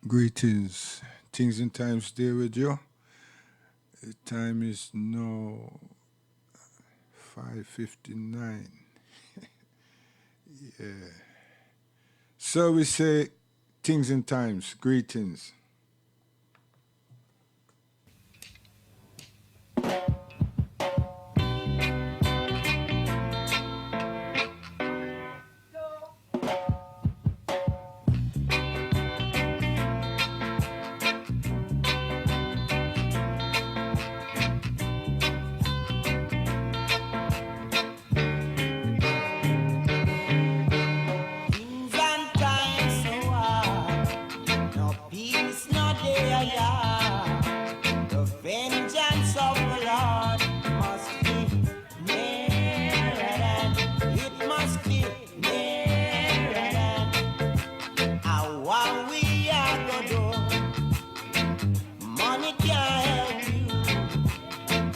Greetings, Things and Times there with you. The time is now 5:59. Yeah. So we say Things and Times, greetings. Things and times so hard, no peace, no day, yeah. The vengeance of the Lord must be nearer than it must be nearer than what we are gonna do. Money can't help you,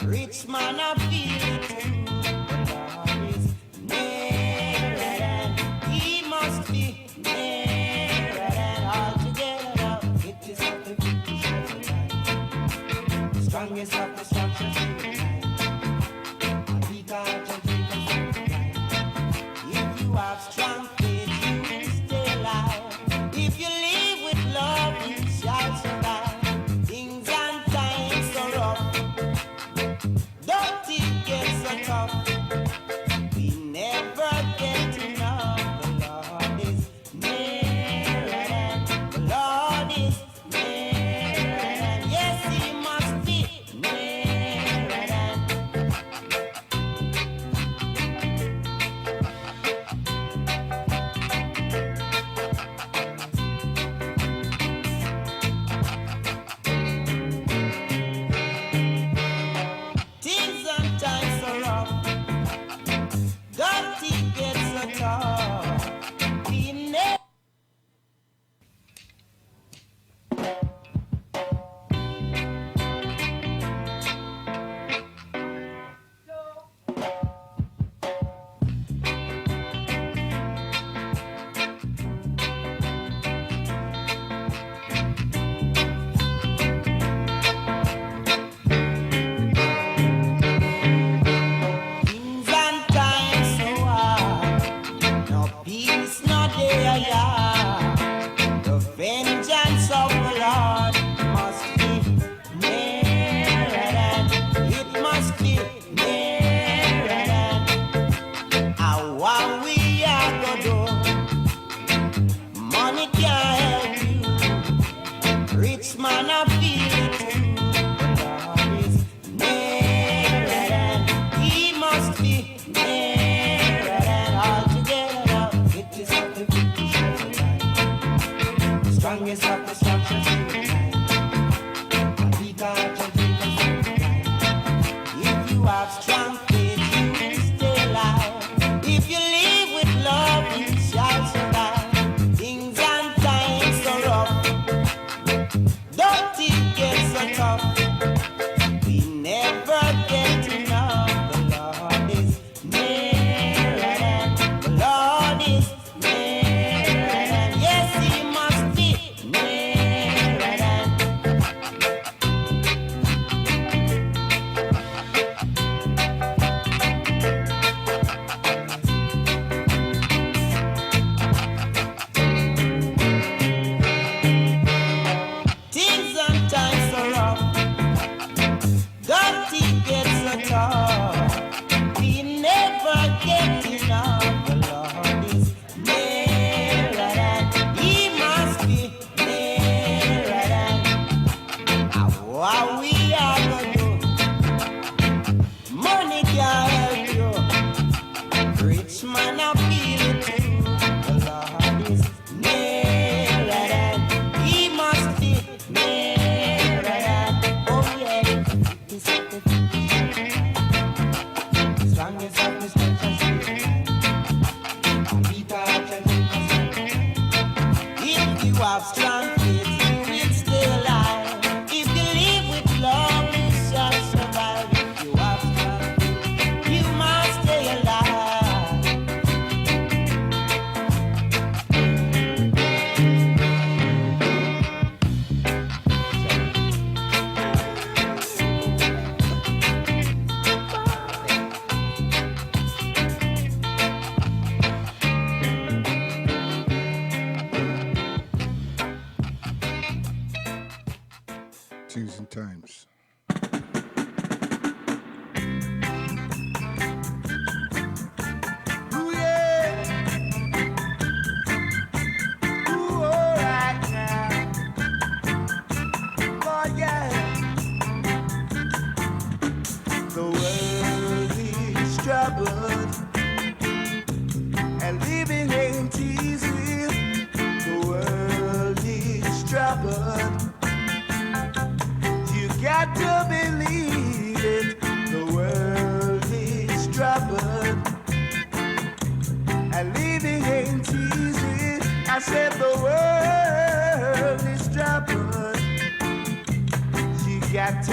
rich man I feel it too. God is nearer than he must be nearer than altogether. It is not the future tonight. Strongest of the structures tonight. We got to keep us tonight. If you have strong faith, you will stay alive. If you live with love, you shall survive. Things and times are rough. Don't it get so tough? We never get enough. The Lord is nearer than. The Lord is nearer than. Yes, He must be nearer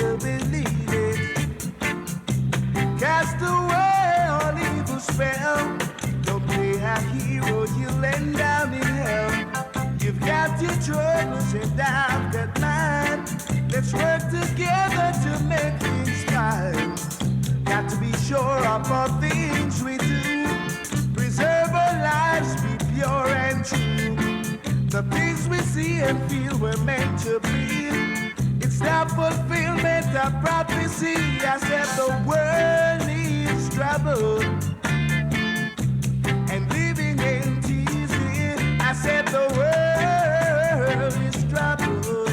to believe it. Cast away all evil spell. Don't play a hero, you'll end down in hell. You've got your troubles and I've got mine. Let's work together to make things fine. Got to be sure of all things we do. Preserve our lives, be pure and true. The things we see and feel we're meant to be. It's the fulfillment of prophecy. I said the world needs trouble, and living ain't easy. I said the world is trouble.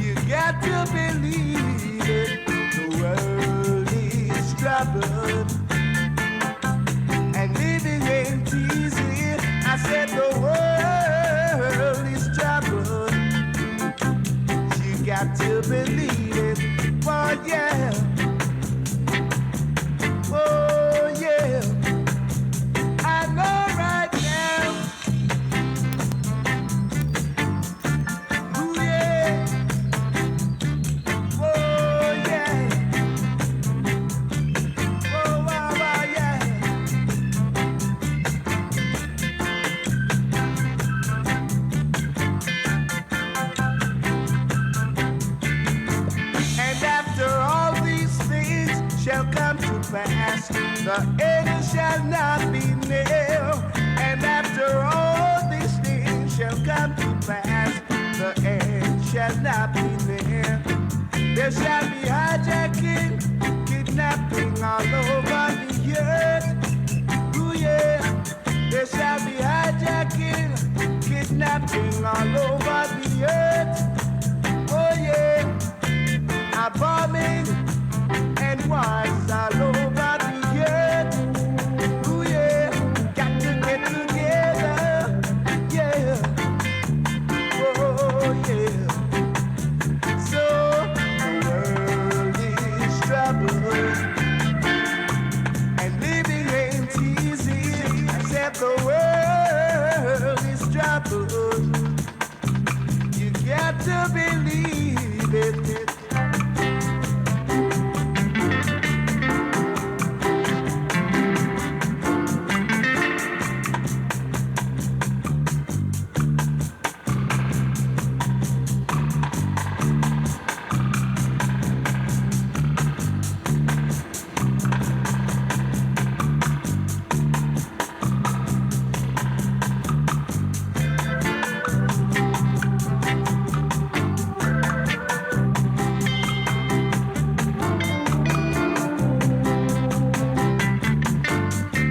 You got to believe it. The world is trouble, and living ain't easy. I said the world is trouble. You got to believe it. Oh yeah. Oh yeah. I know right now. Ooh yeah. Oh yeah. Oh wow, wow, yeah. And after all these things shall come to pass, the end shall not be nailed. And after all these things shall come to pass, the end shall not be nailed. There shall be hijacking, kidnapping all over the earth. Ooh yeah. There shall be hijacking, kidnapping all over the earth. Oh yeah. A bombing and wars all over the earth. Ooh yeah, got to get together, yeah. Oh yeah. So the world is troubled, and living ain't easy. I said the world is troubled. You got to believe it.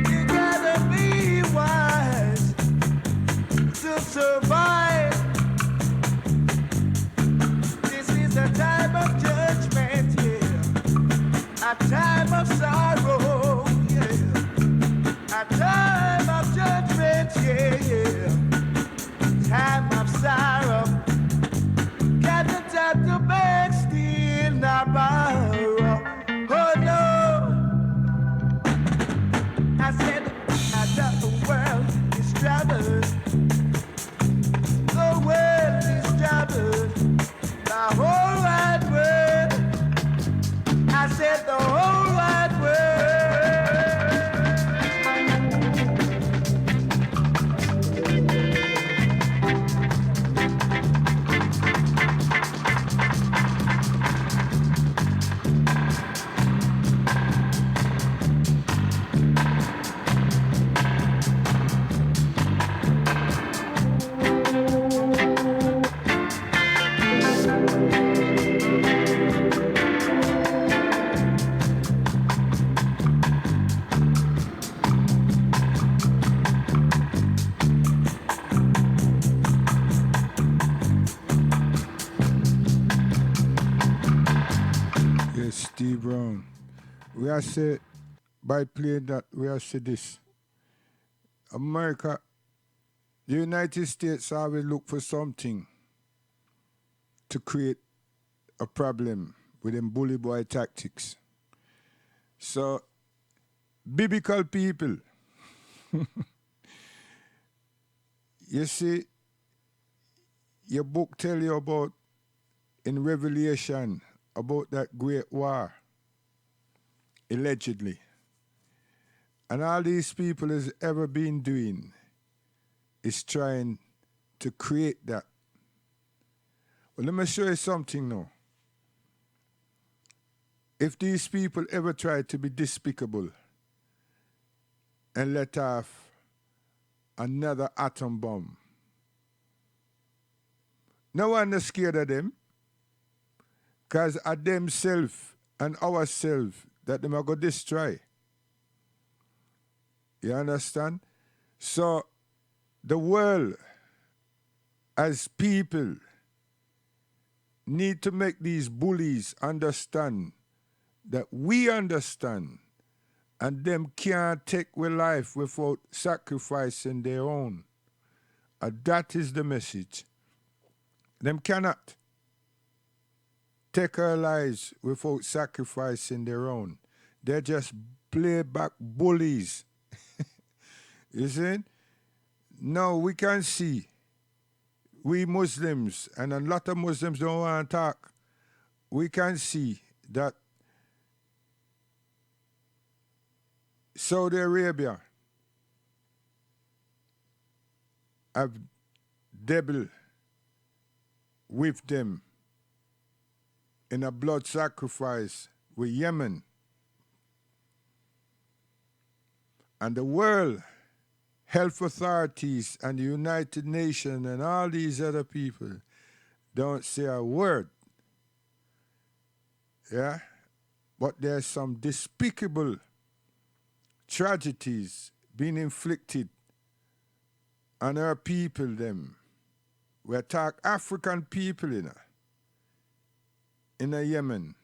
You gotta be wise to survive. This is a time of judgment, yeah. A time of sorrow, yeah. A time of judgment, yeah, yeah. Time of sorrow. Got the time to beg, steal, not borrow. Oh no. I said, I thought the world is troubled. The world is troubled. The whole wide world. I said the whole wide world. Yes, Steve Brown. We are say by playing that we are say this. America, the United States always look for something to create a problem with them bully boy tactics. So biblical people, you see, your book tell you about in Revelation about that great war, allegedly. And all these people has ever been doing is trying to create that. Well, let me show you something now. If these people ever try to be despicable and let off another atom bomb, no one is scared of them, because of themselves and ourselves that them are going to destroy. You understand? So the world as people need to make these bullies understand that we understand and them can't take our life without sacrificing their own. And that is the message. Them cannot take our lives without sacrificing their own. They're just playback bullies. You see? Now we can see, we Muslims, and a lot of Muslims don't want to talk, we can see that Saudi Arabia have devil with them in a blood sacrifice with Yemen. And the world health authorities and the United Nations and all these other people don't say a word. Yeah? But there's some despicable tragedies being inflicted on our people them. We attack African people in a Yemen.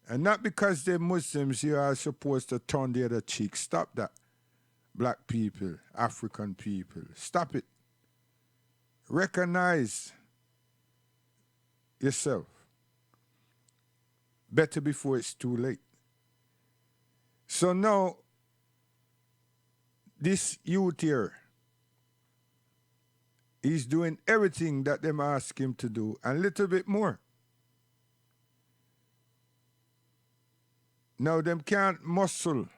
And not because they're Muslims, you are supposed to turn the other cheek. Stop that. Black people, African people. Stop it. Recognize yourself. Better before it's too late. So now, this youth here, he's doing everything that them ask him to do and a little bit more. Now them can't muscle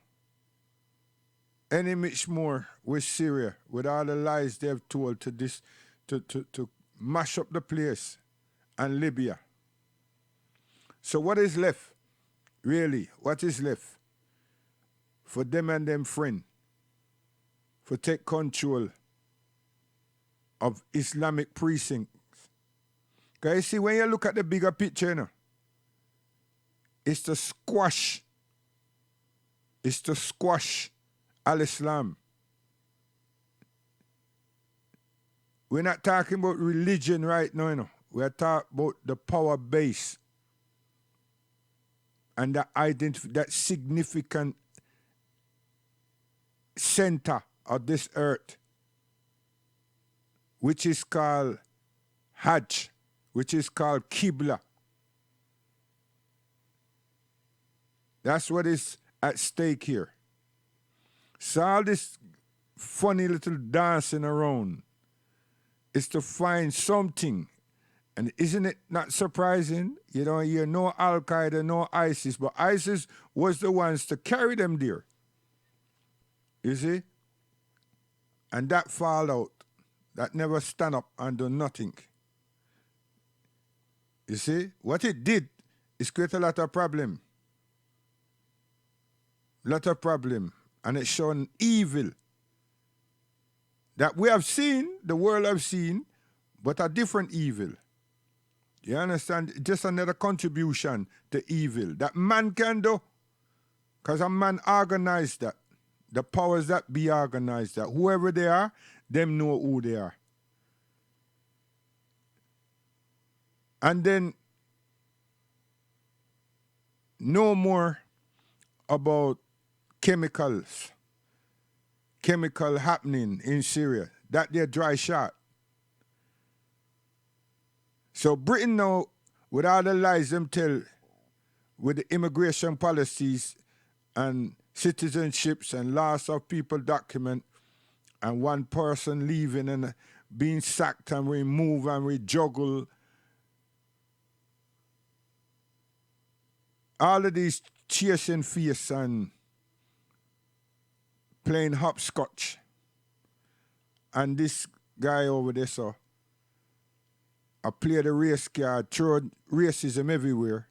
any much more with Syria, with all the lies they've told to mash up the place, and Libya. So what is left? Really, what is left? For them and them friend, for take control of Islamic precincts. Because you see, when you look at the bigger picture, you know, it's to squash Al-Islam. We're not talking about religion right now, you know. We're talking about the power base and that significant center of this earth, which is called Hajj, which is called Qibla. That's what is at stake here. So all this funny little dancing around is to find something. And isn't it not surprising? You don't hear no Al-Qaeda, no ISIS, but ISIS was the ones to carry them there. You see? And that fallout, that never stand up and do nothing. You see? What it did is create a lot of problem. Lot of problem. And it's shown evil that we have seen, the world have seen, but a different evil. You understand? Just another contribution to evil that man can do, because a man organized that. The powers that be organized that. Whoever they are, them know who they are. And then no more about chemical happening in Syria. That they're dry shot. So Britain now, with all the lies them tell, with the immigration policies and citizenships and loss of people document, and one person leaving and being sacked and removed and rejuggled, all of these chasing face and playing hopscotch. And this guy over there, so I play the race card, throw racism everywhere.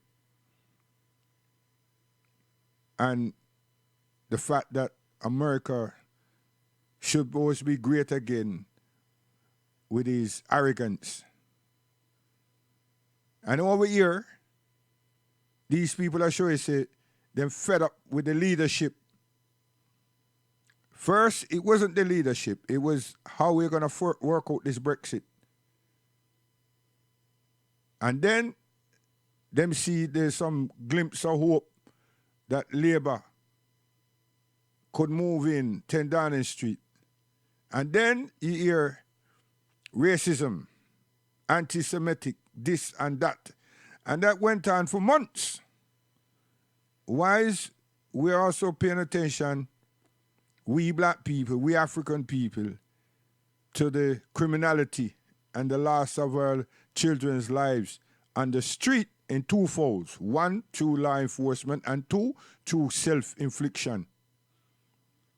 And the fact that America should always be great again with his arrogance. And over here, these people are showing say they're fed up with the leadership. First, it wasn't the leadership. It was how we're going to work out this Brexit. And then, them see there's some glimpse of hope that Labour could move in 10 Downing Street. And then you hear racism, anti-Semitic, this and that. And that went on for months. Wise, we're also paying attention, we black people, we African people, to the criminality and the loss of our children's lives on the street in two folds. One, through law enforcement, and two, through self-infliction.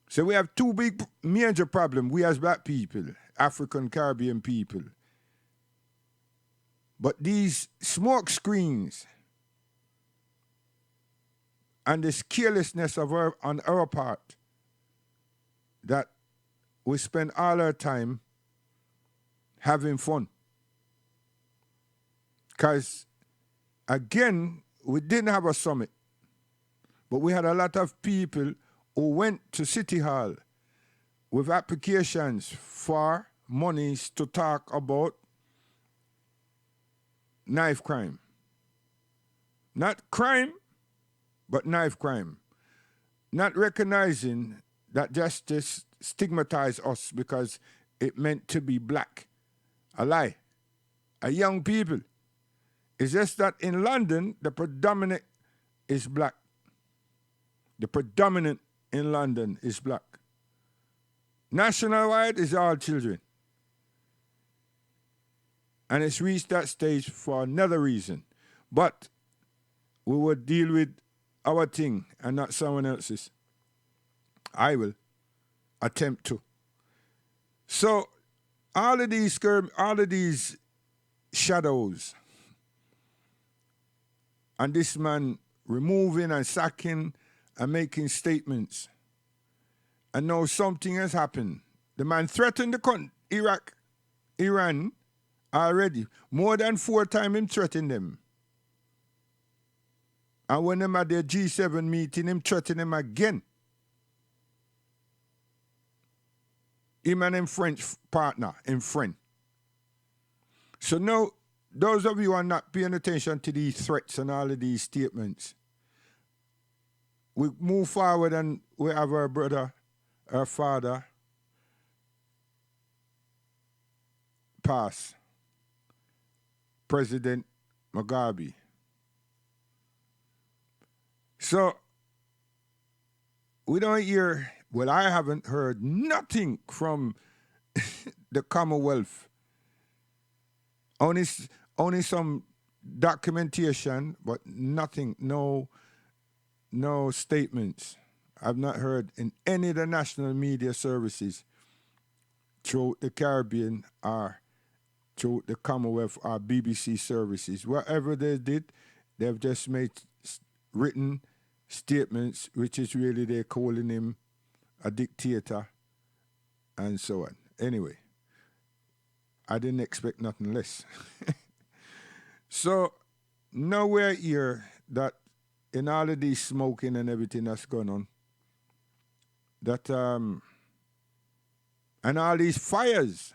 So we have two big major problems, we as black people, African Caribbean people. But these smoke screens and this carelessness of on our part, that we spend all our time having fun. Because, again, we didn't have a summit, but we had a lot of people who went to City Hall with applications for monies to talk about knife crime. Not crime, but knife crime. Not recognizing that justice stigmatized us because it meant to be black. A lie. A young people. It's just that in London, the predominant is black. The predominant in London is black. Nationwide is all children. And it's reached that stage for another reason. But we will deal with our thing and not someone else's. I will attempt to. So all of these shadows, and this man removing and sacking and making statements, and now something has happened. The man threatened Iran already. More than 4 times him threatened them. And when them at their G7 meeting, him threatened them again. Him and him French partner, him friend. So now, those of you who are not paying attention to these threats and all of these statements, we move forward and we have our brother, our father, pass, President Mugabe. So, we don't hear, well, I haven't heard nothing from the Commonwealth. Only some documentation, but nothing, no statements. I've not heard in any of the national media services through the Caribbean or through the Commonwealth or BBC services. Whatever they did, they've just made written statements, which is really they're calling him a dictator and so on. Anyway, I didn't expect nothing less. So, nowhere here that in all of these smoking and everything that's going on, that, and all these fires,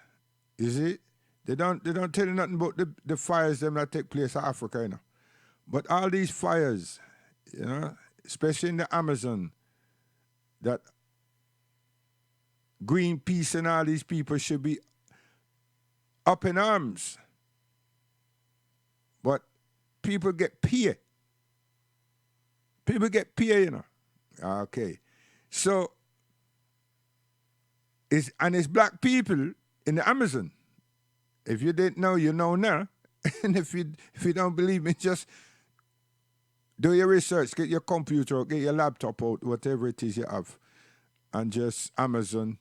you see, they don't tell you nothing about the fires them that take place in Africa, you know. But all these fires, you know, especially in the Amazon, that Greenpeace and all these people should be up in arms. But people get paid. People get paid, you know. Okay. So, it's black people in the Amazon. If you didn't know, you know now. And if you don't believe me, just Do your research, get your computer out, get your laptop out, whatever it is you have, and just Amazon,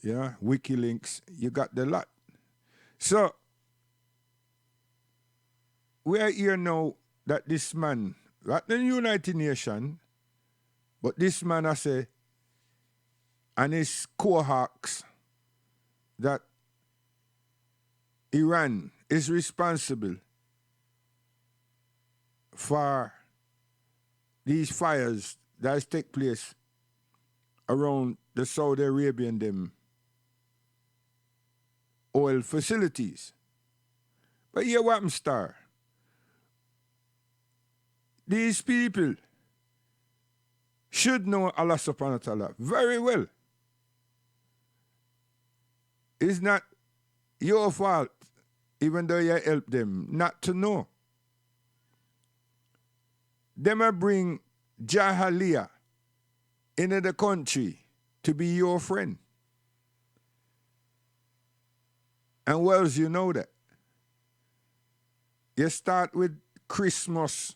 yeah, WikiLinks, you got the lot. So, we are here now that this man, not the United Nations, but this man, I say, and his cohorts, that Iran is responsible for these fires that take place around the Saudi Arabian them oil facilities. But here what I'm star. These people should know Allah subhanahu wa ta'ala very well. It's not your fault, even though you help them, not to know. Them a bring Jahaliya into the country to be your friend. And Wells, you know that. You start with Christmas,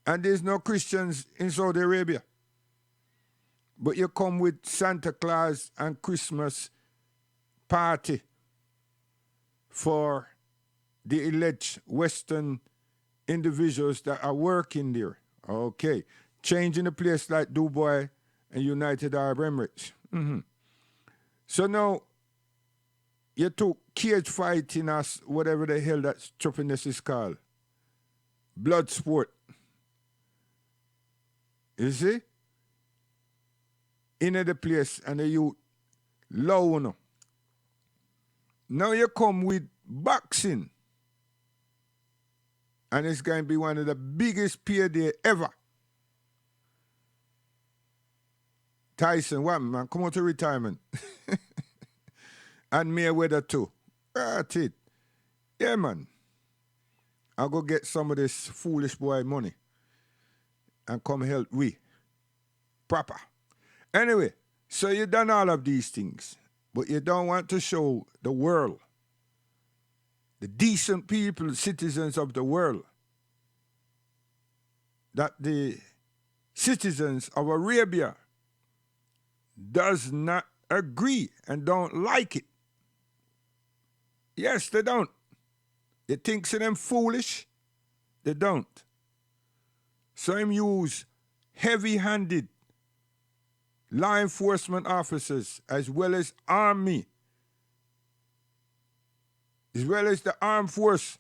and there's no Christians in Saudi Arabia. But you come with Santa Claus and Christmas party for the alleged Western individuals that are working there. Okay. Changing a place like Dubai and United Arab Emirates. Mm-hmm. So now, you took cage fighting as whatever the hell that stupidness is called. Blood sport. You see? In the place and you low no. Now you come with boxing. And it's going to be one of the biggest payday ever. Tyson, what man? Come on to retirement. And Mayweather too. That's it. Yeah, man. I'll go get some of this foolish boy money and come help we. Proper. Anyway, so you done all of these things, but you don't want to show the world, the decent people, citizens of the world, that the citizens of Arabia does not agree and don't like it. Yes, they don't. They think them foolish. They don't. So him use heavy-handed law enforcement officers as well as army, as well as the armed force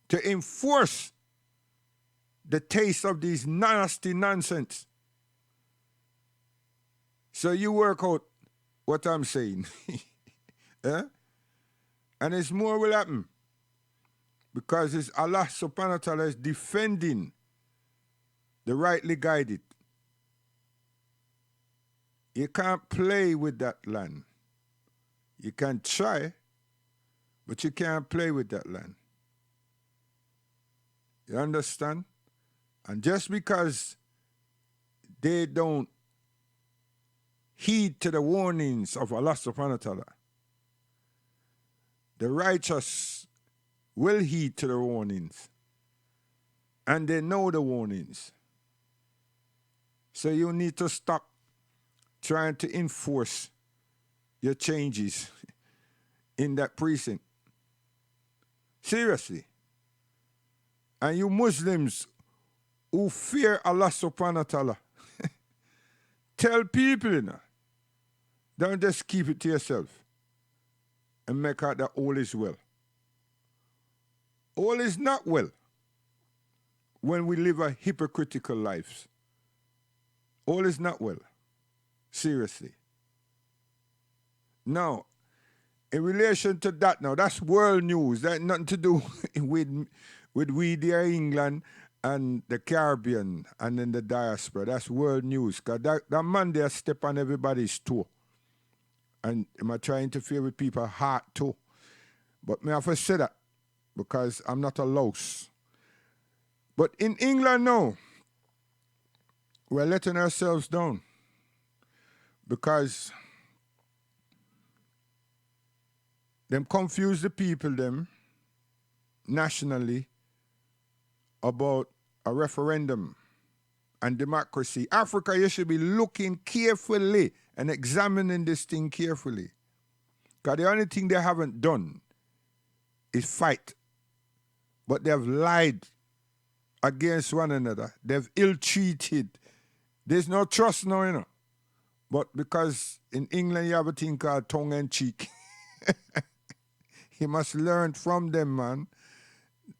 to enforce the taste of these nasty nonsense. So you work out what I'm saying. Eh? And it's more will happen. Because it's Allah subhanahu wa ta'ala is defending the rightly guided. You can't play with that land. You can try, but you can't play with that land. You understand? And just because they don't heed to the warnings of Allah subhanahu wa ta'ala, the righteous will heed to the warnings. And they know the warnings. So you need to stop trying to enforce your changes in that precinct. Seriously. And you Muslims who fear Allah subhanahu wa ta'ala, tell people, you know, don't just keep it to yourself and make out that all is well. All is not well when we live a hypocritical lives. All is not well. Seriously. Now, in relation to that now, that's world news. That nothing to do with we there in England and the Caribbean and then the diaspora. That's world news. Because that man there step on everybody's toe. And am I trying to interfere with people's heart too? But me have to say that because I'm not a louse. But in England now, we're letting ourselves down because them confuse the people them nationally about a referendum and democracy. Africa, you should be looking carefully and examining this thing carefully. Because the only thing they haven't done is fight. But they've lied against one another. They've ill-treated. There's no trust now, you know. But because in England you have a thing called tongue-in-cheek. You must learn from them, man.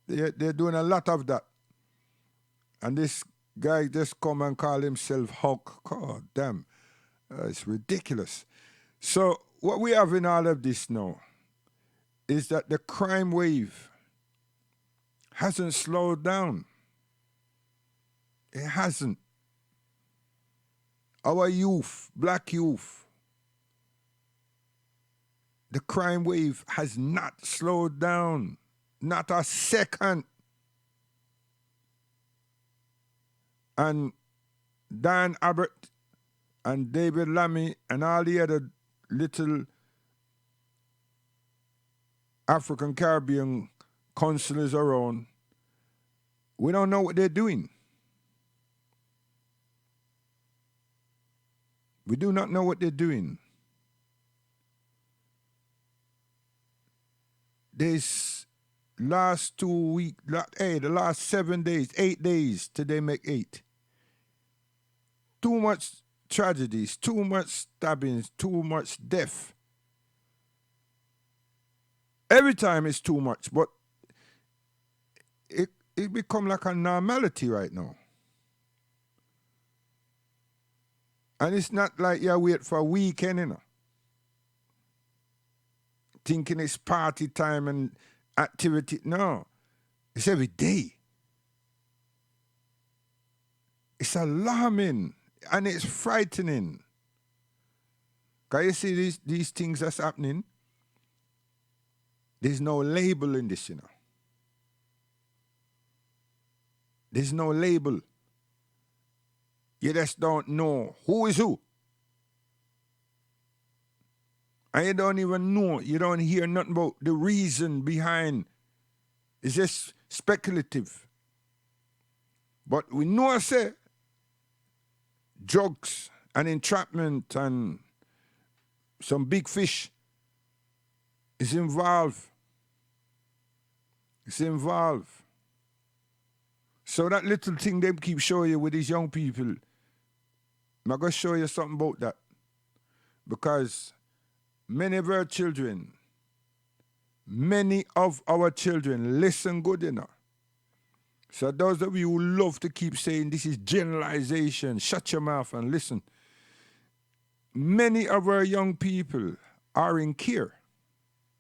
They're doing a lot of that. And this guy just come and call himself Hulk. God damn. It's ridiculous. So what we have in all of this now is that the crime wave hasn't slowed down. It hasn't. Our youth, black youth, the crime wave has not slowed down. Not a second. And Dan Abbott and David Lammy and all the other little African Caribbean consulars around, we don't know what they're doing. We do not know what they're doing. This last 2 weeks, the last 7 days, 8 days, today make 8. Too much tragedies, too much stabbings, too much death. Every time it's too much, but it become like a normality right now. And it's not like you wait for a weekend, you know. Thinking it's party time and activity. No. It's every day. It's alarming and it's frightening. Because you see these things that's happening, there's no label in this, you know. There's no label. You just don't know who is who. And you don't even know, you don't hear nothing about the reason behind. It's just speculative. But we know, I say, drugs and entrapment and some big fish is involved. It's involved. So that little thing they keep showing you with these young people, I'm going to show you something about that. Because many of our children, listen good enough. So those of you who love to keep saying this is generalization, shut your mouth and listen. Many of our young people are in care.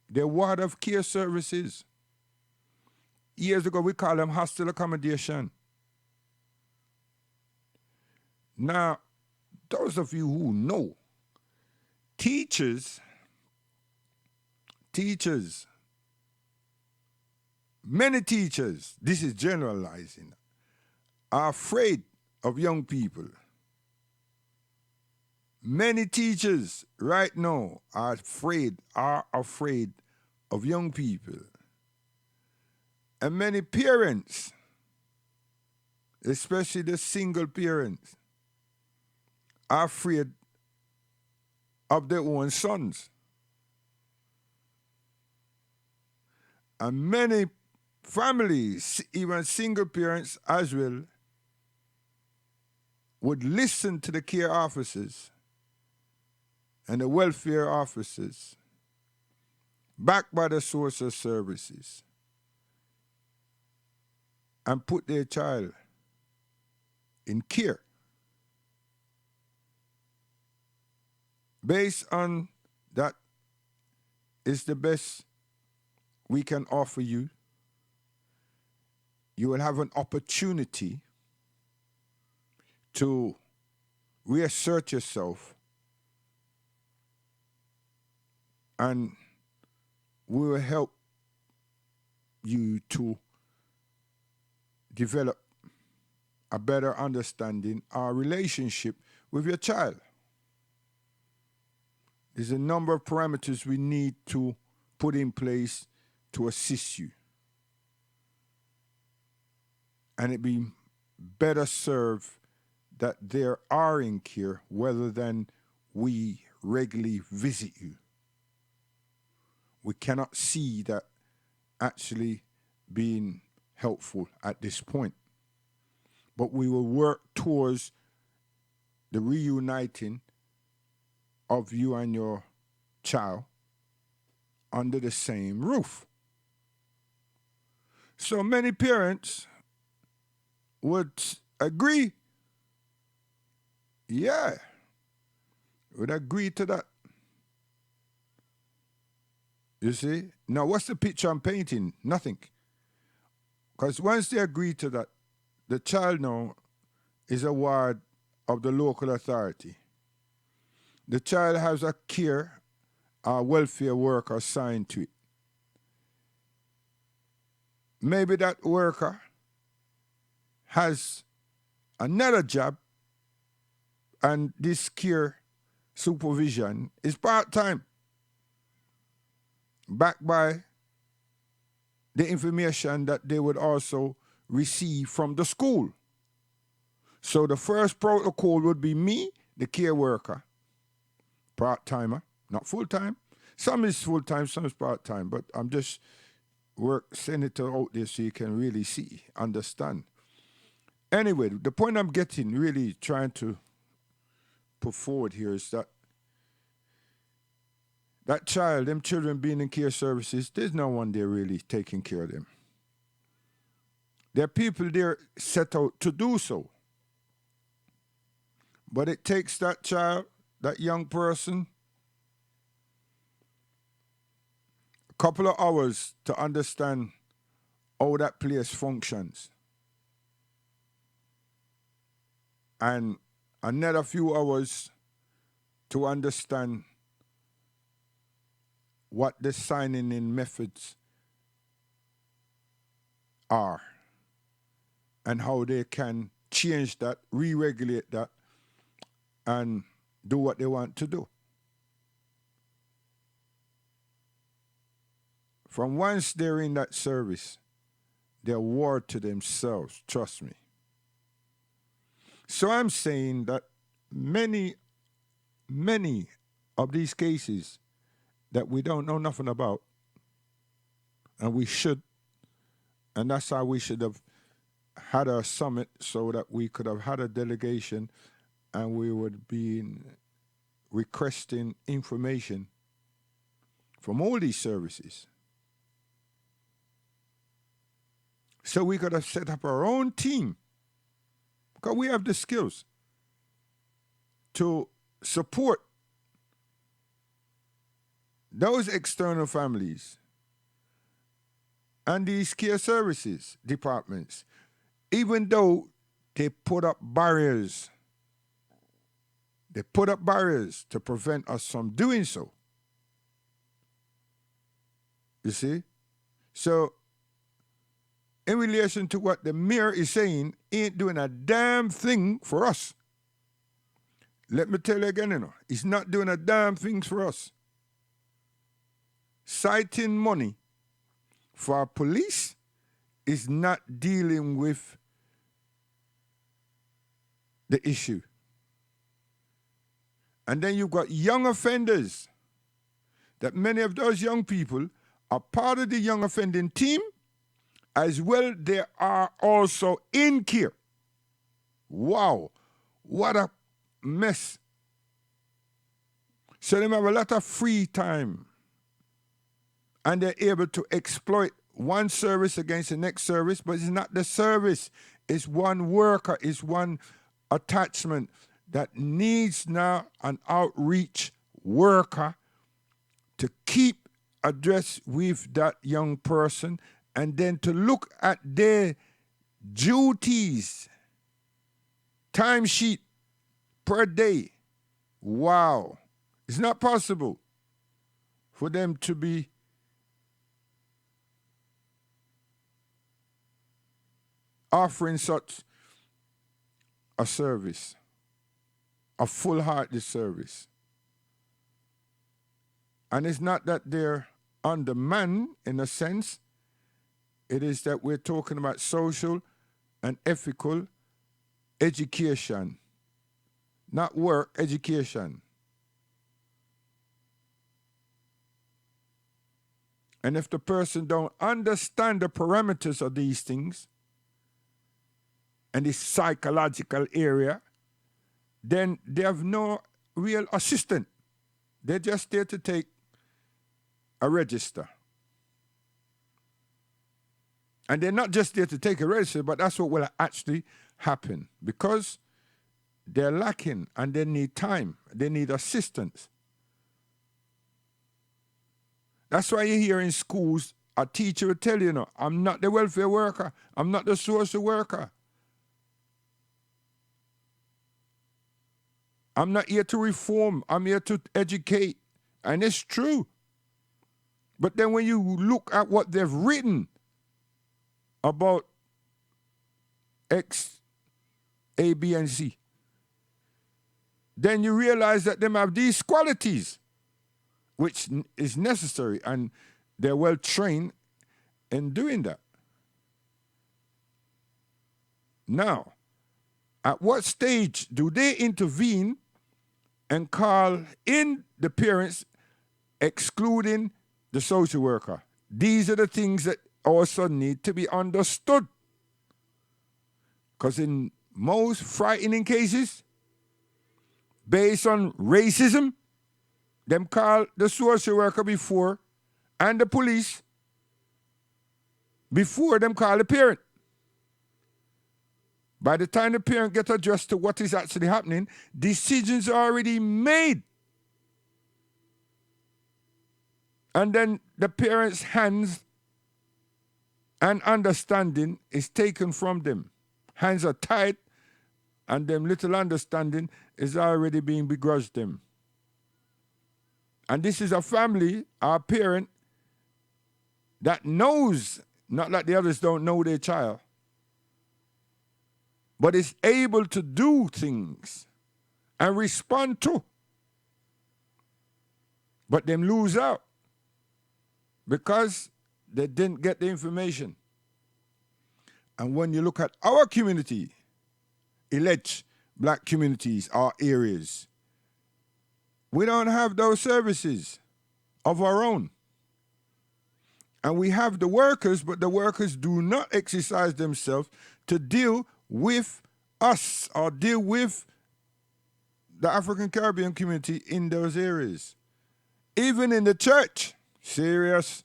They're ward of care services. Years ago, we call them hostel accommodation. Now, those of you who know, teachers, many teachers, this is generalizing, are afraid of young people. Many teachers right now are afraid of young people. And many parents, especially the single parents, are afraid of their own sons. And many families, even single parents as well, would listen to the care officers and the welfare officers, backed by the social services, and put their child in care. Based on that is the best we can offer you. You will have an opportunity to reassert yourself, and we will help you to develop a better understanding our relationship with your child. There's a number of parameters we need to put in place to assist you. And it be better serve that there are in care rather than we regularly visit you. We cannot see that actually being helpful at this point. But we will work towards the reuniting of you and your child under the same roof. So many parents would agree. Yeah, would agree to that. You see? Now, what's the picture I'm painting? Nothing. Because once they agree to that, the child now is a ward of the local authority. The child has a care or welfare worker assigned to it. Maybe that worker has another job and this care supervision is part-time, backed by the information that they would also receive from the school. So the first protocol would be me, the care worker, part-timer, not full-time. Some is full-time, some is part-time, but I'm just send it out there so you can really see, understand. Anyway, the point I'm getting, really trying to put forward here is that that child, them children being in care services, there's no one there really taking care of them. There are people there set out to do so. But it takes that child, that young person, a couple of hours to understand how that place functions. And another few hours to understand what the signing in methods are and how they can change that, re-regulate that, and do what they want to do. From once they're in that service, they're ward to themselves, trust me. So I'm saying that many of these cases that we don't know nothing about, and we should, and that's how we should have had a summit so that we could have had a delegation and we would be requesting information from all these services. So we could have set up our own team, because we have the skills to support those external families and these care services departments, even though they put up barriers. They put up barriers to prevent us from doing so. You see? So, in relation to what the mayor is saying, he ain't doing a damn thing for us. Let me tell you again, he's not doing a damn thing for us. Citing money for police is not dealing with the issue. And then you've got young offenders, that many of those young people are part of the young offending team, as well they are also in care. Wow, what a mess. So they have a lot of free time, and they're able to exploit one service against the next service, but it's not the service. It's one worker, it's one attachment that needs now an outreach worker to keep address with that young person, and then to look at their duties, timesheet per day. Wow. It's not possible for them to be offering such a service, a full-hearted service. And it's not that they're undermanned in a sense. It is that we're talking about social and ethical education. Not work, education. And if the person don't understand the parameters of these things and the psychological area, then they have no real assistant. They're just there to take a register. And they're not just there to take a register, but that's what will actually happen because they're lacking and they need time. They need assistance. That's why you hear in schools, a teacher will tell you, I'm not the welfare worker. I'm not the social worker. I'm not here to reform. I'm here to educate. And it's true. But then when you look at what they've written about X, A, B, and Z, then you realize that them have these qualities, which is necessary, and they're well trained in doing that. Now, at what stage do they intervene and call in the parents, excluding the social worker? These are the things that also need to be understood. Because in most frightening cases, based on racism, them call the social worker before and the police before them call the parent. By the time the parent gets addressed to what is actually happening, decisions are already made. And then the parent's hands and understanding is taken from them. Hands are tied, and them little understanding is already being begrudged them. And this is a family, our parent, that knows, not that the others don't know their child, but is able to do things and respond to. But them lose out because they didn't get the information. And when you look at our community, elect black communities, our areas, we don't have those services of our own. And we have the workers, but the workers do not exercise themselves to deal with us or deal with the African Caribbean community in those areas. Even in the church, serious.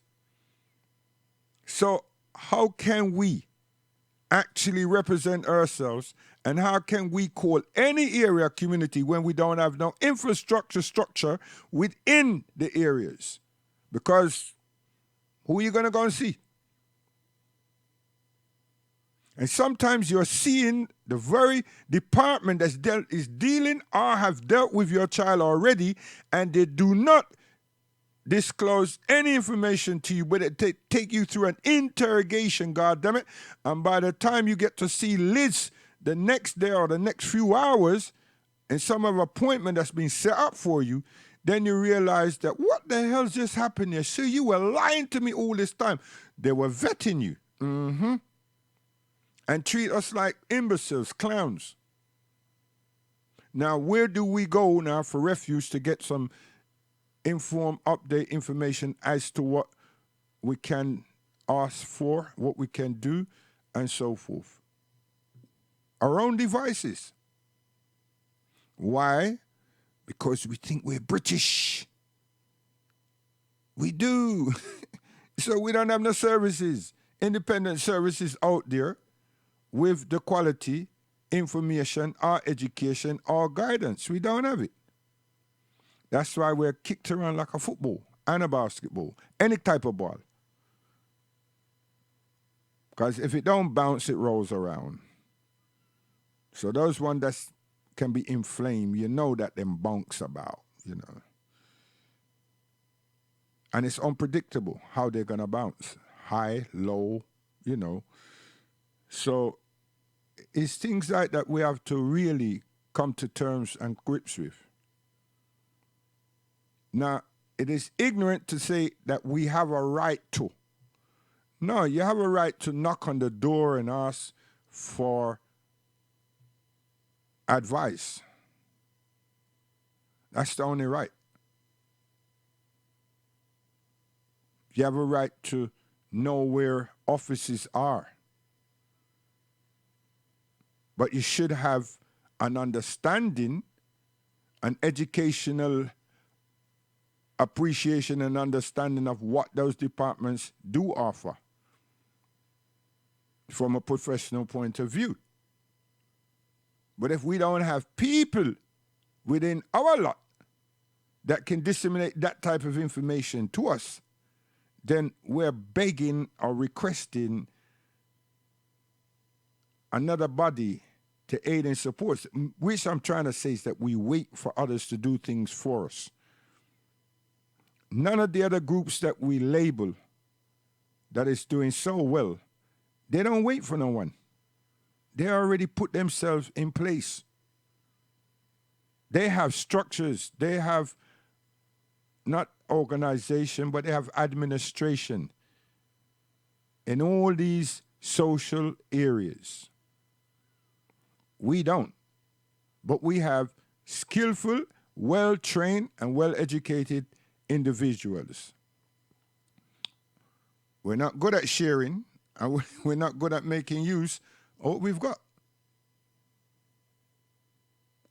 So how can we actually represent ourselves, and how can we call any area community when we don't have no infrastructure structure within the areas? Because who are you going to go and see? And sometimes you're seeing the very department that is dealing or have dealt with your child already, and they do not disclose any information to you, but it take you through an interrogation, goddammit. And by the time you get to see Liz the next day or the next few hours in some of appointment that's been set up for you, then you realize that what the hell just happened here? So you were lying to me all this time. They were vetting you. And treat us like imbeciles, clowns. Now, where do we go now for refuge to get some informed, update information as to what we can ask for, what we can do, and so forth? Our own devices. Why? Because we think we're British. We do. So we don't have no services, independent services out there with the quality information or education or guidance. We don't have it. That's why we're kicked around like a football and a basketball, any type of ball. Because if it don't bounce, it rolls around. So those ones that can be inflamed, you know that them bonks about, you know. And it's unpredictable how they're going to bounce. High, low, you know. So it's things like that we have to really come to terms and grips with. Now, it is ignorant to say that we have a right to. No, you have a right to knock on the door and ask for advice. That's the only right. You have a right to know where offices are. But you should have an understanding, an educational appreciation and understanding of what those departments do offer from a professional point of view. But if we don't have people within our lot that can disseminate that type of information to us, then we're begging or requesting another body to aid and support. Which I'm trying to say is that we wait for others to do things for us. None of the other groups that we label that is doing so well, they don't wait for no one. They already put themselves in place. They have structures. They have not organization, but they have administration in all these social areas. We don't. But we have skillful, well-trained, and well-educated individuals. We're not good at sharing, and we're not good at making use of what we've got.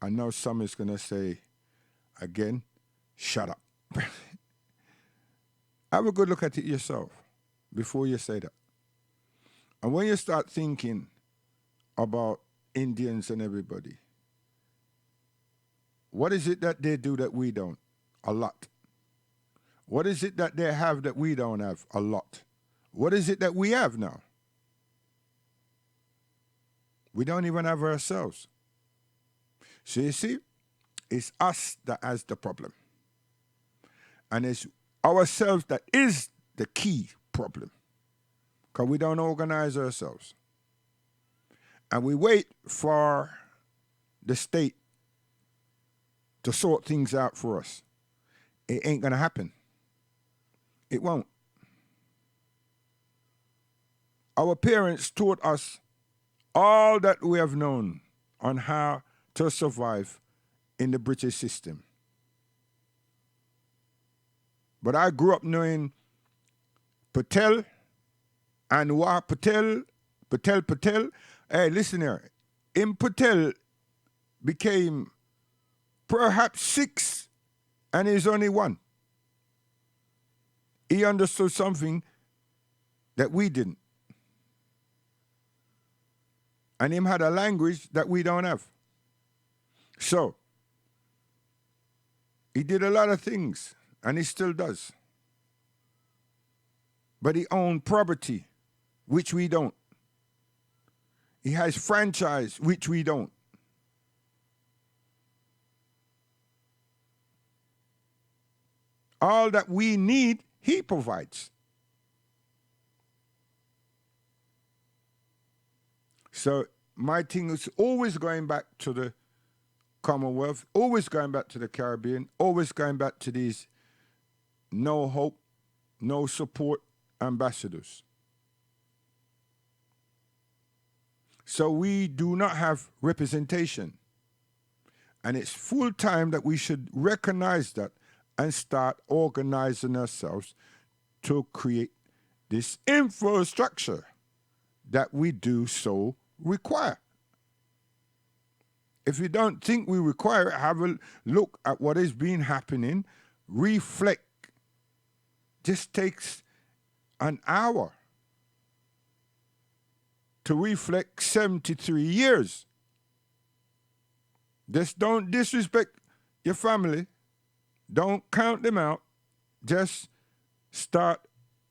I know some is going to say, again, shut up. Have a good look at it yourself before you say that. And when you start thinking about Indians and everybody, what is it that they do that we don't? A lot. What is it that they have that we don't have? A lot. What is it that we have now? We don't even have ourselves. So you see, it's us that has the problem. And it's ourselves that is the key problem. Because we don't organize ourselves. And we wait for the state to sort things out for us. It ain't going to happen. It won't. Our parents taught us all that we have known on how to survive in the British system. But I grew up knowing Patel, Anwar Patel, Patel. Hey, listen here. Patel became perhaps 6, and he's only 1. He understood something that we didn't. And him had a language that we don't have. So, he did a lot of things, and he still does. But he owned property, which we don't. He has franchise, which we don't. All that we need, he provides. So my thing is always going back to the Commonwealth, always going back to the Caribbean, always going back to these no hope, no support ambassadors. So we do not have representation. And it's full time that we should recognize that and start organizing ourselves to create this infrastructure that we do so require. If you don't think we require it, have a look at what is being happening, reflect. Just takes an hour to reflect 73 years. Just don't disrespect your family. Don't count them out. Just start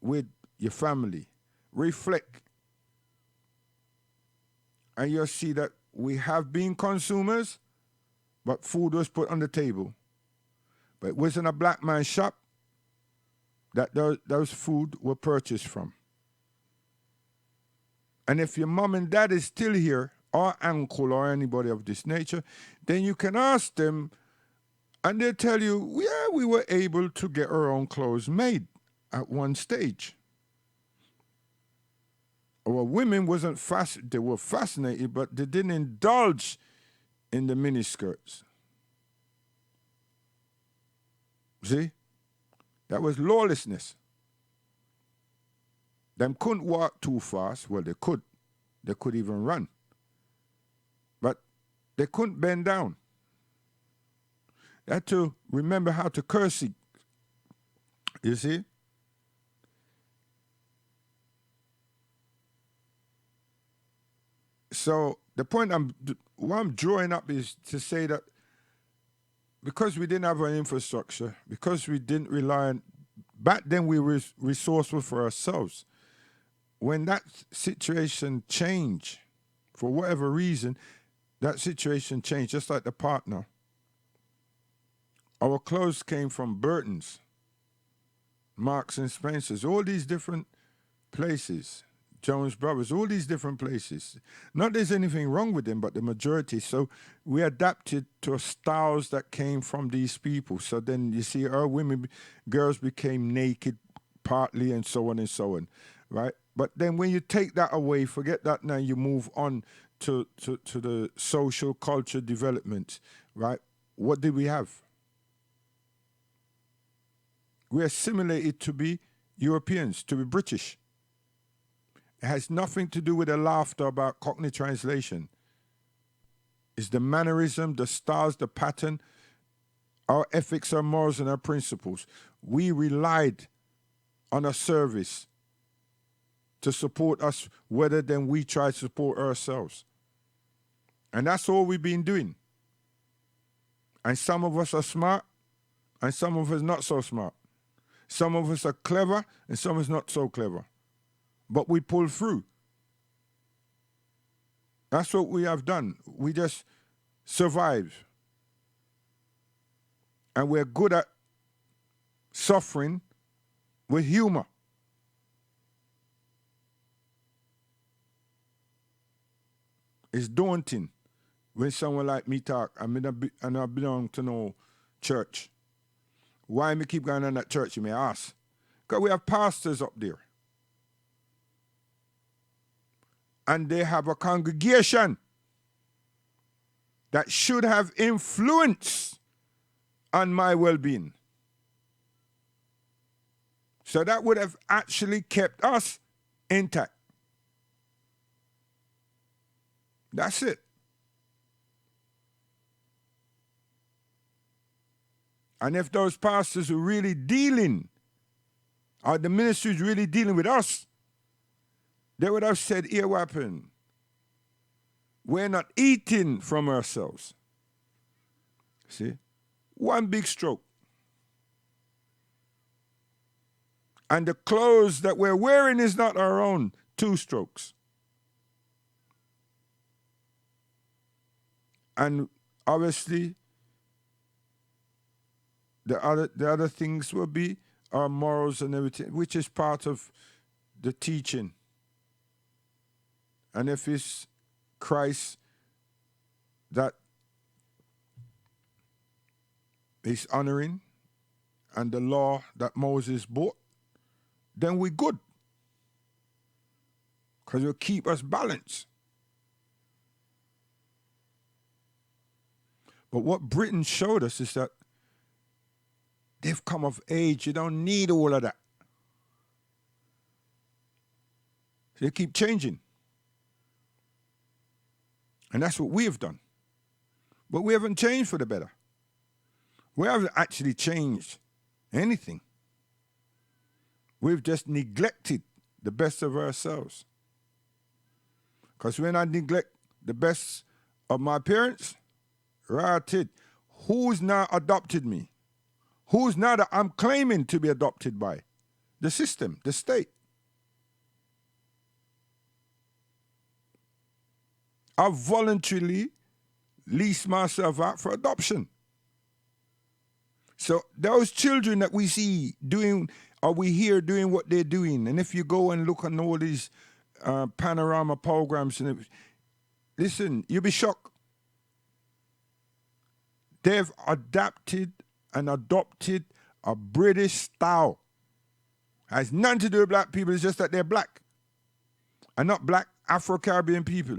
with your family. Reflect. And you'll see that we have been consumers, but food was put on the table. But it wasn't a black man's shop that those food were purchased from. And if your mom and dad is still here, or uncle or anybody of this nature, then you can ask them, and they'll tell you, yeah, we were able to get our own clothes made at one stage. Our women they were fascinated, but they didn't indulge in the miniskirts. See? That was lawlessness. Them couldn't walk too fast. Well, they could. They could even run. But they couldn't bend down. They had to remember how to curse it. You see? So the point what I'm drawing up is to say that because we didn't have an infrastructure, because we didn't rely on, back then we were resourceful for ourselves. When that situation changed, for whatever reason, that situation changed, just like the partner. Our clothes came from Burton's, Marks and Spencer's, all these different places, Jones Brothers, all these different places. Not there's anything wrong with them, but the majority. So we adapted to styles that came from these people. So then you see our girls became naked partly and so on, right? But then when you take that away, forget that now, you move on to the social culture development, right? What did we have? We assimilated to be Europeans, to be British. It has nothing to do with the laughter about Cockney translation. It's the mannerism, the styles, the pattern, our ethics, our morals, and our principles. We relied on a service to support us rather than we try to support ourselves. And that's all we've been doing. And some of us are smart, and some of us not so smart. Some of us are clever, and some of us not so clever. But we pull through. That's what we have done. We just survive. And we're good at suffering with humor. It's daunting when someone like me talk, and I belong to no church. Why me keep going on that church, you may ask? Because we have pastors up there. And they have a congregation that should have influence on my well-being. So that would have actually kept us intact. That's it. And if those pastors were really dealing, or the ministry is really dealing with us, they would have said, here what happened. We're not eating from ourselves. See? One big stroke. And the clothes that we're wearing is not our own. 2 strokes. And obviously, the other things will be our morals and everything, which is part of the teaching. And if it's Christ that is honoring and the law that Moses brought, then we're good. Because it'll keep us balanced. But what Britain showed us is that they've come of age. You don't need all of that. So they keep changing. And that's what we have done. But we haven't changed for the better. We haven't actually changed anything. We've just neglected the best of ourselves. Because when I neglect the best of my parents, right it, who's now adopted me? Who's now that I'm claiming to be adopted by? The system, the state. I voluntarily lease myself out for adoption. So those children that we see doing, or we hear doing what they're doing, and if you go and look on all these panorama programs, and listen, you'll be shocked. They've adapted and adopted a British style. Has nothing to do with black people, it's just that they're black. And not black Afro-Caribbean people.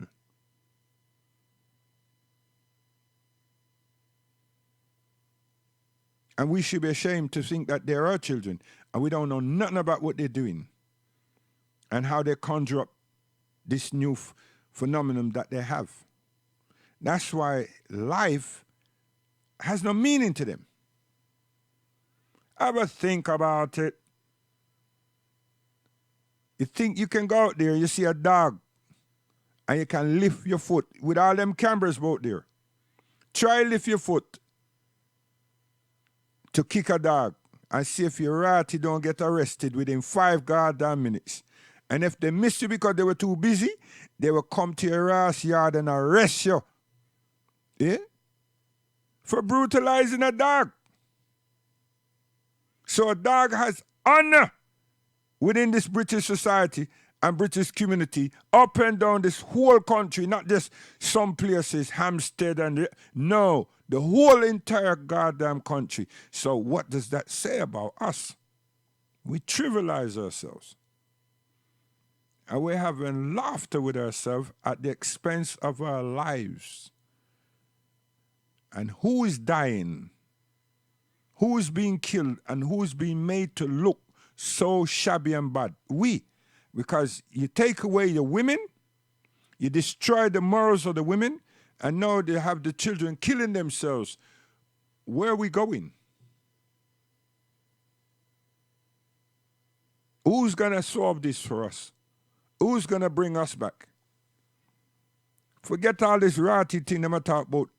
And we should be ashamed to think that they're our children and we don't know nothing about what they're doing and how they conjure up this new phenomenon that they have. That's why life has no meaning to them. Ever think about it? You think you can go out there, you see a dog, and you can lift your foot with all them cameras out there. Try lift your foot to kick a dog and see if you're right, you don't get arrested within 5 goddamn minutes. And if they miss you because they were too busy, they will come to your ass yard and arrest you. Yeah? For brutalizing a dog. So a dog has honor within this British society and British community up and down this whole country, not just some places, Hampstead and no, the whole entire goddamn country. So what does that say about us? We trivialize ourselves. And we're having laughter with ourselves at the expense of our lives. And who is dying? Who is being killed and who is being made to look so shabby and bad? We. Because you take away the women, you destroy the morals of the women, and now they have the children killing themselves. Where are we going? Who's going to solve this for us? Who's going to bring us back? Forget all this ratty thing that I talk about.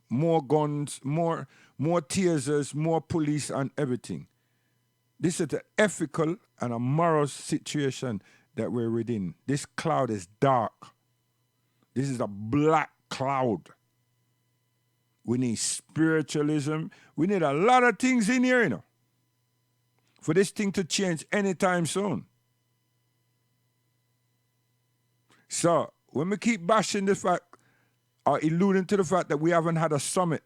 More guns, more tasers, more police and everything. This is an ethical and a moral situation that we're within. This cloud is dark. This is a black cloud. We need spiritualism. We need a lot of things in here, you know, for this thing to change anytime soon. So, when we keep bashing the fact, or alluding to the fact that we haven't had a summit,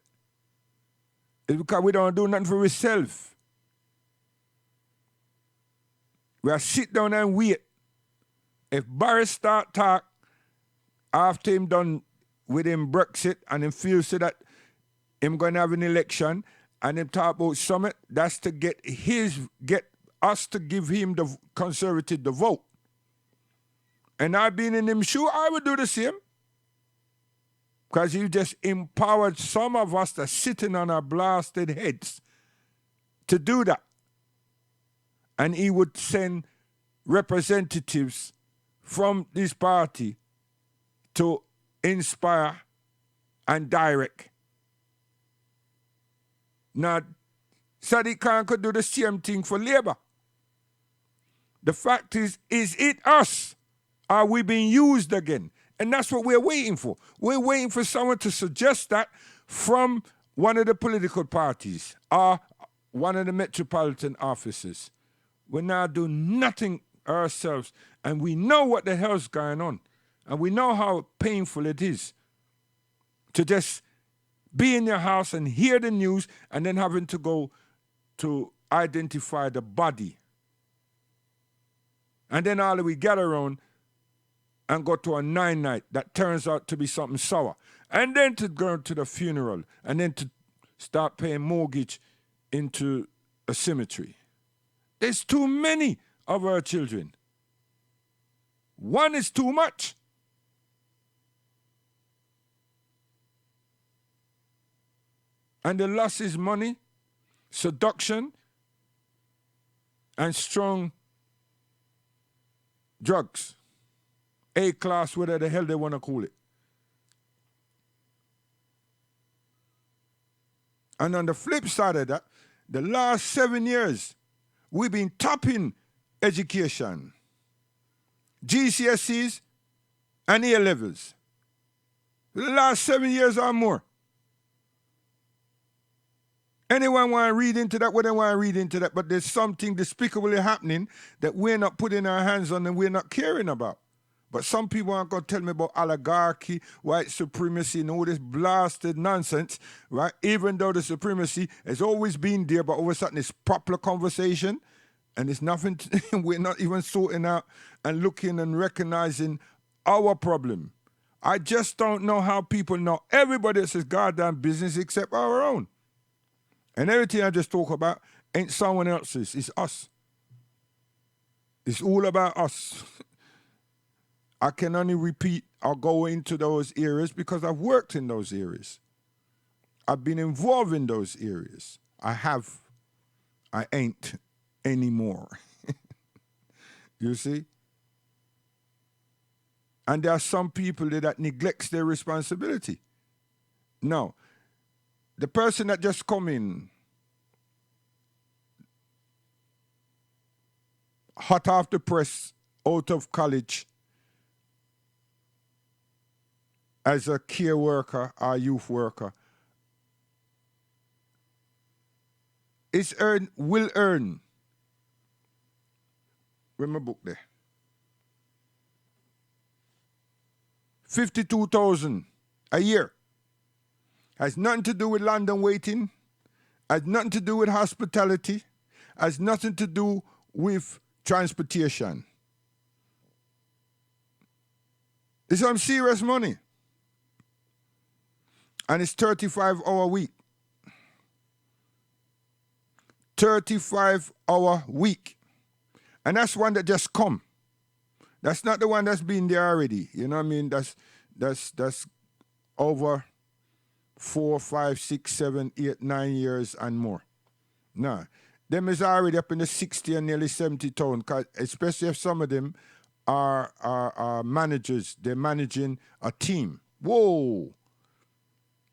it's because we don't do nothing for ourselves. We are sit down and wait. If Barry start talk after him done with him Brexit and him feels so that him going to have an election and him talk about summit, that's to get us to give him the Conservative the vote. And I been in him shoe, I would do the same. Because you just empowered some of us that are sitting on our blasted heads to do that. And he would send representatives from this party to inspire and direct. Now, Sadiq Khan could do the same thing for Labour. The fact is it us? Are we being used again? And that's what we're waiting for. We're waiting for someone to suggest that from one of the political parties or one of the metropolitan offices. We're not doing nothing ourselves, and we know what the hell's going on. And we know how painful it is to just be in your house and hear the news and then having to go to identify the body. And then all we get around and go to a 9-night that turns out to be something sour. And then to go to the funeral and then to start paying mortgage into a cemetery. There's too many of our children. One is too much. And the loss is money, seduction, and strong drugs. A-class, whatever the hell they want to call it. And on the flip side of that, the last 7 years, we've been topping education, GCSEs and A-levels. The last 7 years or more. Anyone want to read into that? Well, they want to read into that, but there's something despicably happening that we're not putting our hands on and we're not caring about. But some people aren't going to tell me about oligarchy, white supremacy, and all this blasted nonsense, right? Even though the supremacy has always been there, but all of a sudden it's popular conversation, and it's nothing, we're not even sorting out and looking and recognizing our problem. I just don't know how people know everybody else's goddamn business except our own. And everything I just talk about ain't someone else's, it's us. It's all about us. I can only repeat or go into those areas because I've worked in those areas. I've been involved in those areas. I ain't anymore. You see? And there are some people that neglects their responsibility. No. The person that just come in, hot off the press, out of college, as a care worker or youth worker, will earn. Read my book there. 52,000 a year. Has nothing to do with London waiting, has nothing to do with hospitality, has nothing to do with transportation. It's some serious money. And it's 35-hour week. 35-hour week. And that's one that just come. That's not the one that's been there already. You know what I mean? That's over 4, 5, 6, 7, 8, 9 years and more. Nah. Them is already up in the 60 and nearly 70 town, especially if some of them are managers. They're managing a team. Whoa.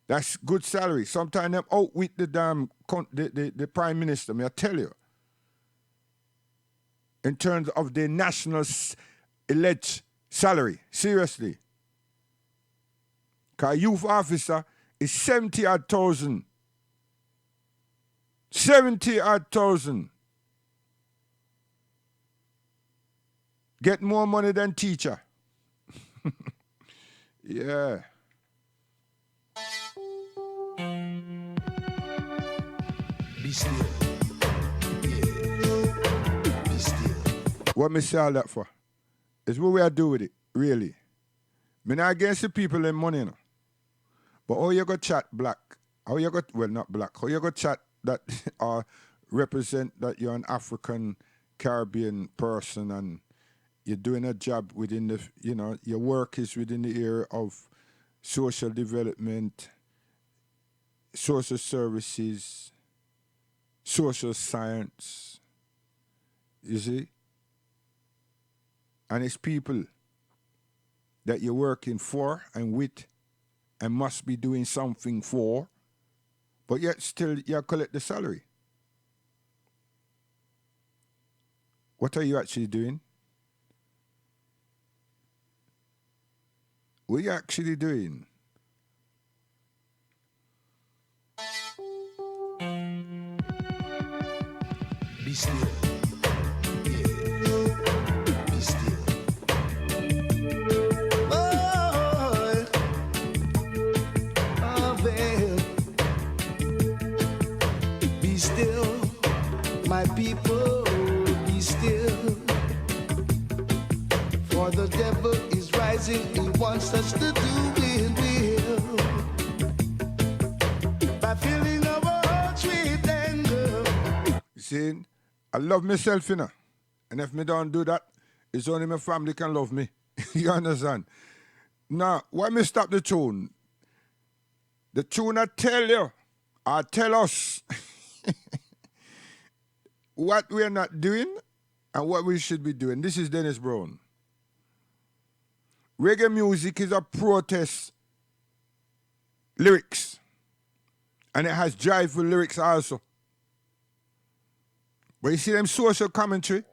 That's good salary. Sometimes them out with the damn the prime minister, may I tell you. In terms of the national alleged salary. Seriously. Because youth officer is 70,000. 70,000. Get more money than teacher. Yeah. Be still. Yeah. Be still. What me say all that for? It's what we are do with it, really. Me not against the people in money, you know. But how you go chat black? How you go, well, not black. How you go chat that or represent that you're an African Caribbean person and you're doing a job within the, you know, your work is within the area of social development, social services, social science. You see? And it's people that you're working for and with and must be doing something for, but yet still you collect the salary. What are you actually doing? What are you actually doing? Be still. Yeah. Be still. Oh, well. Be still, my people, be still. For the devil is rising, he wants us to do his will. By filling our hearts with anger. You see, I love myself, you know. And if me don't do that, it's only my family can love me. You understand? Now, why me stop the tune? The tune I tell you, I tell us what we're not doing and what we should be doing. This is Dennis Brown. Reggae music is a protest lyrics. And it has joyful lyrics also. But you see them social commentary,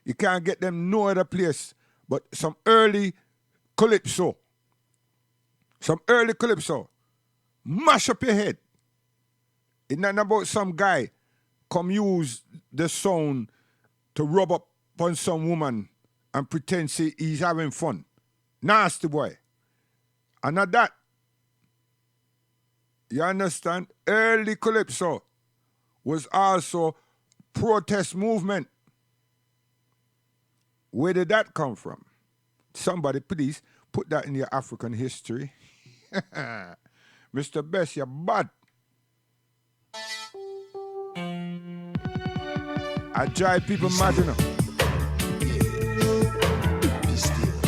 you can't get them no other place but some early calypso. Some early calypso. Mash up your head. It's not about some guy come use the sound to rub up on some woman and pretend say he's having fun. Nasty boy. And not that. You understand? Early calypso was also protest movement. Where did that come from? Somebody please put that in your African history. Mr. Best, you're bad. I drive people mad, you know. Be still.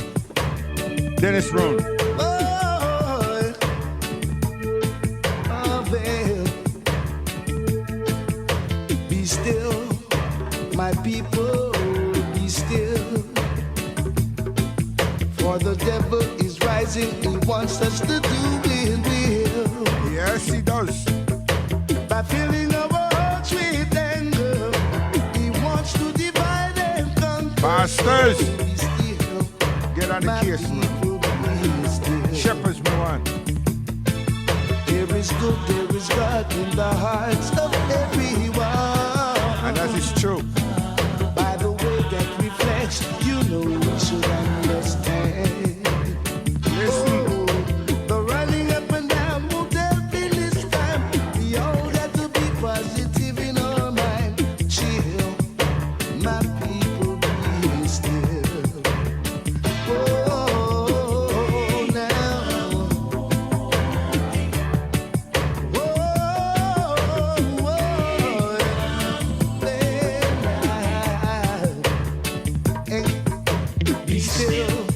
Dennis Brown. Oh, well. Be still, my people, be still. For the devil is rising, he wants us to do his will. Yes, he does. By filling our hearts with anger, he wants to divide and conquer. Bastards. Be still, Get on the my case, man. people, be still. Shepherds, me one. There is good, there is God in the hearts of everyone. And that is true. By the way that reflects, you know we should understand. Listen. Oh, the running up and down won't help in this time. We all got to be positive in our mind. Chill, my people, be still. Oh, now. Be still,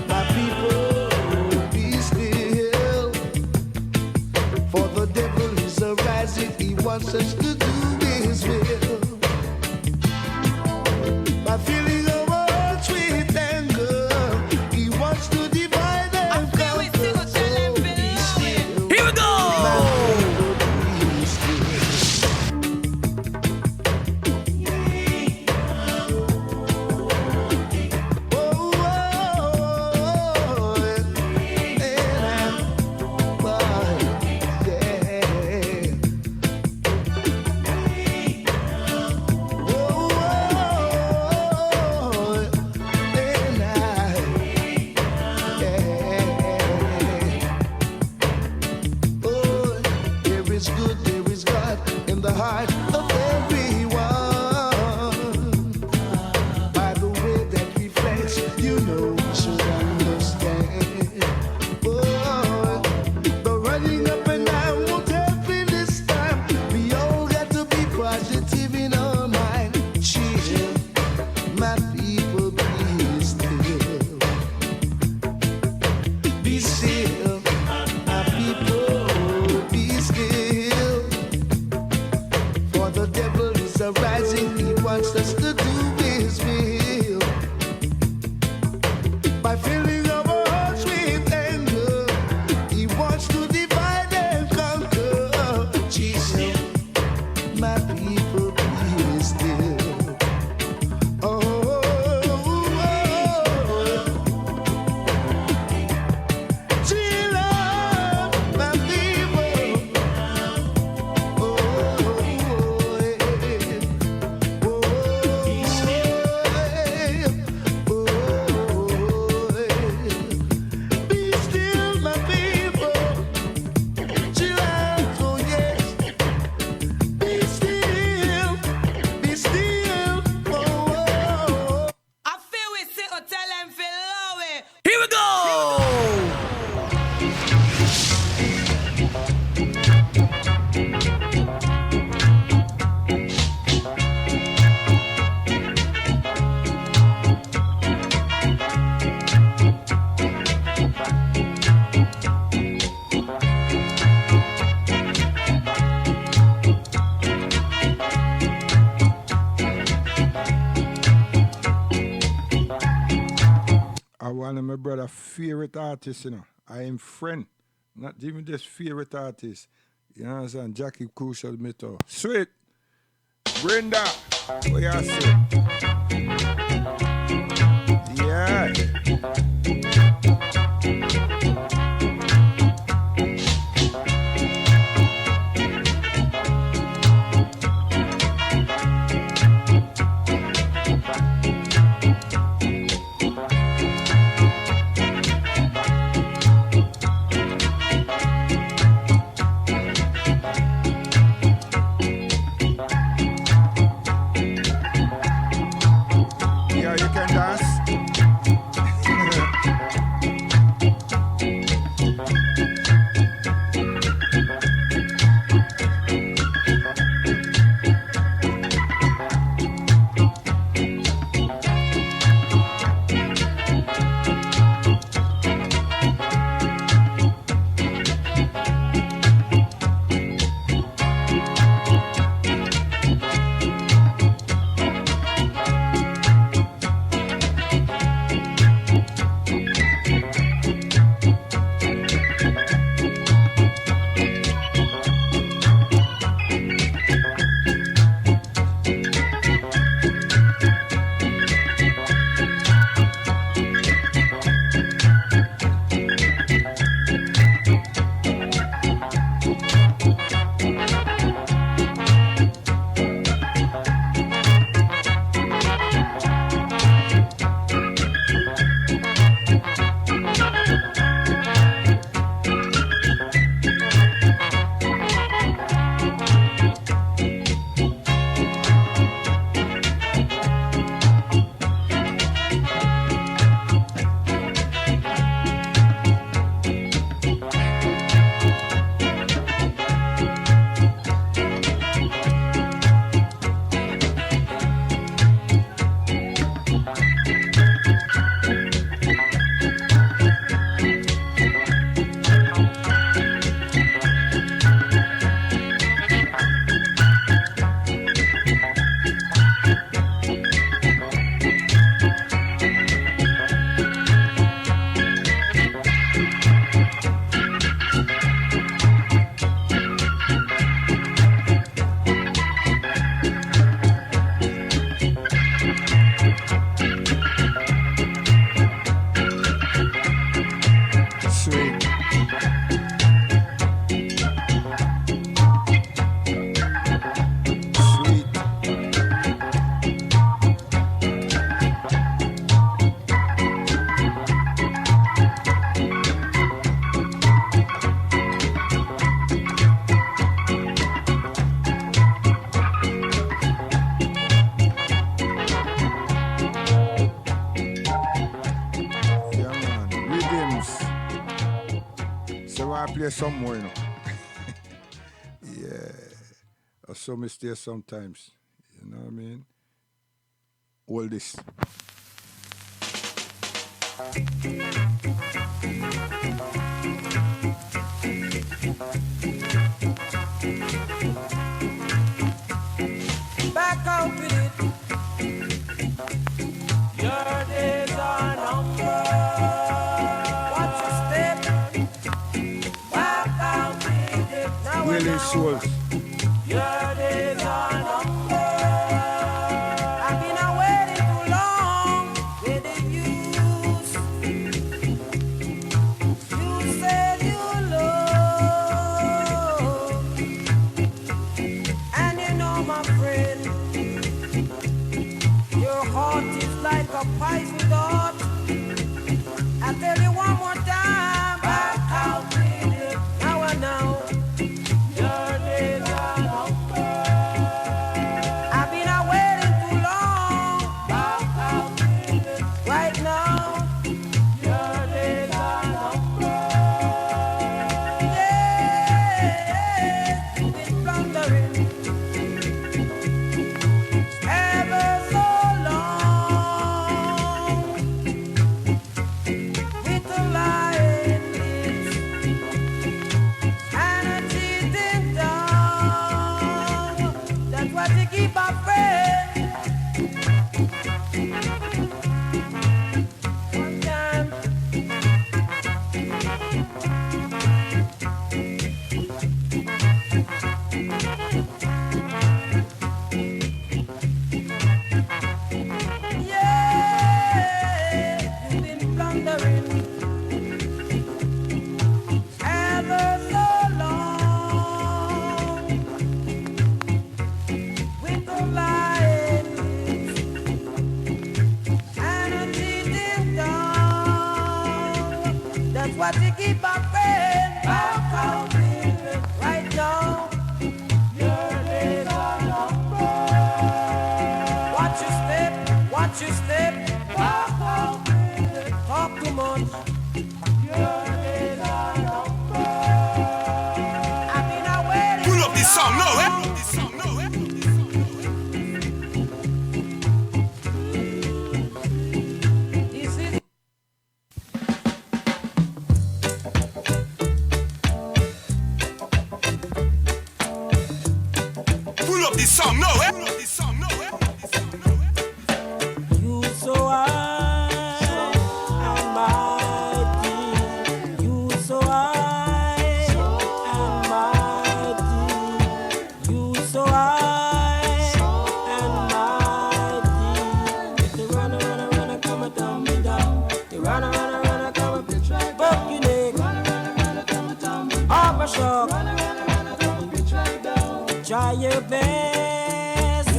my people, be still. For the devil is arising, he wants us to do his will. By filling our hearts with anger, he wants to divide and conquer. So be still. Here we go! Be still. There is good, there is God in the heart of everyone. By the way that reflects, you know we should understand. Oh, the running up and down won't help in this time. We all got to be positive in our mind. Chill, my people, be still. Be still, my people, be still. For the devil is arising, he wants us to do his will. By filling our hearts with anger, he wants to divide and conquer. Jesus, my people, be still. Oh, chill out, my people. Oh, be still, my people. Chill out, oh yes. Be still, be still. Oh. I feel we sit or tell them feel low. Here we go! I one of my brother favorite artists, you know. I am friend. Not even just favorite artist. You know what I'm saying? Jackie Crucial Metal. Sweet. Brenda. What you say? Yeah. Yeah, you can dance. play some more, you know. Yeah. I saw me stay sometimes. You know what I mean? All this. Back out with it. Your days are numbered. Watch your step. Back out with it. Now and Willing now. souls. Your days are numbered. I've been waiting too long with the use. You said you love, and you know, my friend, your heart is like a poison dart. I tell you one more time, back out with it. Now and now. Your days are numbered. I've been waiting too long. Back out with it. Right now. Your days are numbered. Yeah, you've been blundering ever so long with the lying lips and a cheating tongue. That's what you keep our friend. One time. Yeah, you've been blundering ever so long with the lying lips and a cheating tongue. That's what you keep our friend back out with it right now. Your days are numbered. Watch your step, watch your step. Back out with it. Talk too much. Your days are numbered. I've been waiting. Pull up this song now, eh? This is Pull up this song now, eh? you so high and mighty. You so high and mighty. You so high and mighty. You run, come and down me down. You run, come and buck your neck. Up a shock. Try your best.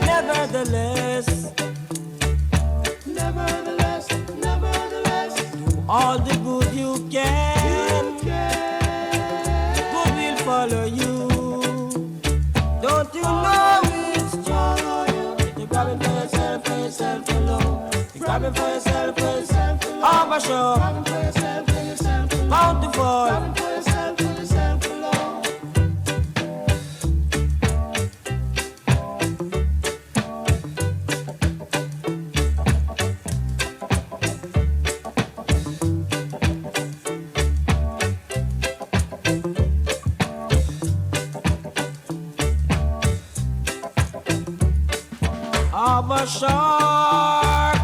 Nevertheless, do all the good you can. Good will follow you. Don't you know it's true? You're grabbing for yourself alone. You're grabbing for yourself alone. Up a show. Bountiful. Of a shark,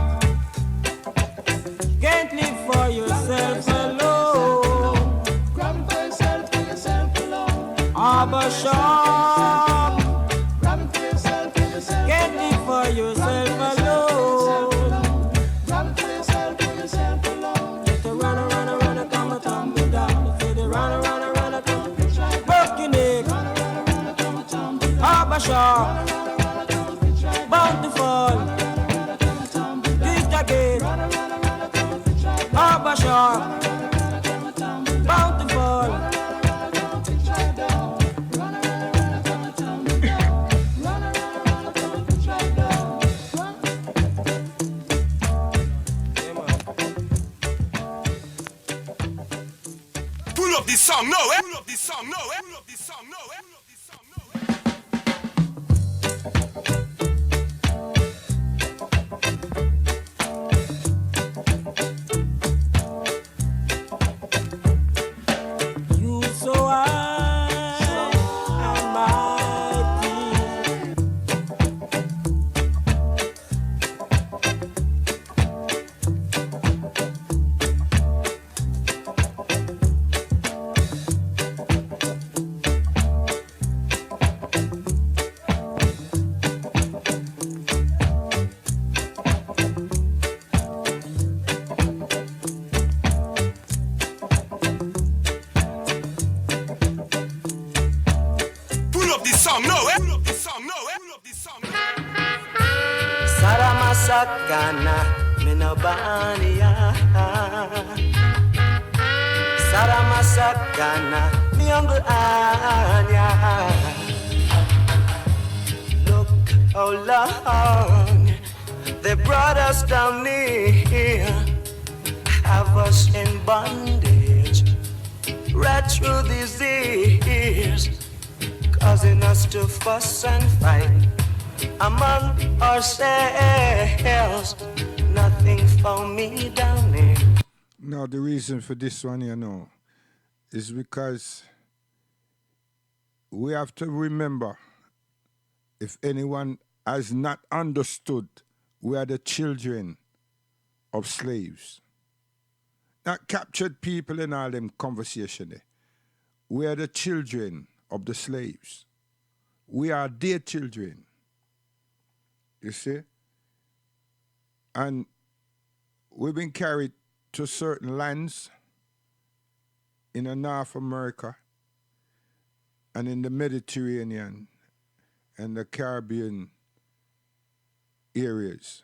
can't live for yourself alone. Of a shark, can't live for yourself alone. If you run, come and tumble down. If you run, come, broke your neck. Of a shark. Bountiful, Gift again, Abba Sharp, Bountiful. up this song now, eh? Pull up this song now, eh? Pull up this song now, eh? Pull up this song now, eh? You so high and mighty. Pull up this song now, eh? Pull up this song now, eh? Pull up this song now. Saramasakana minabania. Saramasakana miungu anya. Look how long they brought us down here, have us in bondage right through these years, causing us to fuss and fight among ourselves. Nothing for me down there. Now, the reason for this one, is because we have to remember, if anyone has not understood, we are the children of slaves. Not captured people in all them conversation there. We are the children of the slaves. We are their children. You see? And we've been carried to certain lands in North America and in the Mediterranean and the Caribbean areas.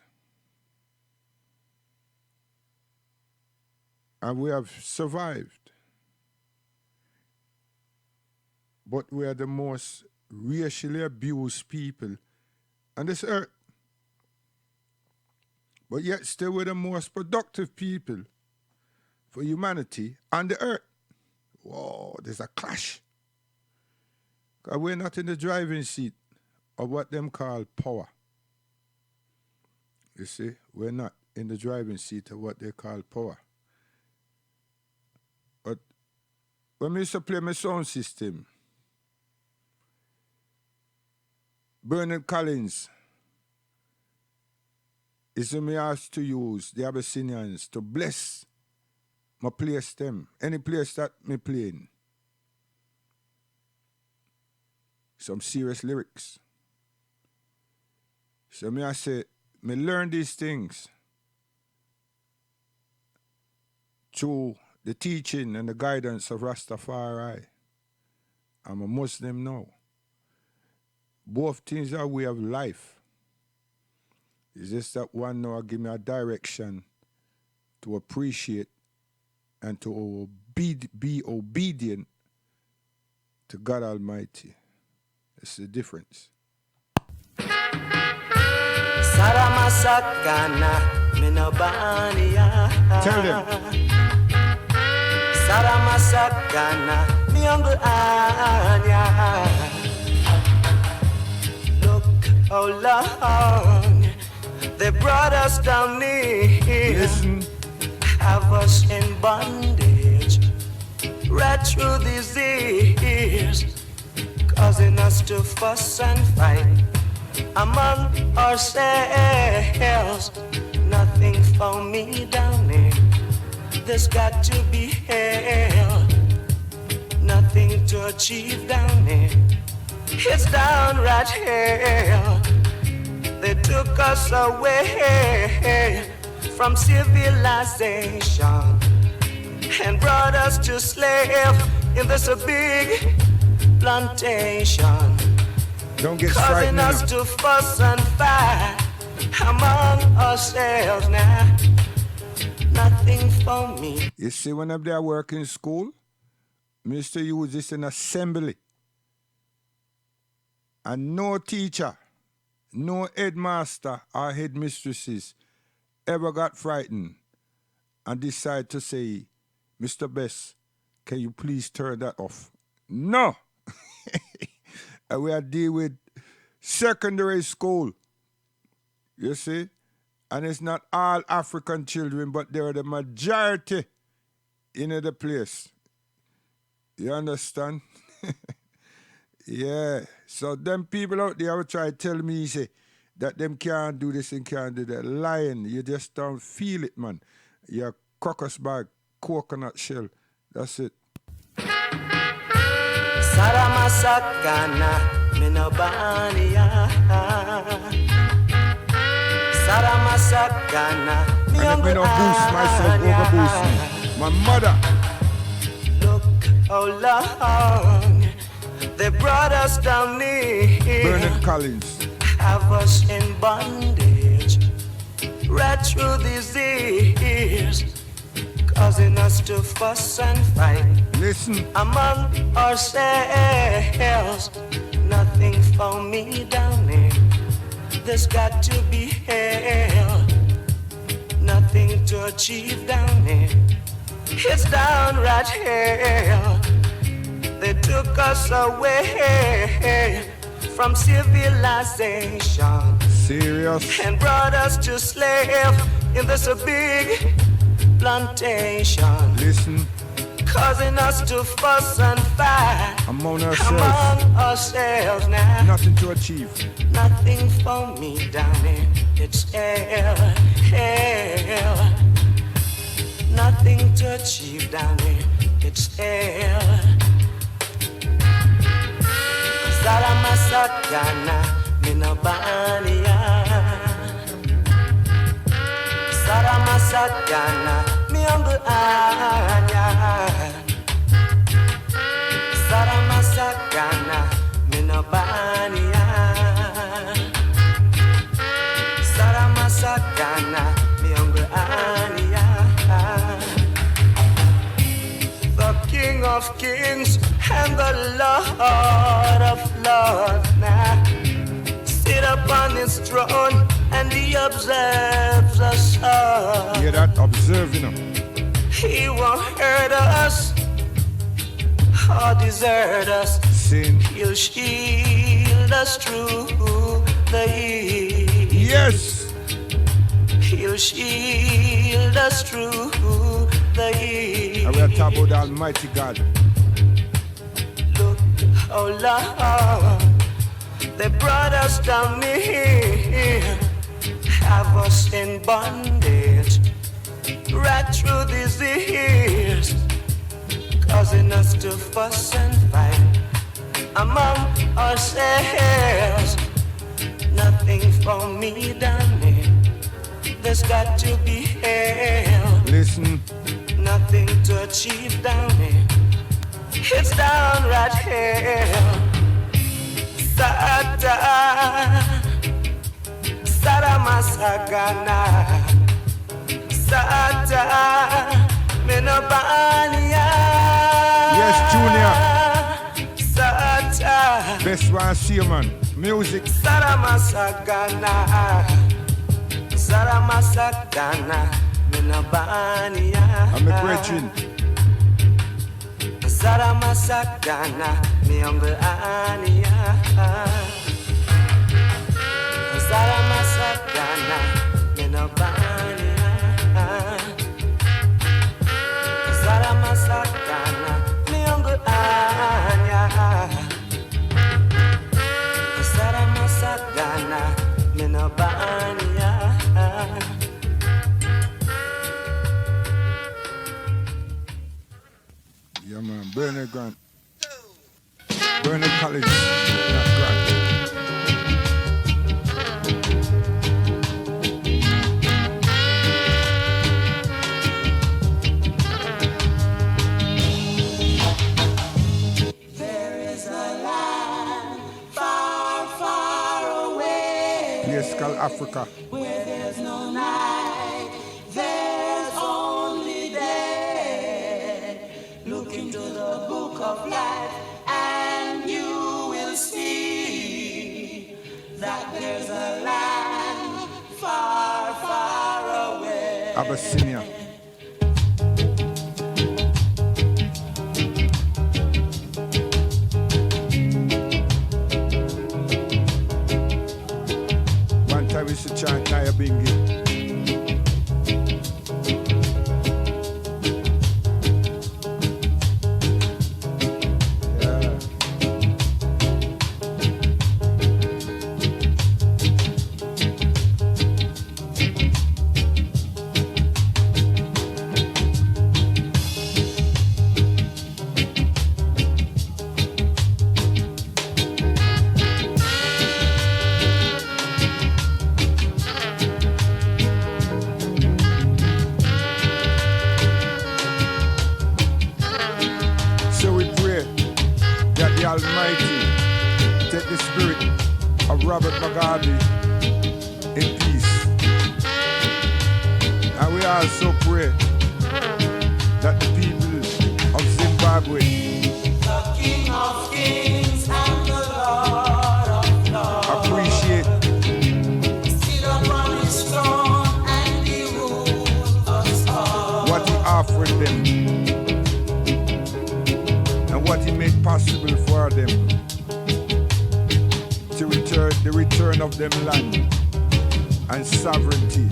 And we have survived. But we are the most racially abused people on this earth. But yet still we're the most productive people for humanity on the earth. Whoa, there's a clash. Because we're not in the driving seat of what them call power. You see, we're not in the driving seat of what they call power. But when I used to play my sound system, Bernard Collins is me asked to use the Abyssinians to bless my place them. Any place that me playing. Some serious lyrics. So I say, me learn these things through the teaching and the guidance of Rastafari. I'm a Muslim now. Both things are way of life. It's just that one now give me a direction to appreciate and to be obedient to God Almighty. It's the difference. Saramasakana minabania. Tell them. Saramasakana miungu anya. Look how long they brought us down here. Listen. Have us in bondage right through these years, causing us to fuss and fight among ourselves. Nothing for me down there. There's got to be hell. Nothing to achieve down there. It's downright hell. They took us away from civilization and brought us to slave in this big plantation, Don't get causing frightened us now. to fuss and fight among ourselves now. Nothing for me. You see, whenever I work in school, Mr. use this in assembly. And no teacher, no headmaster or headmistresses ever got frightened and decide to say, Mr. Best, Can you please turn that off? No. And we are dealing with secondary school. You see? And it's not all African children, but they're the majority in the place. You understand? Yeah. So them people out there will try to tell me, say, that them can't do this and can't do that. Lying. You just don't feel it, man. You're crocus bag, coconut shell. That's it. Saramasakana minabania. Saramasakana. And if me don't boost myself, over boost me. My mother. Look how long they brought us down here. Bernard Collins. Have us in bondage right through these years, causing us to fuss and fight. Listen. Among ourselves. Nothing for me down here. There's got to be hell. Nothing to achieve down here. It's downright hell. They took us away from civilization. Serious. And brought us to slave in this big plantation. Listen. Causing us to fuss and fight Among ourselves. Among ourselves now. Nothing to achieve. Nothing for me down here. It's hell, hell. Nothing to achieve down here. It's hell. Saramasakana minabania. Saramasakana miambuanya. Saramasakana minabania. Saramasakana miambuanya. The King of Kings and the Lord of Lords now sit upon his throne and he observes us all. Hear that? Observing them. He won't hurt us or desert us. Sin. He'll shield us through the years. Yes. He'll shield us through the years. And we are talking about the Almighty God. Look how long they brought us down here, have us in bondage right through these years, causing us to fuss and fight among ourselves. Nothing for me down here. There's got to be hell. Listen. Nothing to achieve down here. It's downright hell. Sata, Saramasagana, Sata, Minabania. Yes, Junior. Sata, Best one I see, man. Music. Saramasagana, Saramasagana, Minabania. I'm a brethren. Saramasagana, Miambania. Saramasagana, Minabania. Saramasagana, Miambania. Saramasagana, Minabania. Yeah, man. Bernard Grant. Bernard Collins. Not Grant. There is a land far, far away. Place called Africa. Where there's no night, there's only day. Look into the book of life and you will see that there's a land far, far away. Abyssinia. the spirit of Robert Mugabe in peace. And we also pray that the people of Zimbabwe, The King of Kings and the Lord of Lords, appreciate sit upon his throne and he rules us all. what he offered them and what he made possible for them to return the return of them land and sovereignty.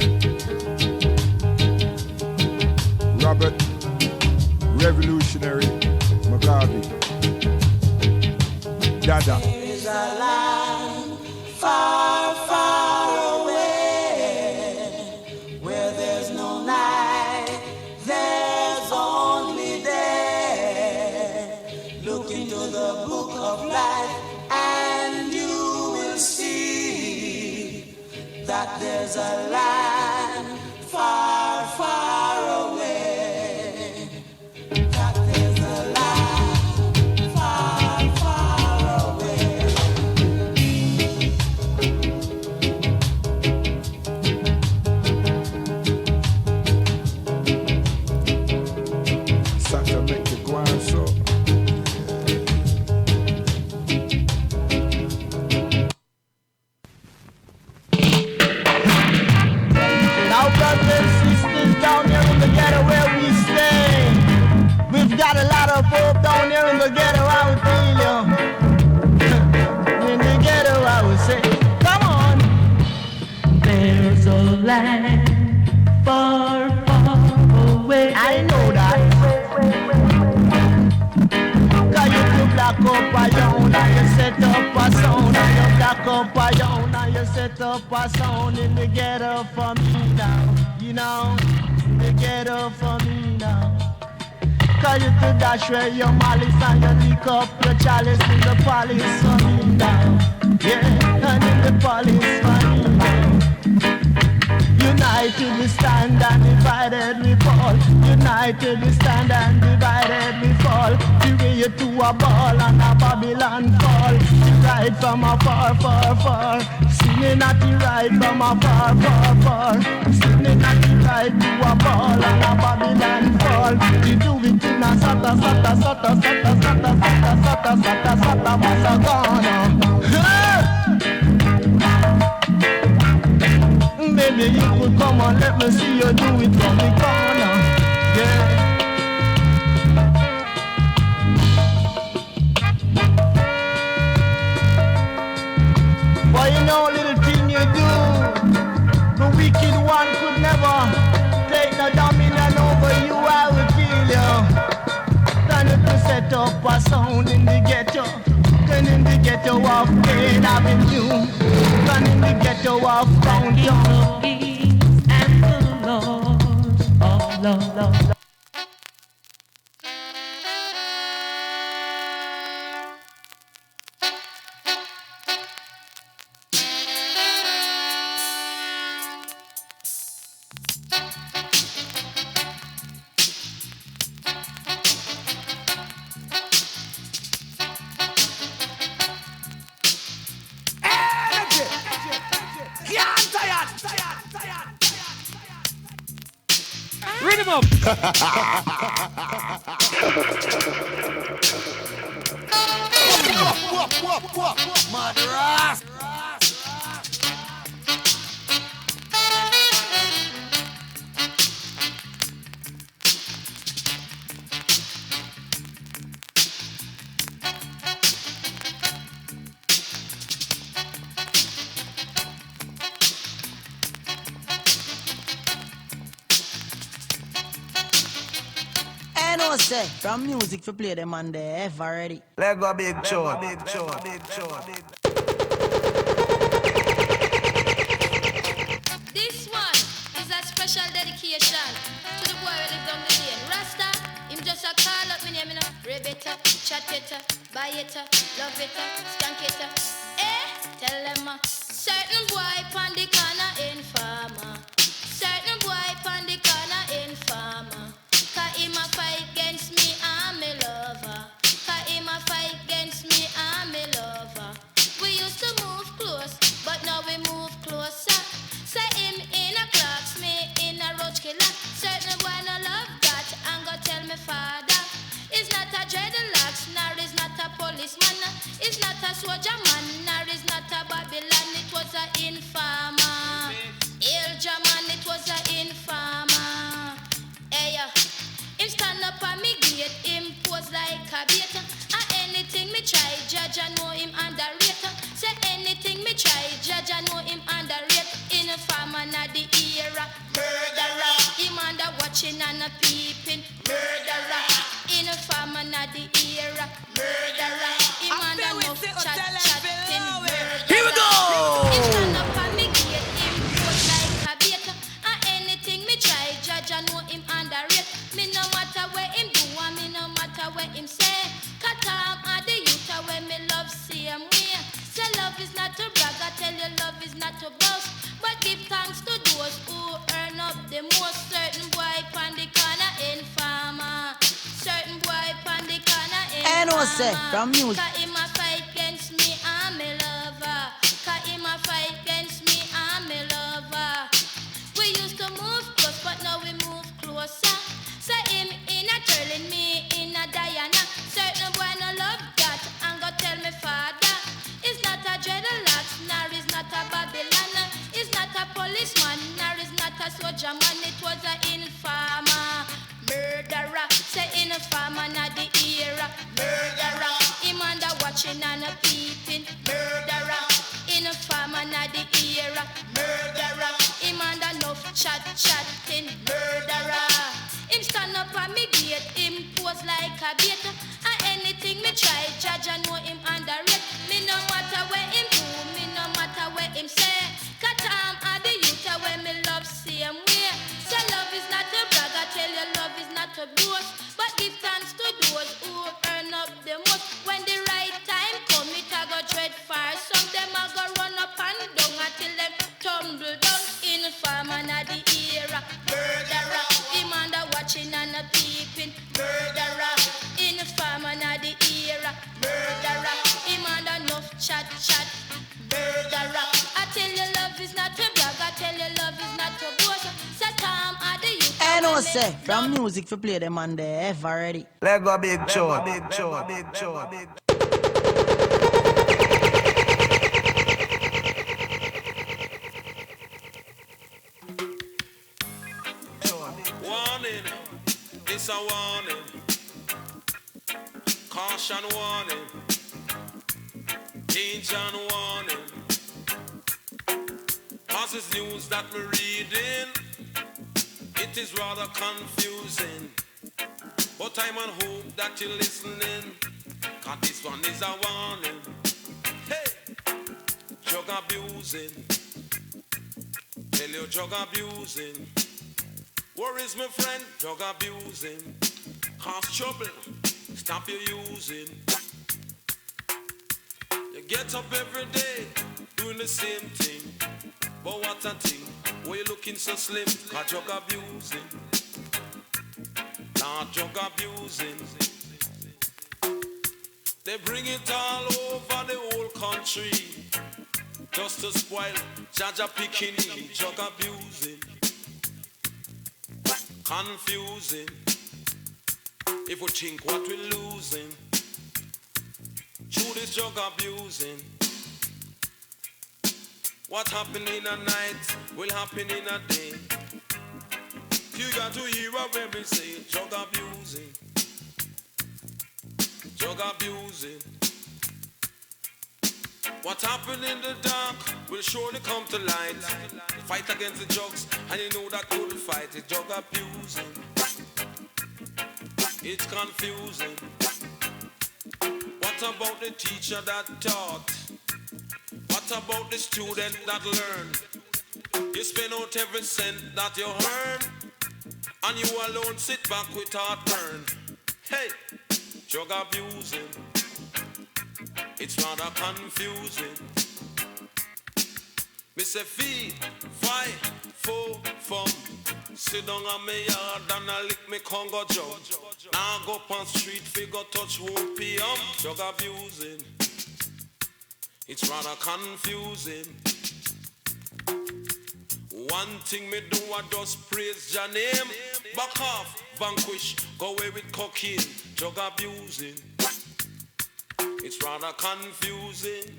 Robert Revolutionary Mugabe, Dada. There is a land far, far away where there's no night, there's only day. Look into the book of life and you will see that there's a land far, far away. That there's a land far, far away. Santa make the ground so. Now, brothers and sisters down there in the ghetto where we stay, we've got a lot of hope down there in the ghetto. I would feel you. In the ghetto, I would say, come on. There's a land far, far away. I know that. Cause you could black up a young and you set up a sound, and you black up a young and you set up a sound in the ghetto for me now. You know, the ghetto for me now. Cause you could dash away your malice and you lick up your chalice in the police for me now. Yeah, and in the police for me now. United we stand and divided we fall. United we stand and divided we fall. We way to a ball and a Babylon fall. We ride from a far, far, far. Singing at the ride from a far, far, far. Singing at the ride to a ball and a Babylon fall. We do it in a sata, sata, sata, sata, sata, sata, sata, sata, sata, Masagana. Baby, you could come on, let me see you do it from the corner. Yeah. Well, you know, little thing you do, the wicked one could never take no dominion over you. I will feel you. Time to set up a sound in the ghetto. Turn in the ghetto of Pain Avenue. Turn in the ghetto of downtown. Peace and the Lord of love. Rhythm up. Madras. I know say from music to play them on the F already. Let go big chore, big chore, big chore. This one is a special dedication to the boy who live down the lane. Rasta, him just a call up me name, you know. Rebeta, chateta, bayeta, loveta, skanketa. Tell them certain boy pon the corner informer. Certain boy pon the corner informer. Cause him a fight against me and me lover. Cause him a fight against me and me lover. We policeman, is not a soldier man, nor is not a Babylon, it was a informer. Elja man, it was a informer. Hey, him stand up on me gate, him pose like a bait. Anything me try, judge I know him underrated. Say anything me try, judge I know him underrated. In a farmer na the era, murderer. Him under watching and a peeping, murderer. In a farmer na the era, murderer. Him under no chatting, murderer. Here we go. Him stand up on me gate, him pose like a bait. Anything me try, judge I know him underrated. Me no matter where him do, and me no matter where him say. Katam and the youth when me love same way. Say love is not to brag, I tell you love is not to boast. But give thanks to those who earn up the most. Certain boy pan the corner informer. Certain boy pan the corner informer. And no say from music. Cause him a fight against me and me lover. Cause him a fight against me and me lover. We used to move close but now we move closer. Say him in a turning me in a Diana. Certain boy no love that and go tell me father. It's not a dreadlocks, nor is not a Babylon. It's not a policeman, nor is not a soldier man. It was a informer, murderer. Say informer na the era, murderer. Him under watching and a peeping, murderer. Informer na the era, murderer. Him under no chatting, murderer. Him stand up on me gate, him pose like a bait. And anything me try, judge I know him underrated. Me no matter where him do, me no matter where him say. Katam and the youth when me love same way. Say love is not a brag, I tell you love is not a boast. But give thanks to those who earn up the most. When the right time come, it a go dread far. Some them a go run up and down until them tumble down. In farmer na the era, murderer. Him under watching and a peeping, murderer. In farmer na the era, murderer. Him under no chat, murderer. I tell you love is not a brag, I tell you love is not a boast. Satam are the youth. And no say from music for play them on the F already. Let go big chore, big chore, big chore, big chore. Warning, it's a warning. Caution warning. Danger and warning. Cause this news that we're reading, it is rather confusing. But I'm on hope that you're listening. Cause this one is a warning. Hey, drug abusing. Tell you drug abusing. Worries, my friend, drug abusing. Cause trouble, stop you using. You get up every day, doing the same thing. But what a thing, why you looking so slim? Cause drug abusing. Not drug abusing. They bring it all over the whole country. Just to spoil Jaja Pikini, drug abusing. Confusing. If we think what we're losing through this drug abusing. What happened in a night will happen in a day. You got to hear what we say. Drug abusing. Drug abusing. What happened in the dark will surely come to light. Fight against the drugs, and you know that couldn't fight it. Drug abusing. It's confusing. What about the teacher that taught? What about the student that learned? You spend out every cent that you earn, and you alone sit back with heartburn. Hey, drug abusing. It's rather confusing. Me say feed, fight, four, fun. Sit down on me yard and I lick me Congo jug. Now go up on street, figure touch won't be drug abusing. It's rather confusing. One thing me do, I just praise your name. Back off, vanquish, go away with cocaine, drug abusing. it's rather confusing.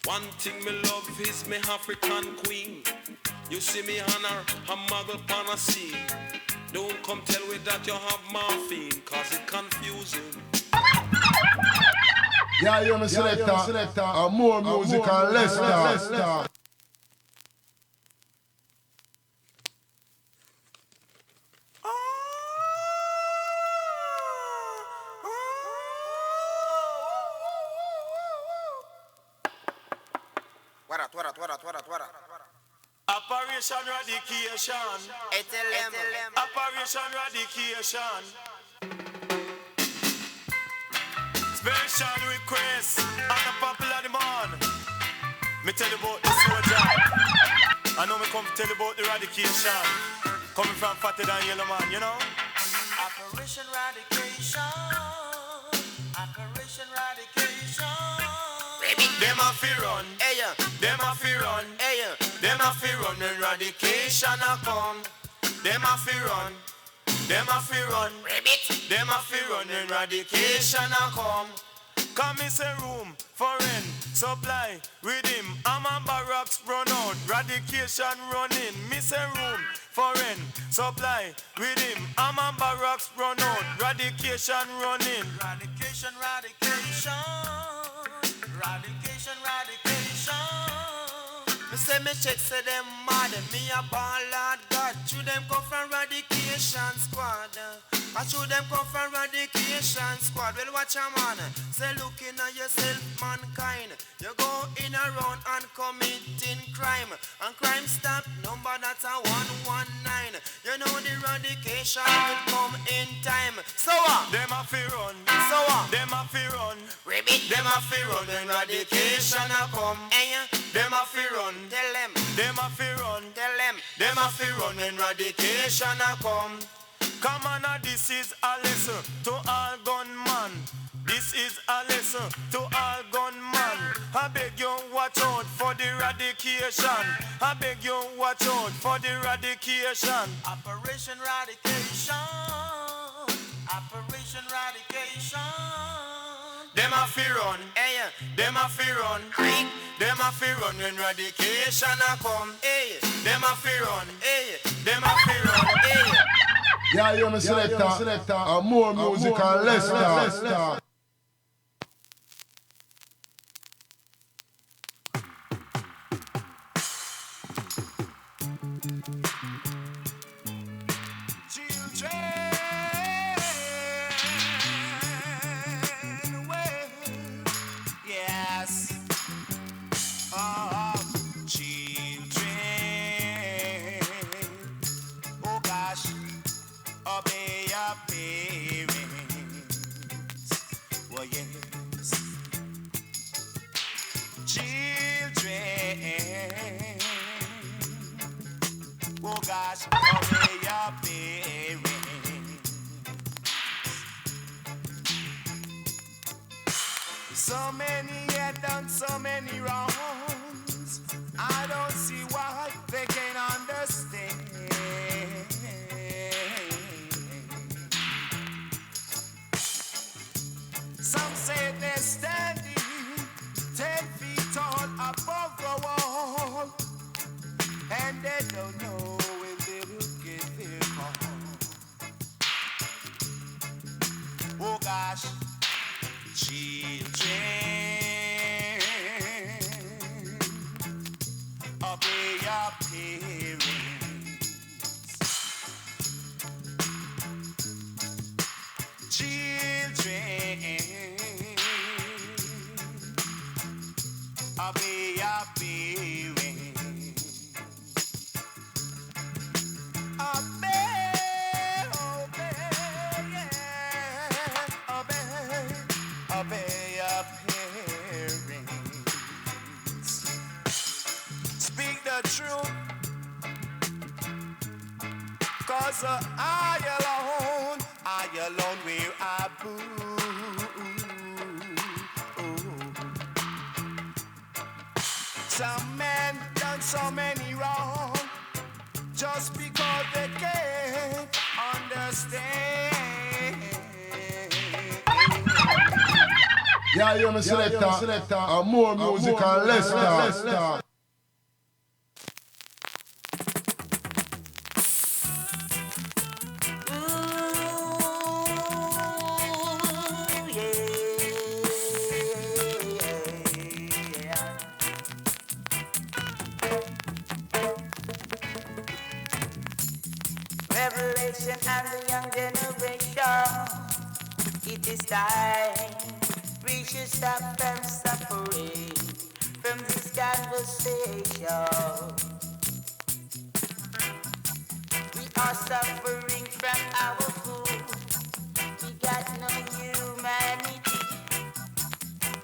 One thing me love is me African queen. You see me honor her muggle pan a scene. Don't come tell me that you have morphine, cause it confusing. Yeah, you're my selector. More music and less talk. Twara. Operation Radication. Operation Radication. Special request on the popular demand. Me tell you about the soldier. I know me come to tell you about the radication. Coming from Fatter than Yellow Man, you know? Operation Radication. Operation Radication. Them a fi run. Hey, yeah. Them a fi run. Hey, yeah. Them a fi run when radication a come. Them a fi run. Them a fi run. Them a fi run when radication a come. Come in say room for rent, supply with him. I'm a barracks run out, radication running. Me say room for rent, supply with him. I'm a barracks run out, radication running. Radication. Me say me check say them mad. Me a ballad God. Should them come from Radication Squad. I should them come from Radication Squad. Well watch a man. Say looking at yourself mankind. You go in around and committing crime. And crime stop number that's a 119. You know the radication will come in time. So them a fi run. So them a fi run. them a fi run when radication a come. Them a fi run. Tell them. Them a fi run. Tell them. Them a fi run when radication a come. Come on, this is a lesson to all gunman. This is a lesson to all gunman. I beg you watch out for the radication. I beg you watch out for the radication. Operation Radication. Operation Radication. Them a fi run. Hey, Them a fi run. Them a fi run when radication a come. hey, Them a fi run. hey, Them a fi run. hey. Yeah, you're my selector. More music and less talk. Yes. Children. Oh gosh. Obey your parents. Well, yes. Children. Oh gosh. Obey your parents. So many have done so many wrongs. I don't see why they can't understand. Some say they're standing 10 feet tall above the wall, and they don't know when they will get their call. Oh gosh. Children, obey your parents. Children, obey your parents. Obey your parents. Speak the truth, 'cause I alone will I boo. Some men done so many wrong just because they can't understand. Yeah, you're my selector. And more music and less talk. Revelation and the young generation. It is time we should stop from suffering from this conversation. We are suffering from our food. We got no humanity.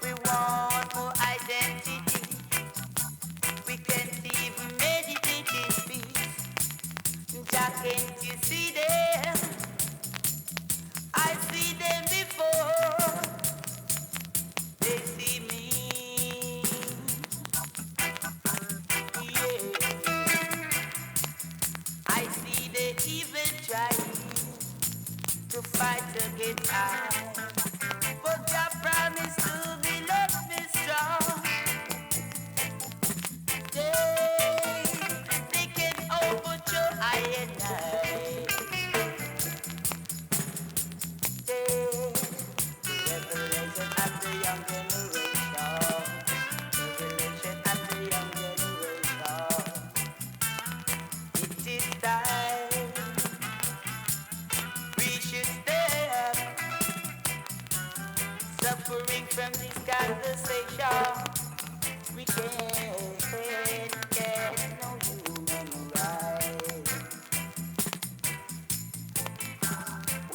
We want more identity. We can't even meditate in peace. Jack, can't you see them? I see them before they see me. Yeah. I see they even trying to fight against us. But God promised to be love me strong. They can overthrow I and I. Revelation and the young generation. Revelation and the young generation. It is time we should stand suffering from this conversation. We can't get no human rights.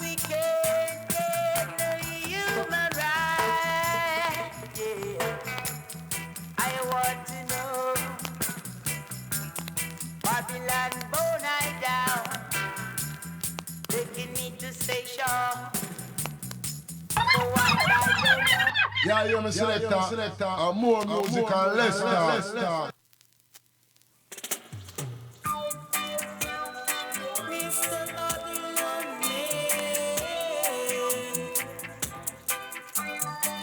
We can't get no human rights. Yeah, I want to know Babylon bone I down, taking me to station. Yeah, you're my selector. And more music and less talk. Mr. Babylon,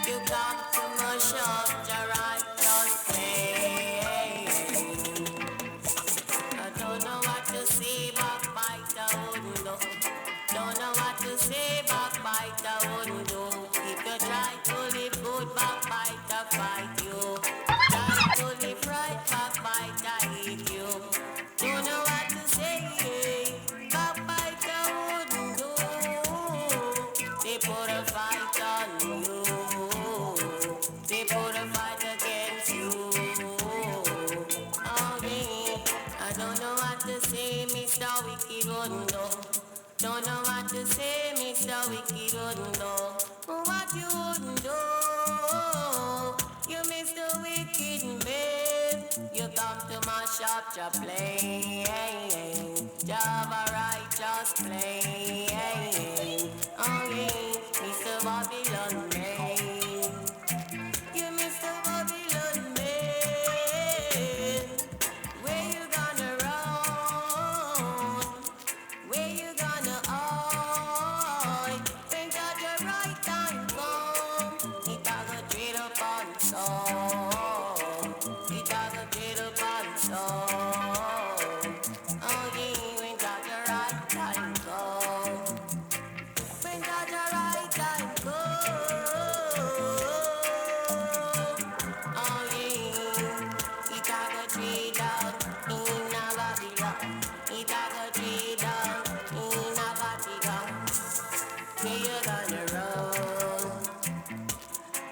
you come to my shop to write your thing. I don't know what to say, backbiter wouldn't know. Don't know what to say, backbiter wouldn't know. If you try to live good, backbiter fight you. Try to live right, backbiter hate you. Don't know what to say, backbiter wouldn't do. They put a fight on you. They put a fight against you. Oh yeah, I don't know what to say, Mr. Wicked wouldn't know. Don't know what to say, Mr. Wicked wouldn't know. What you wouldn't do, you Mr. Wicked man. You come to my shop to play, Java right, just play. Oh yeah, Mr. Babylon man. You Mr. Babylon man. Where you gonna run? Where you gonna hide? Think that your right time come. It has a dread upon song. It has a dread upon song. Oh yeah, when that your right time come. When that your right time come. Oh yeah, it has a dread out in a Babylon. It has a dread out in a Vatican. Where you gonna run?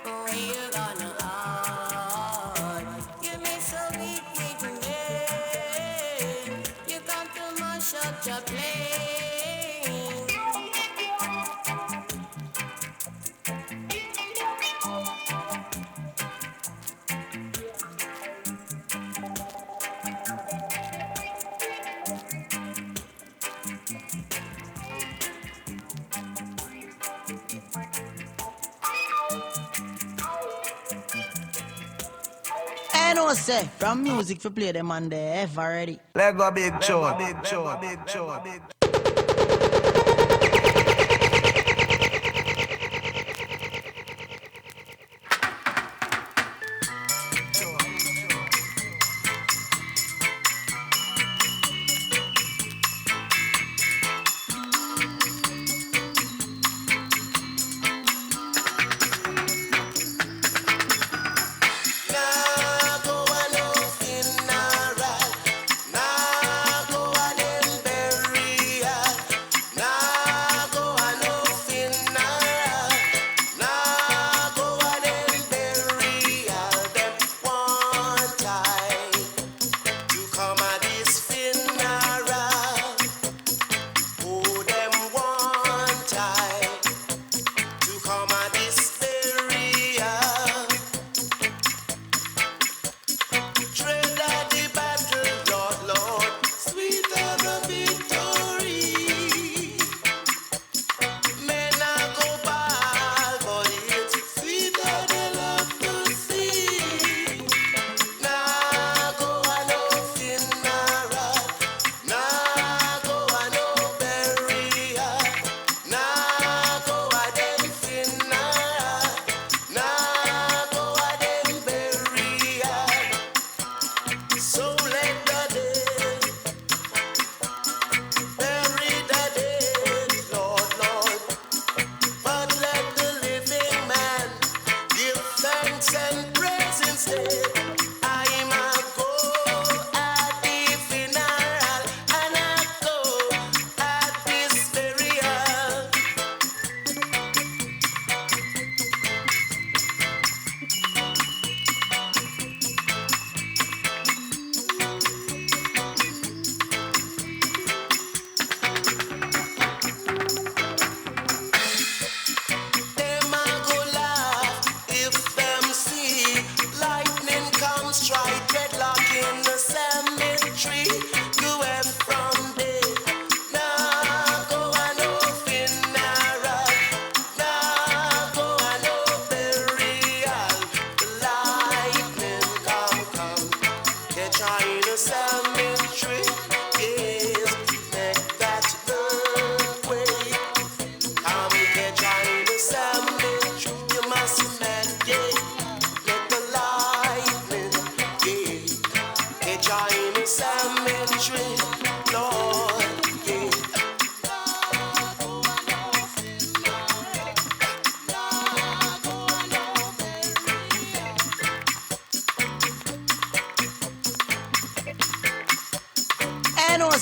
Where you gonna hide? You miss a wicked man. You come to my shop to play. I know say from music for play them on the F already. Let go big chore.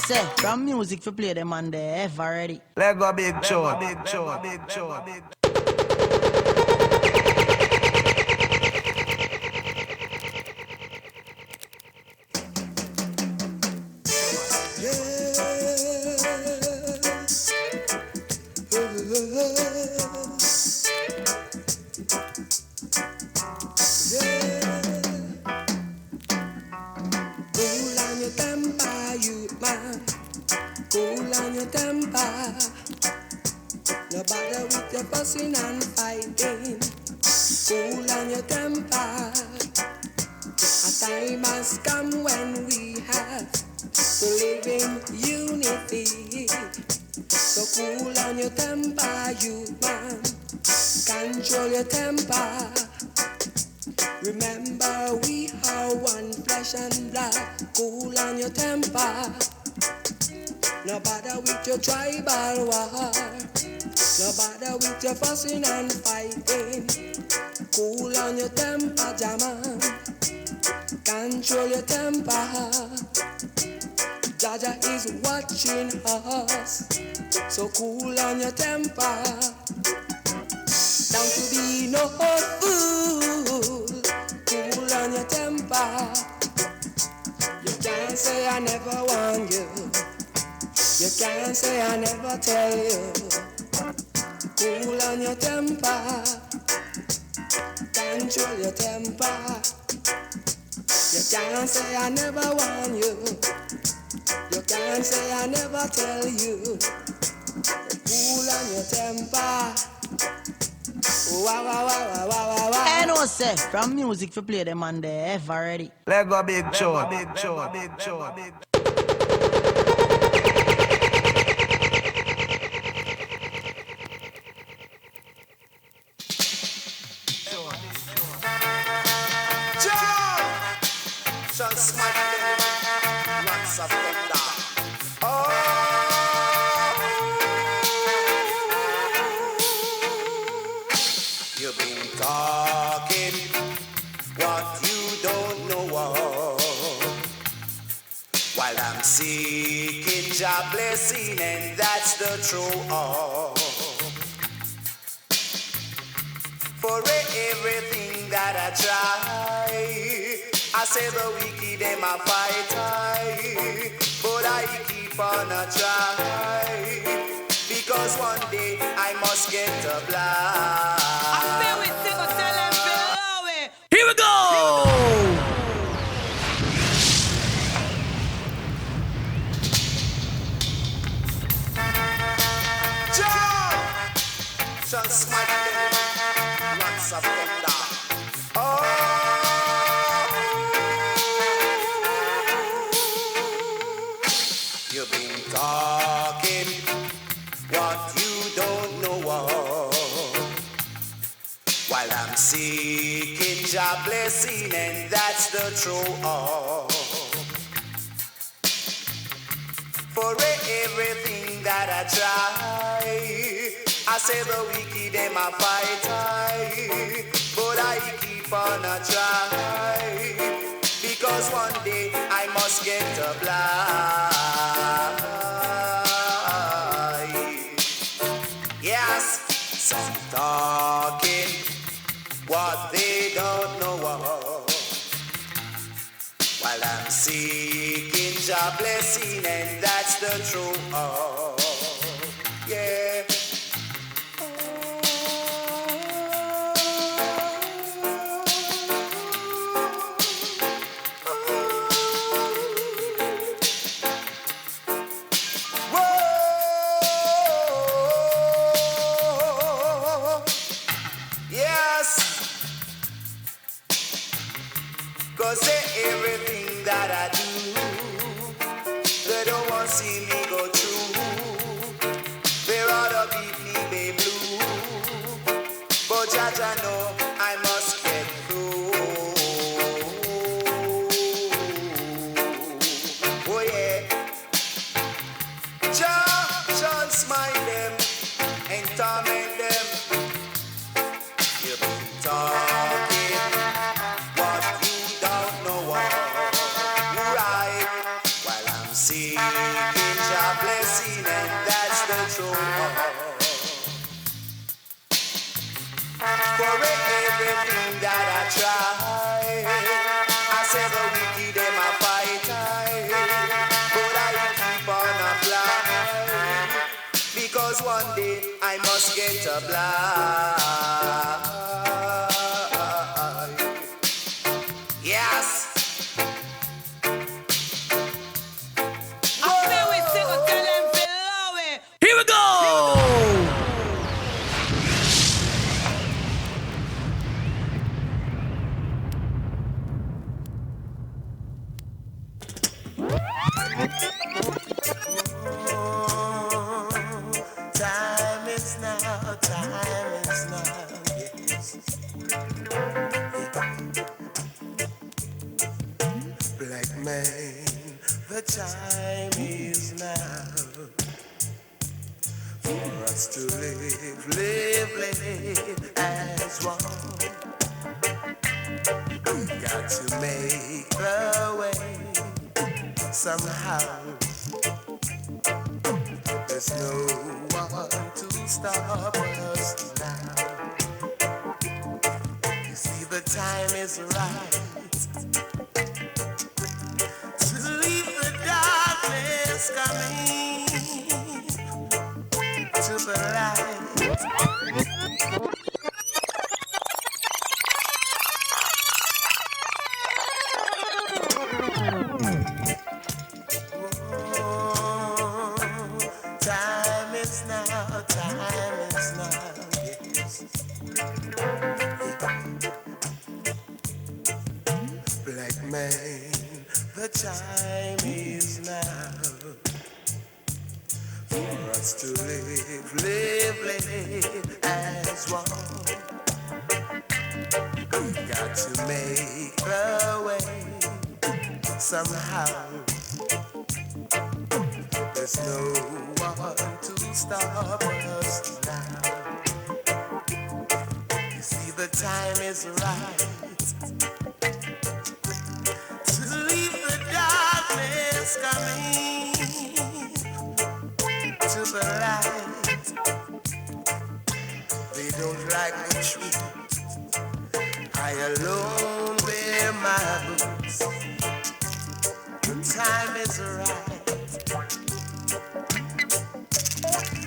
say, from music for play them on the ever ready. Let go big chore, big chore, big chore, big Cool on your temper, you man. Cool on your temper. No bother with your fussing and fighting. Cool on your temper. A time has come when we have to live in unity. So cool on your temper, you man. Control your temper. Remember we are one flesh and blood. Cool on your temper. No bother with your tribal war. No bother with your fussing and fighting. Cool on your temper, Jaman. Control your temper. Jaja is watching us. So cool on your temper. Down to be no fool. Cool on your temper. You can't say I never want you. You can't say I never tell you. Cool on your temper. Control your temper. You can't say I never want you. You can't say I never tell you. Cool on your temper. Wow, wow, wow, wow, wow, wow. I know say, from music for play them on the ever ready. Let go big chore, big chore, big chore, big Just smack them, lots of thunder. You've been talking what you don't know of, while I'm seeking your blessing, and that's the true of. For everything that I try, I say the wicked them a fight I, but I keep on a try, because one day I must get a blind. Here we go! Just smack them, lots of thunder. You've been talking what you don't know of, while I'm seeking your blessing, and that's the true of. For everything that I try, I say the wicked them a fight I, but I keep on a try, because one day I must get a blind. Yes, some talking what they don't know of, while I'm seeking your blessing, and that's the truth of. Yeah. Cause everything that I do, they don't want to see me go through. They rather beat me, baby blue. But Jaja know I must get through. Oh yeah. Jah smite them and torment them. You've been talking what you don't know of, right? While I'm seeking for everything that I try. I say the wicked them a fight I, but I keep on apply, because one day I must get a blind. Yes. Here we go! Time is now, yes. Black man, the time is now for us to live as one. We got to make the way somehow. There's no one to stop us now. You see, the time is right to leave the darkness coming to the light. Time is now, yes. Black man, the time is now for us to live as one. We got to make the way somehow. There's no one to stop us now. You see, the time is right to leave the darkness coming to the light. They don't like the truth. I alone wear my boots. The time is right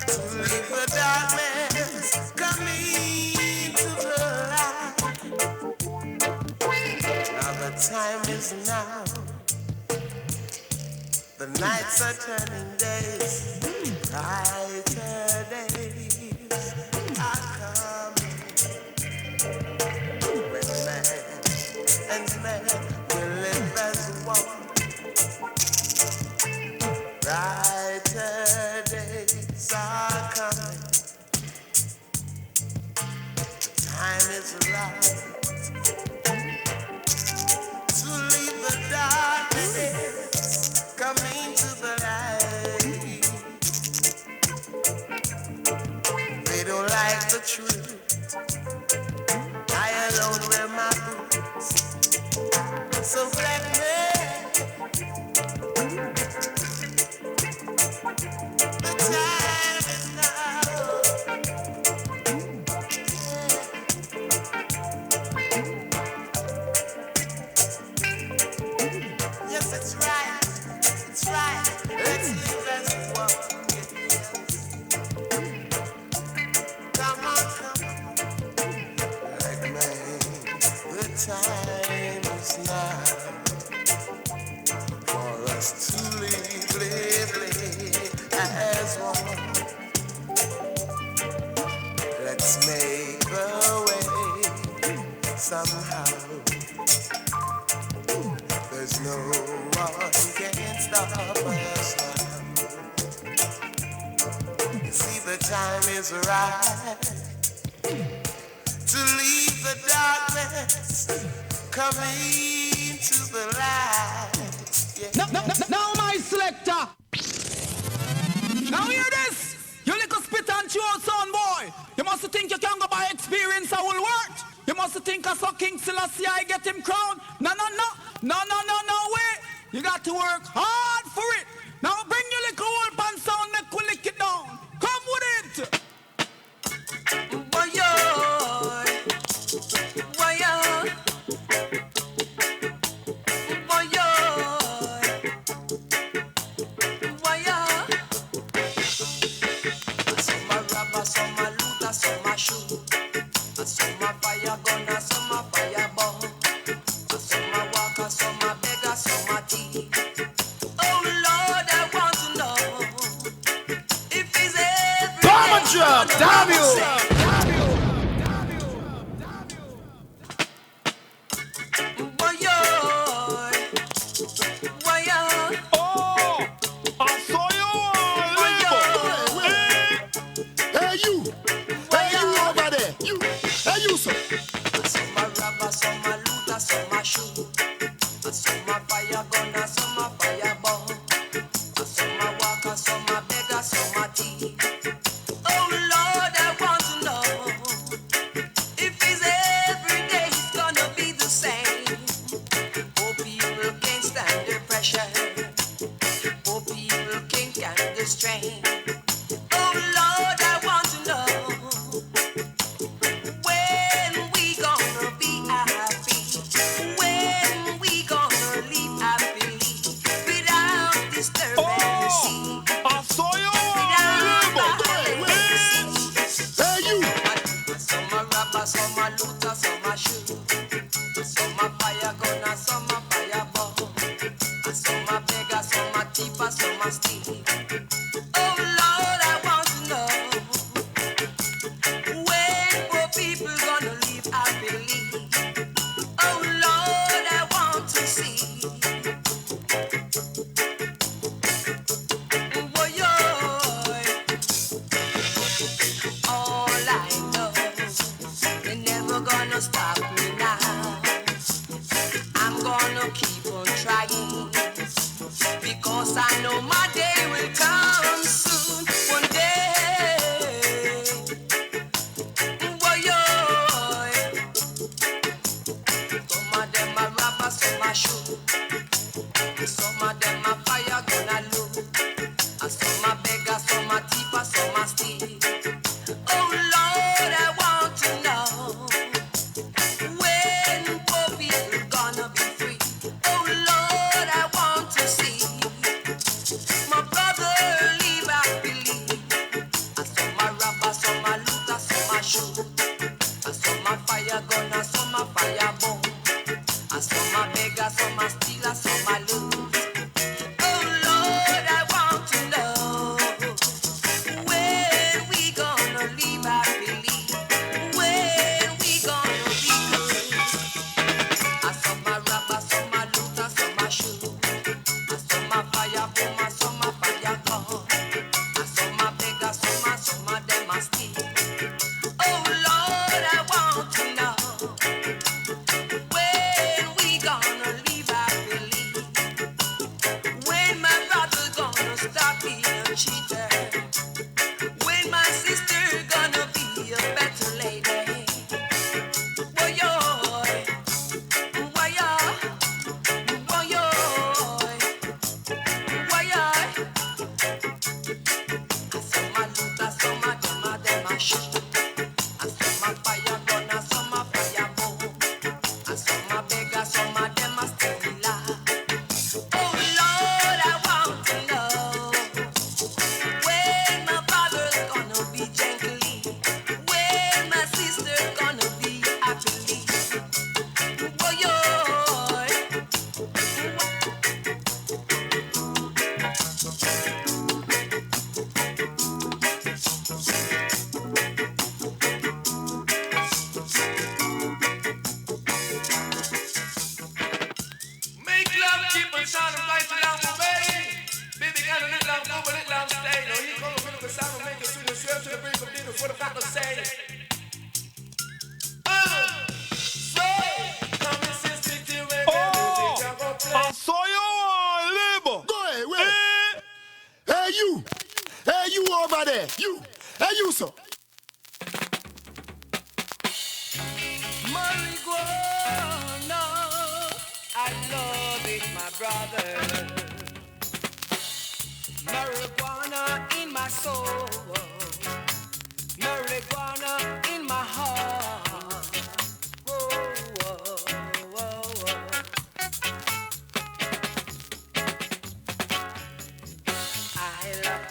to leave the darkness coming to the light. Now the time is now. The nights are turning days. Brighter days are coming. When man and man will live as one. Brighter days are coming. The time is right to leave the darkness coming to the light. They don't like the truth. I alone wear my boots. So black man, the time is now. Yes, it's right. It's right. Let's live as one. Come on, come on. Like man, the time is now for us to live as one. Let's make the way somehow. There's no one can stop us now. You see, the time is right to leave the darkness coming to the light. Yeah. Now my selector. Now hear this. You little spit and chew son boy. You must think you can go by experience I will work. You must think I saw King Selassie I get him crowned. No way. You got to work hard for it. Now bring your little old pan sound, make we lick it down. Come with it. Boy, I saw my fire gun, I saw my fire bomb. I saw my walk, I saw my beg, I saw my tea. Oh Lord, I want to know if he's every Bomber drop, damn you!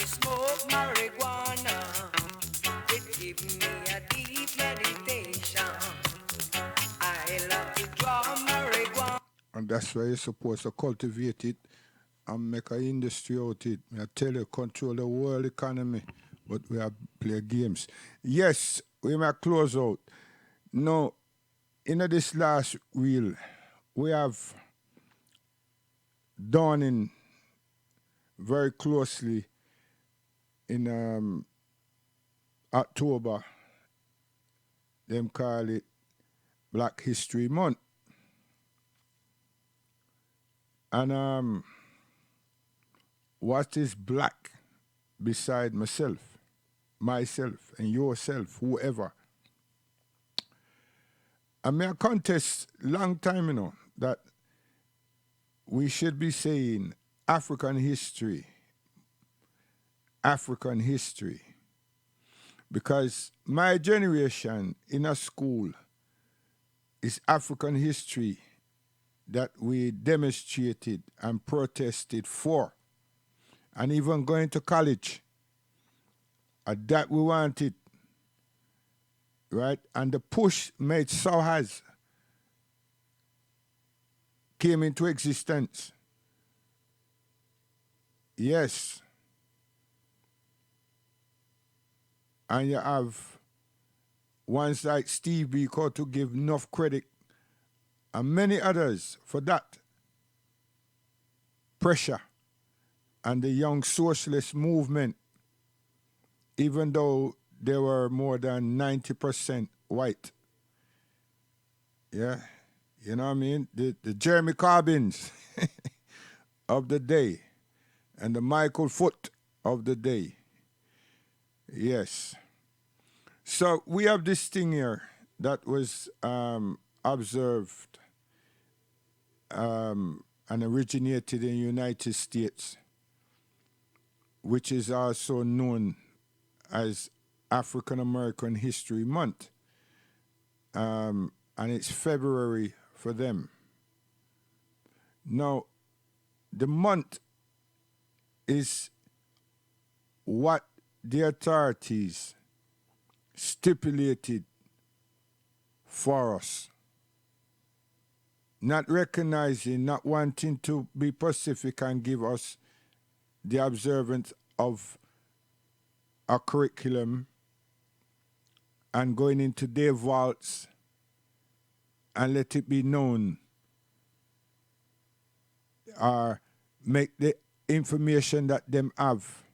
Smoke marijuana, it gives me a deep meditation. that's why you're supposed to cultivate it and make an industry out of it. I tell you, control the world economy, but we have play games. Yes, we may close out. Now, in this last reel, we have dawning very closely in October. Them call it Black History Month. And what is black beside myself, and yourself, whoever? I mean, I contest long time, that we should be saying African history. Because my generation in a school is African history that we demonstrated and protested for. And even going to college, that we wanted, right? And the push made SOHAS came into existence. Yes. And you have ones like Steve Biko to give enough credit, and many others for that pressure, and the young socialist movement, even though they were more than 90% white. Yeah, you know what I mean? The Jeremy Corbins of the day and the Michael Foot of the day. Yes. So we have this thing here that was observed and originated in the United States, which is also known as African American History Month. And it's February for them. Now, the month is what the authorities stipulated for us. Not recognizing, not wanting to be Pacific and give us the observance of a curriculum and going into their vaults and let it be known or make the information that them have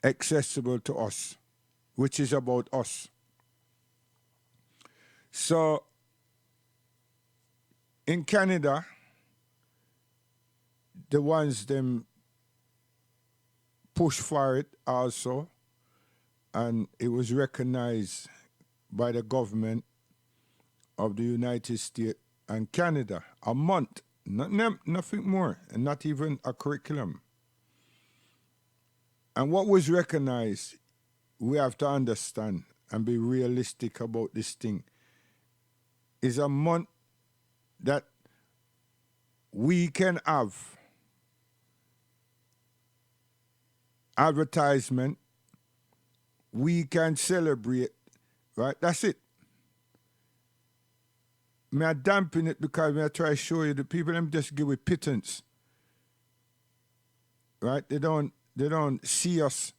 accessible to us, which is about us. So in Canada, the ones them push for it also, and it was recognized by the government of the United States and Canada, a month, nothing more, and not even a curriculum. And what was recognized, we have to understand and be realistic about this thing, is a month that we can have advertisement, we can celebrate, right? That's it. May I dampen it because I try to show you the people them just give it pittance. Right? They don't see us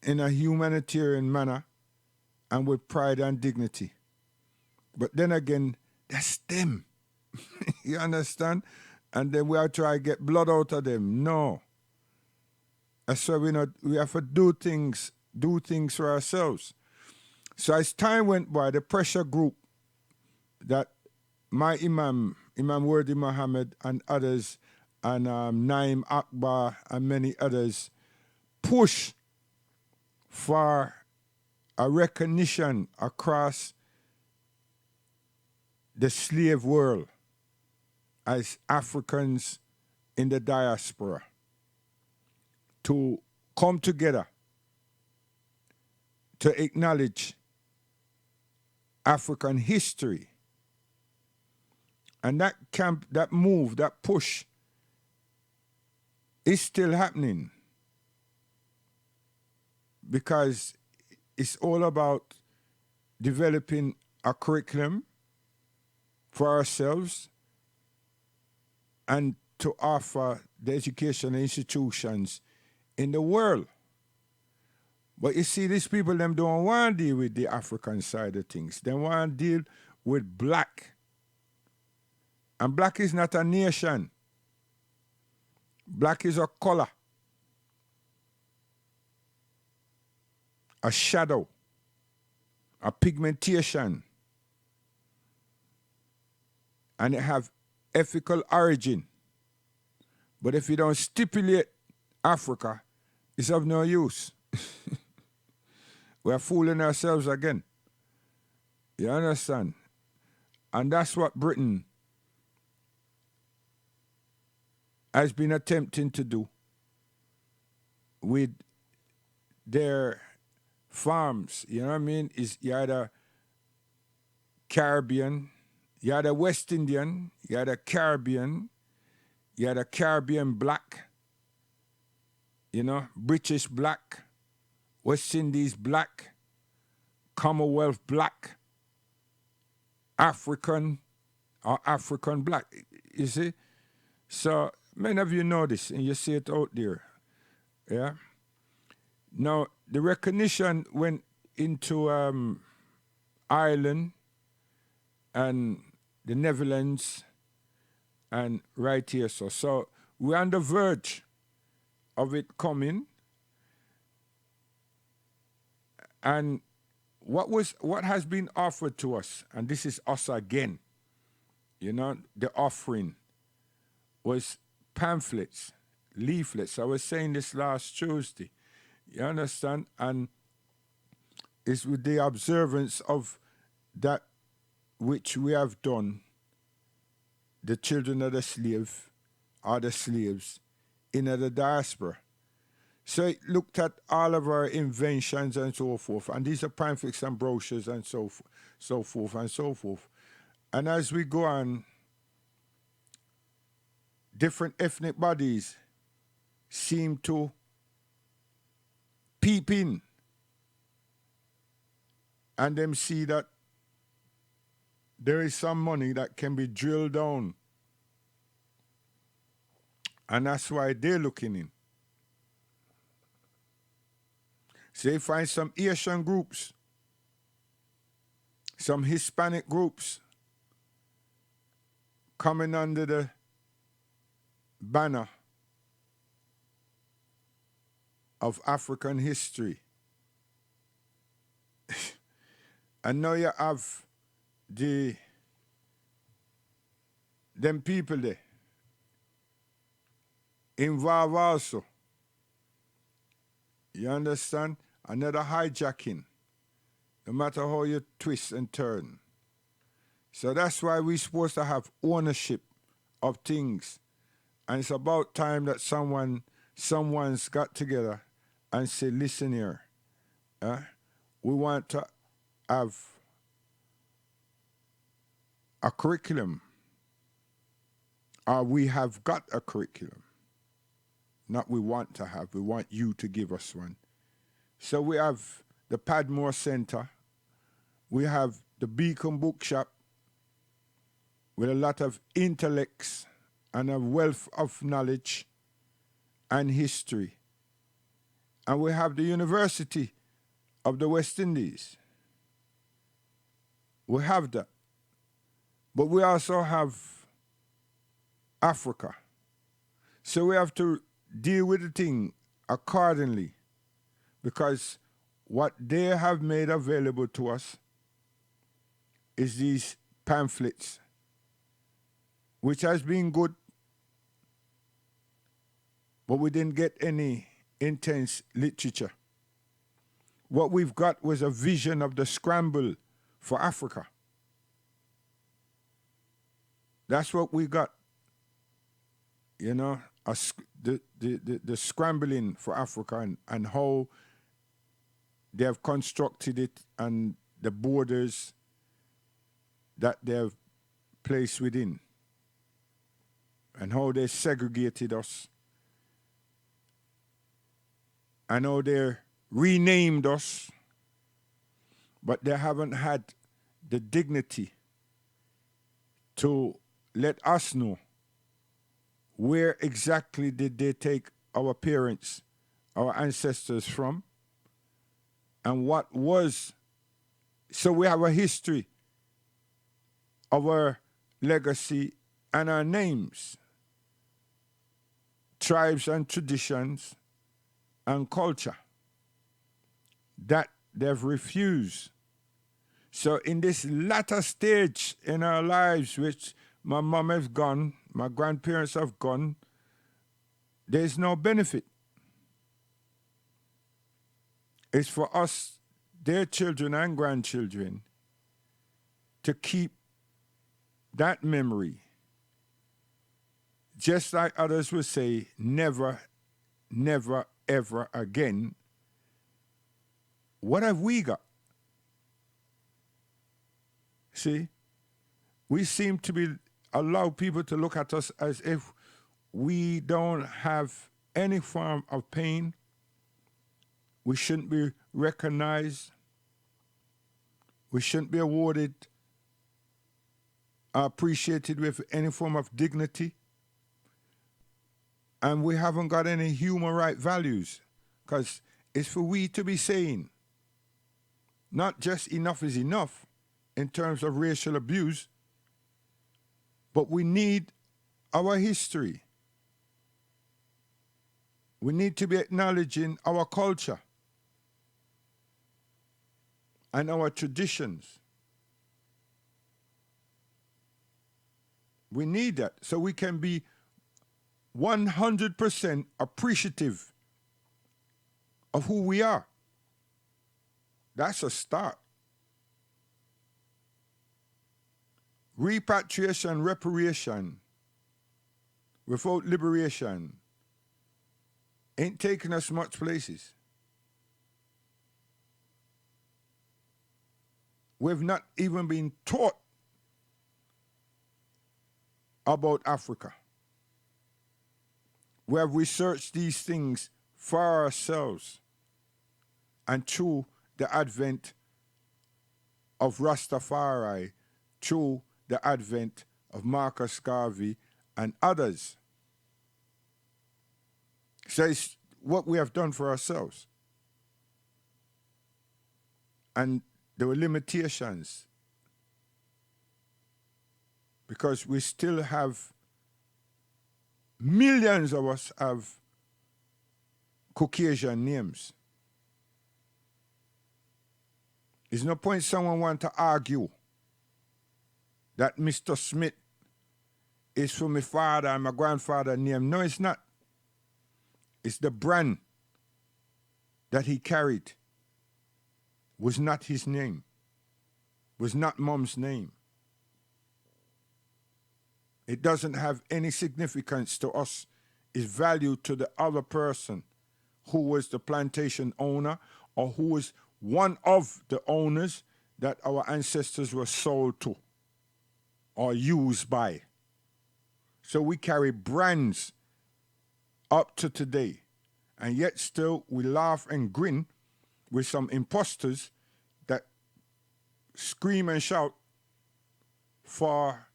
in a humanitarian manner and with pride and dignity. But then again, that's them. You understand? And then we are trying to get blood out of them. No. That's why we have to do things for ourselves. So as time went by, the pressure group that my Imam Worthy Muhammad and others, and Naim Akbar and many others, push for a recognition across the slave world as Africans in the diaspora to come together to acknowledge African history. And that camp, that move, that push is still happening because it's all about developing a curriculum for ourselves and to offer the educational institutions in the world. But you see, these people, them don't want to deal with the African side of things. They want to deal with black. And black is not a nation. Black is a color, a shadow, a pigmentation. And it have ethical origin. But if you don't stipulate Africa, it's of no use. We're fooling ourselves again. You understand? And that's what Britain has been attempting to do with their farms. You know what I mean? Is you had a Caribbean, you had a West Indian, you had a Caribbean, you had a Caribbean black, you know, British black, West Indies black, Commonwealth black, African or African black. You see? So many of you know this and you see it out there. Yeah. Now the recognition went into Ireland and the Netherlands and right here. So we're on the verge of it coming. And what has been offered to us, and this is us again, you know, the offering was pamphlets, leaflets. I was saying this last Tuesday. You understand? And it's with the observance of that which we have done, the children of the slave are the slaves in the diaspora. So it looked at all of our inventions and so forth, and these are pamphlets and brochures and so forth and so forth. And as we go on, different ethnic bodies seem to peep in and them see that there is some money that can be drilled down. And that's why they're looking in. So they find some Asian groups, some Hispanic groups coming under the banner of African history. And now you have them people there involved also. You understand? Another hijacking, no matter how you twist and turn. So that's why we're supposed to have ownership of things. And it's about time that someone's got together and said, listen here, we want to have a curriculum, or we have got a curriculum. Not we want to have, we want you to give us one. So we have the Padmore Center, we have the Beacon Bookshop with a lot of intellects and a wealth of knowledge and history. And we have the University of the West Indies. We have that. But we also have Africa. So we have to deal with the thing accordingly, because what they have made available to us is these pamphlets, which has been good, but we didn't get any intense literature. What we've got was a vision of the scramble for Africa. That's what we got. You know, the scrambling for Africa and how they have constructed it and the borders that they have placed within and how they segregated us and how they renamed us, but they haven't had the dignity to let us know where exactly did they take our parents, our ancestors from, and what was. So we have a history of our legacy and our names, tribes and traditions and culture that they've refused. So in this latter stage in our lives, which my mom has gone, my grandparents have gone, there's no benefit. It's for us, their children and grandchildren, to keep that memory. Just like others will say, never, never, ever again. What have we got? See, we seem to be allow people to look at us as if we don't have any form of pain. We shouldn't be recognized. We shouldn't be awarded or appreciated with any form of dignity. And we haven't got any human right values, because it's for we to be saying, not just enough is enough in terms of racial abuse, but we need our history. We need to be acknowledging our culture and our traditions. We need that so we can be 100% appreciative of who we are. That's a start. Repatriation, reparation, without liberation, ain't taking us much places. We've not even been taught about Africa. We have researched these things for ourselves, and through the advent of Rastafari, through the advent of Marcus Garvey and others. So it's what we have done for ourselves. And there were limitations, because we still have, millions of us have Caucasian names. There's no point someone want to argue that Mr. Smith is from my father and my grandfather's name. No, it's not. It's the brand that he carried was not his name, was not mom's name. It doesn't have any significance to us. It's value to the other person who was the plantation owner or who was one of the owners that our ancestors were sold to or used by. So we carry brands up to today, and yet still we laugh and grin with some imposters that scream and shout for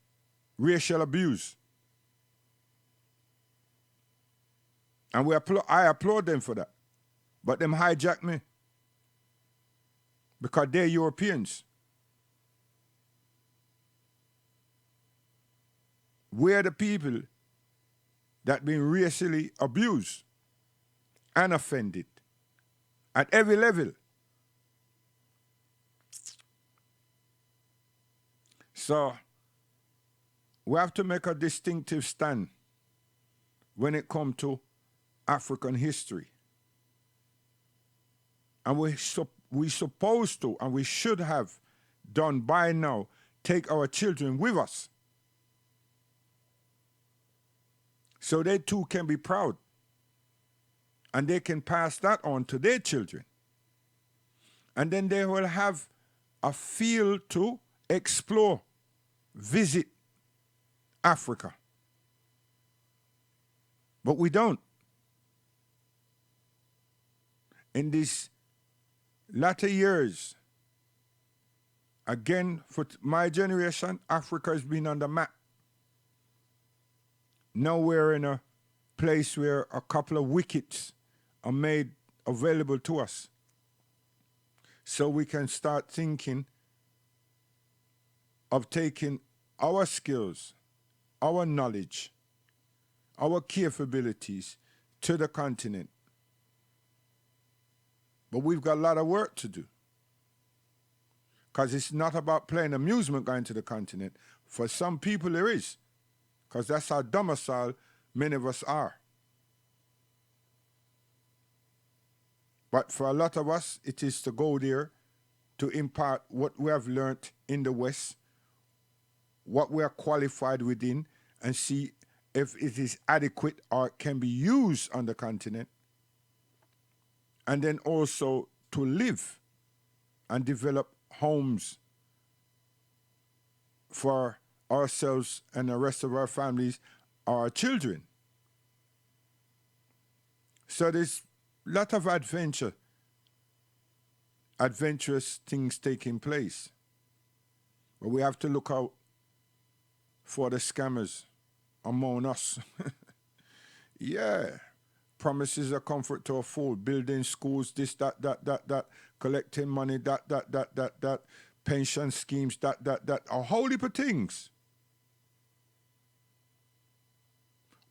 racial abuse. And I applaud them for that. But them hijack me because they're Europeans. We're the people that been racially abused and offended at every level. So we have to make a distinctive stand when it comes to African history. And we supposed to, and we should have done by now, take our children with us so they too can be proud and they can pass that on to their children. And then they will have a field to explore, visit Africa. But we don't. In these latter years, again, for my generation, Africa has been on the map. Now we're in a place where a couple of wickets are made available to us. So we can start thinking of taking our skills, our knowledge, our capabilities to the continent. But we've got a lot of work to do. Because it's not about playing amusement going to the continent. For some people there is. Because that's our domicile, many of us are. But for a lot of us, it is to go there to impart what we have learned in the West, what we are qualified within, and see if it is adequate or can be used on the continent. And then also to live and develop homes for ourselves and the rest of our families, our children. So there's a lot of adventurous things taking place. But we have to look out for the scammers among us. Yeah. Promises of comfort to a fool, building schools, this, that, collecting money, that, pension schemes, that, a whole heap of things.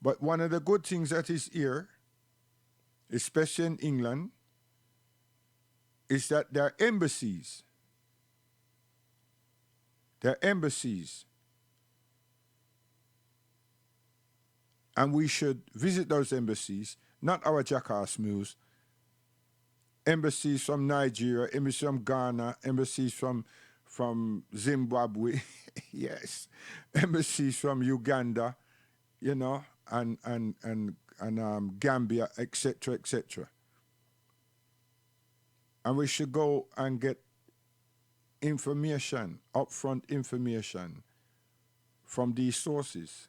But one of the good things that is here, especially in England, is that there are embassies. There are embassies. And we should visit those embassies, not our jackass mules. Embassies from Nigeria, embassies from Ghana, embassies from Zimbabwe, yes, embassies from Uganda, you know, and Gambia, etc., etc. And we should go and get information, upfront information from these sources.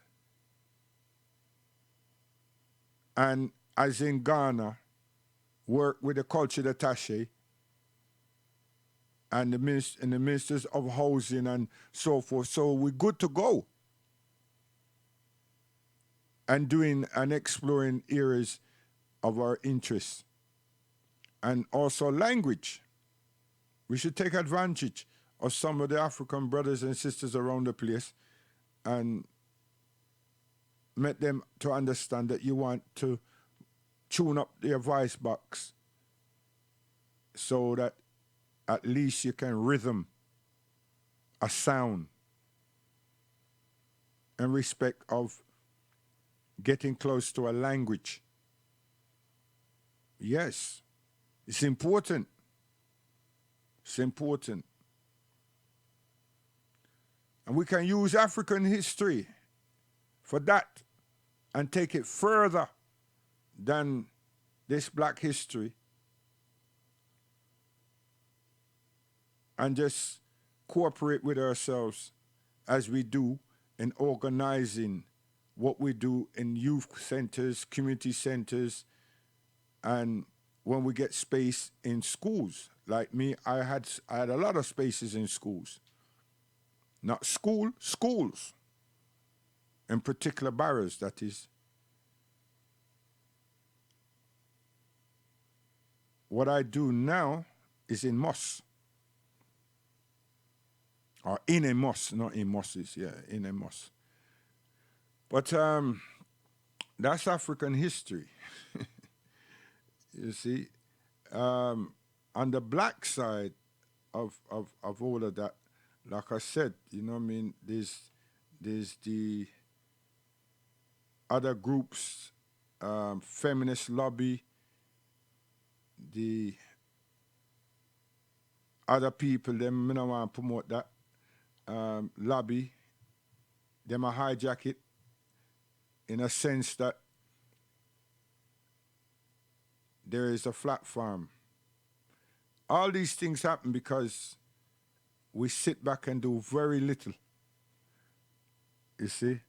And as in Ghana, work with the culture attaché and the ministers of housing and so forth. So we're good to go. And doing and exploring areas of our interests. And also language. We should take advantage of some of the African brothers and sisters around the place and make them to understand that you want to tune up their voice box so that at least you can rhythm a sound in respect of getting close to a language. Yes, it's important. It's important. And we can use African history for that and take it further than this black history and just cooperate with ourselves as we do in organizing what we do in youth centers, community centers, and when we get space in schools. Like me, I had a lot of spaces in schools. Not schools. In particular boroughs, that is. What I do now is in mosques. Or in a mosque, not in mosques, yeah, in a mosque. But that's African history. You see, on the black side of all of that, like I said, you know what I mean, there's the other groups, feminist lobby, the other people, them, I don't want to promote that, lobby, them a hijack it in a sense that there is a platform. All these things happen because we sit back and do very little. You see?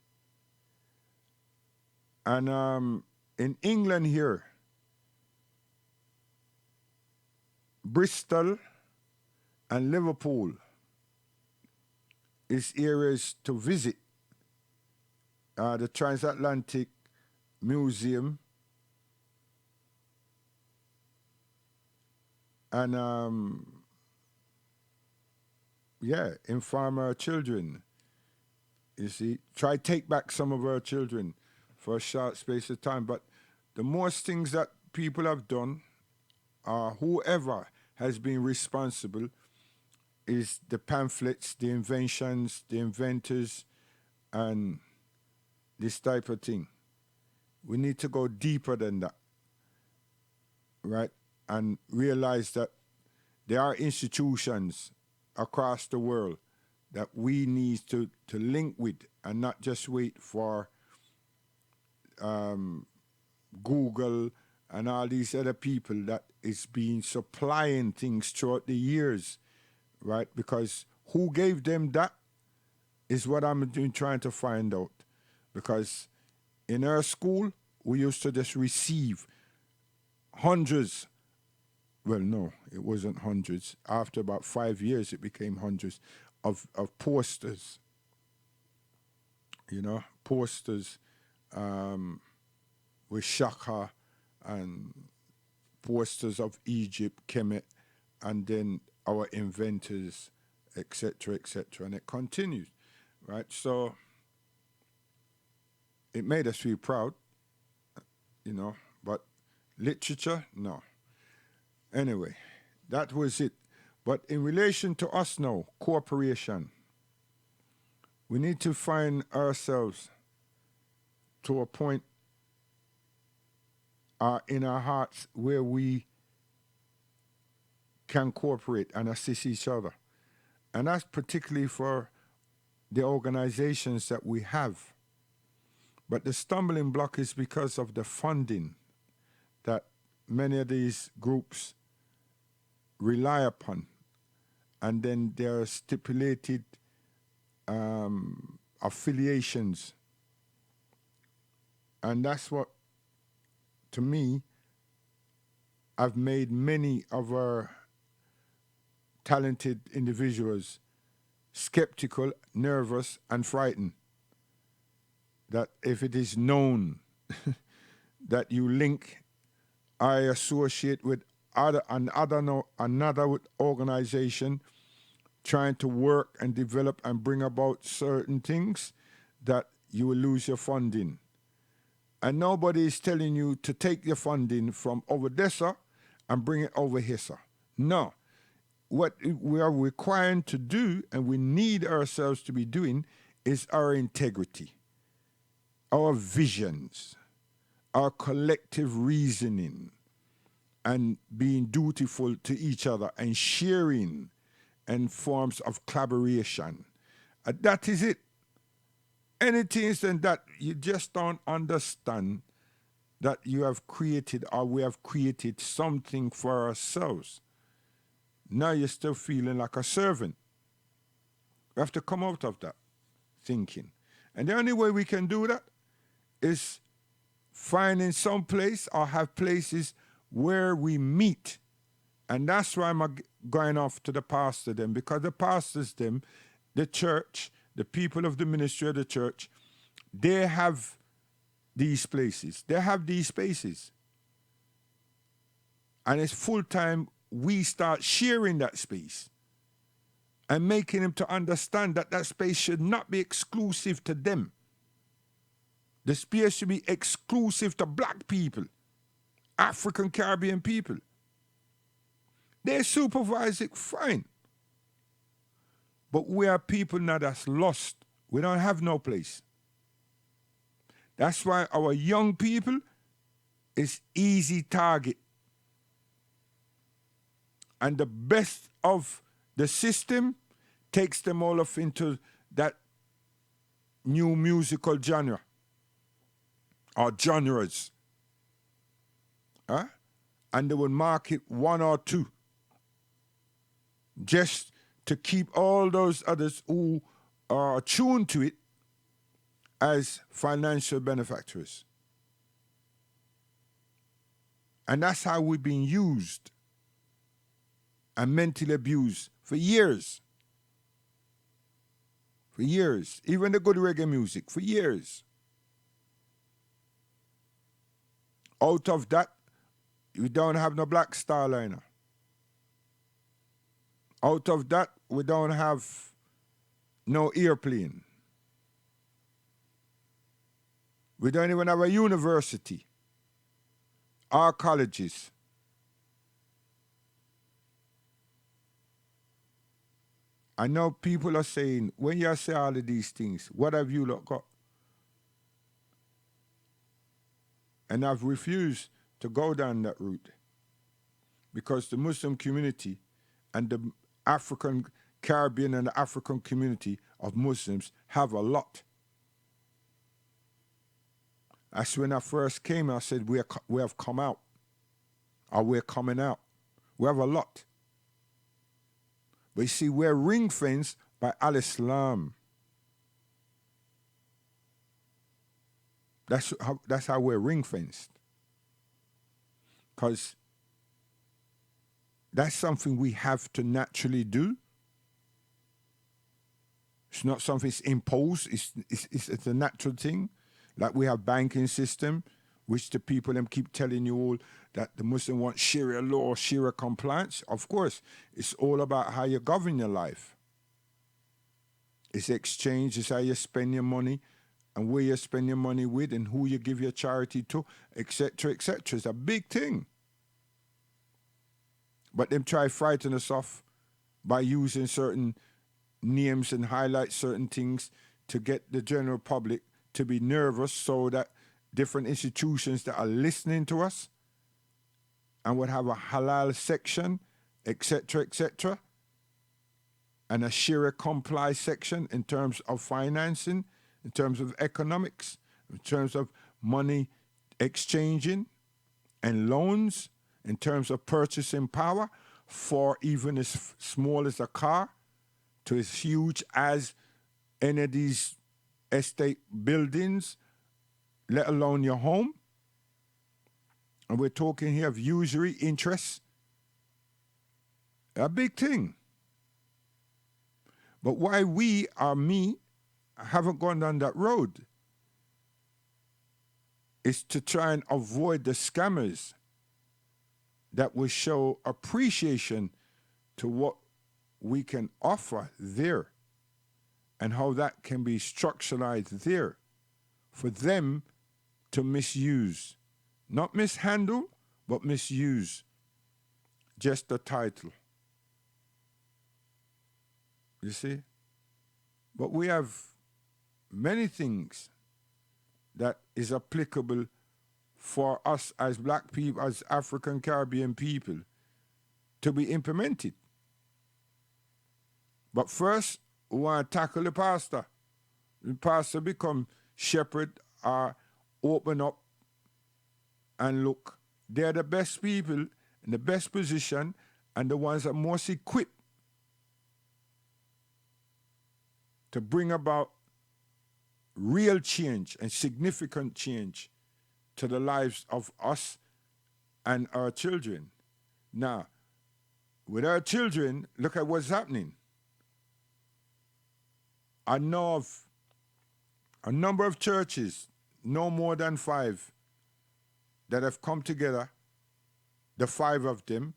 And in England here, Bristol and Liverpool is areas to visit the Transatlantic Museum, and inform our children. You see, try take back some of our children for a short space of time. But the most things that people have done, whoever has been responsible, is the pamphlets, the inventions, the inventors, and this type of thing. We need to go deeper than that, right? And realize that there are institutions across the world that we need to link with, and not just wait for Google and all these other people that is being supplying things throughout the years, right? Because who gave them that is what I'm trying to find out. Because in our school, we used to just receive hundreds. Well, no, it wasn't hundreds. After about 5 years, it became hundreds of posters. You know, posters with Shaka, and posters of Egypt, Kemet, and then our inventors, etc., etc. And it continues, right? So it made us feel proud, you know, but literature, no. Anyway, that was it. But in relation to us now, cooperation, we need to find ourselves to a point in our hearts where we can cooperate and assist each other. And that's particularly for the organizations that we have. But the stumbling block is because of the funding that many of these groups rely upon. And then there are stipulated affiliations. And that's what, to me, I've made many of our talented individuals skeptical, nervous, and frightened. That if it is known that you link, I associate with another organization trying to work and develop and bring about certain things, that you will lose your funding. And nobody is telling you to take your funding from over there and bring it over here. No. What we are required to do, and we need ourselves to be doing, is our integrity, our visions, our collective reasoning, and being dutiful to each other and sharing and forms of collaboration. That is it. Anything than that, you just don't understand that you have created, or we have created something for ourselves. Now you're still feeling like a servant. We have to come out of that thinking. And the only way we can do that is finding some place or have places where we meet. And that's why I'm going off to the pastor them, because the pastors them, the church, the people of the ministry of the church, they have these places. They have these spaces. And it's full time we start sharing that space and making them to understand that that space should not be exclusive to them. The space should be exclusive to black people, African Caribbean people. They supervise it, fine. But we are people now that's lost. We don't have no place. That's why our young people is easy target. And the best of the system takes them all off into that new musical genre or genres. And they will market one or two just to keep all those others who are tuned to it as financial benefactors. And that's how we've been used and mentally abused for years. For years. Even the good reggae music, for years. Out of that, we don't have no Black Starliner. Out of that, we don't have no airplane. We don't even have a university or colleges. I know people are saying, when you say all of these things, what have you lot got? And I've refused to go down that route because the Muslim community and the African, Caribbean and the African community of Muslims have a lot. That's when I first came, I said, we have come out, or we're coming out. We have a lot. But you see, we're ring-fenced by Al-Islam. That's how we're ring-fenced. Because that's something we have to naturally do. It's not something that's imposed. It's a natural thing. Like we have banking system, which the people them keep telling you all that the Muslim want Sharia law, Sharia compliance. Of course, it's all about how you govern your life. It's exchange, it's how you spend your money and where you spend your money with and who you give your charity to, etc., etc. It's a big thing. But them try frighten us off by using certain names and highlight certain things to get the general public to be nervous so that different institutions that are listening to us and would have a halal section, etc., etc., and a Sharia comply section in terms of financing, in terms of economics, in terms of money exchanging and loans, in terms of purchasing power for even as small as a car to as huge as any of these estate buildings, let alone your home. And we're talking here of usury interest. A big thing. But why we or me haven't gone down that road is to try and avoid the scammers that will show appreciation to what we can offer there and how that can be structuralized there for them to misuse. Not mishandle, but misuse just the title. You see? But we have many things that is applicable for us as black people, as African Caribbean people, to be implemented. But first, we want to tackle the pastor. The pastor become shepherd or open up and look. They're the best people in the best position and the ones that are most equipped to bring about real change and significant change to the lives of us and our children. Now, with our children, look at what's happening. I know of a number of churches, no more than 5, that have come together, the 5 of them,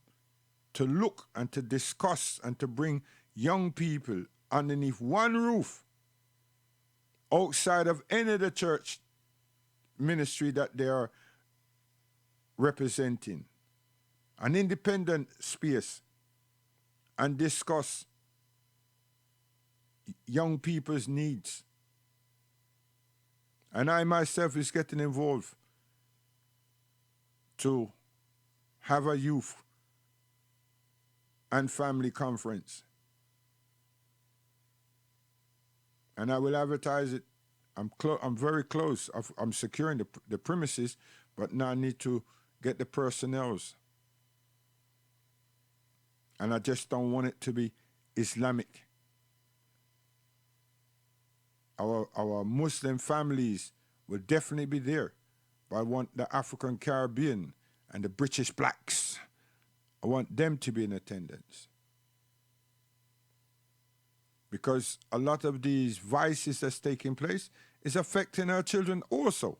to look and to discuss and to bring young people underneath one roof outside of any of the church ministry that they are representing, an independent space, and discuss young people's needs. And I myself is getting involved to have a youth and family conference. And I will advertise it. I'm very close. I'm securing the premises, but now I need to get the personnels. And I just don't want it to be Islamic. Our Muslim families will definitely be there, but I want the African Caribbean and the British blacks. I want them to be in attendance. Because a lot of these vices that's taking place is affecting our children also.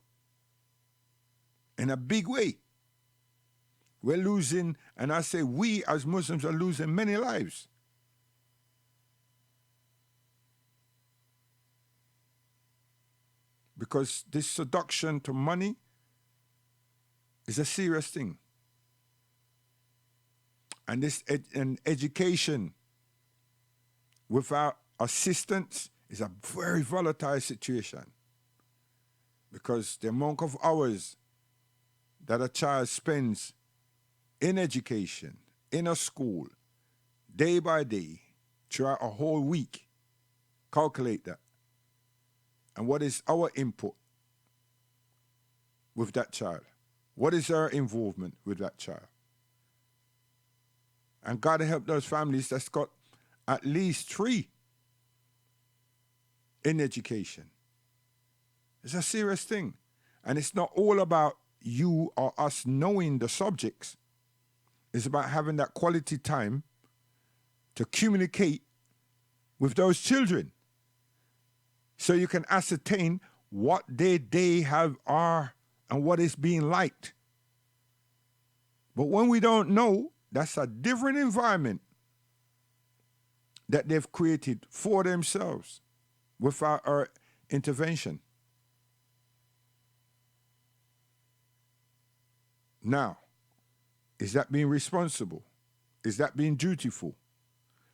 in a big way. We're losing, and I say we as Muslims are losing many lives. Because this seduction to money is a serious thing. And this education without assistance is a very volatile situation. Because the amount of hours that a child spends in education, in a school, day by day, throughout a whole week, calculate that. And what is our input with that child? What is our involvement with that child? And God help those families that's got at least 3 in education. It's a serious thing. And it's not all about you or us knowing the subjects. It's about having that quality time to communicate with those children so you can ascertain what they are and what is being liked. But when we don't know, that's a different environment that they've created for themselves without our intervention. Now, is that being responsible? Is that being dutiful?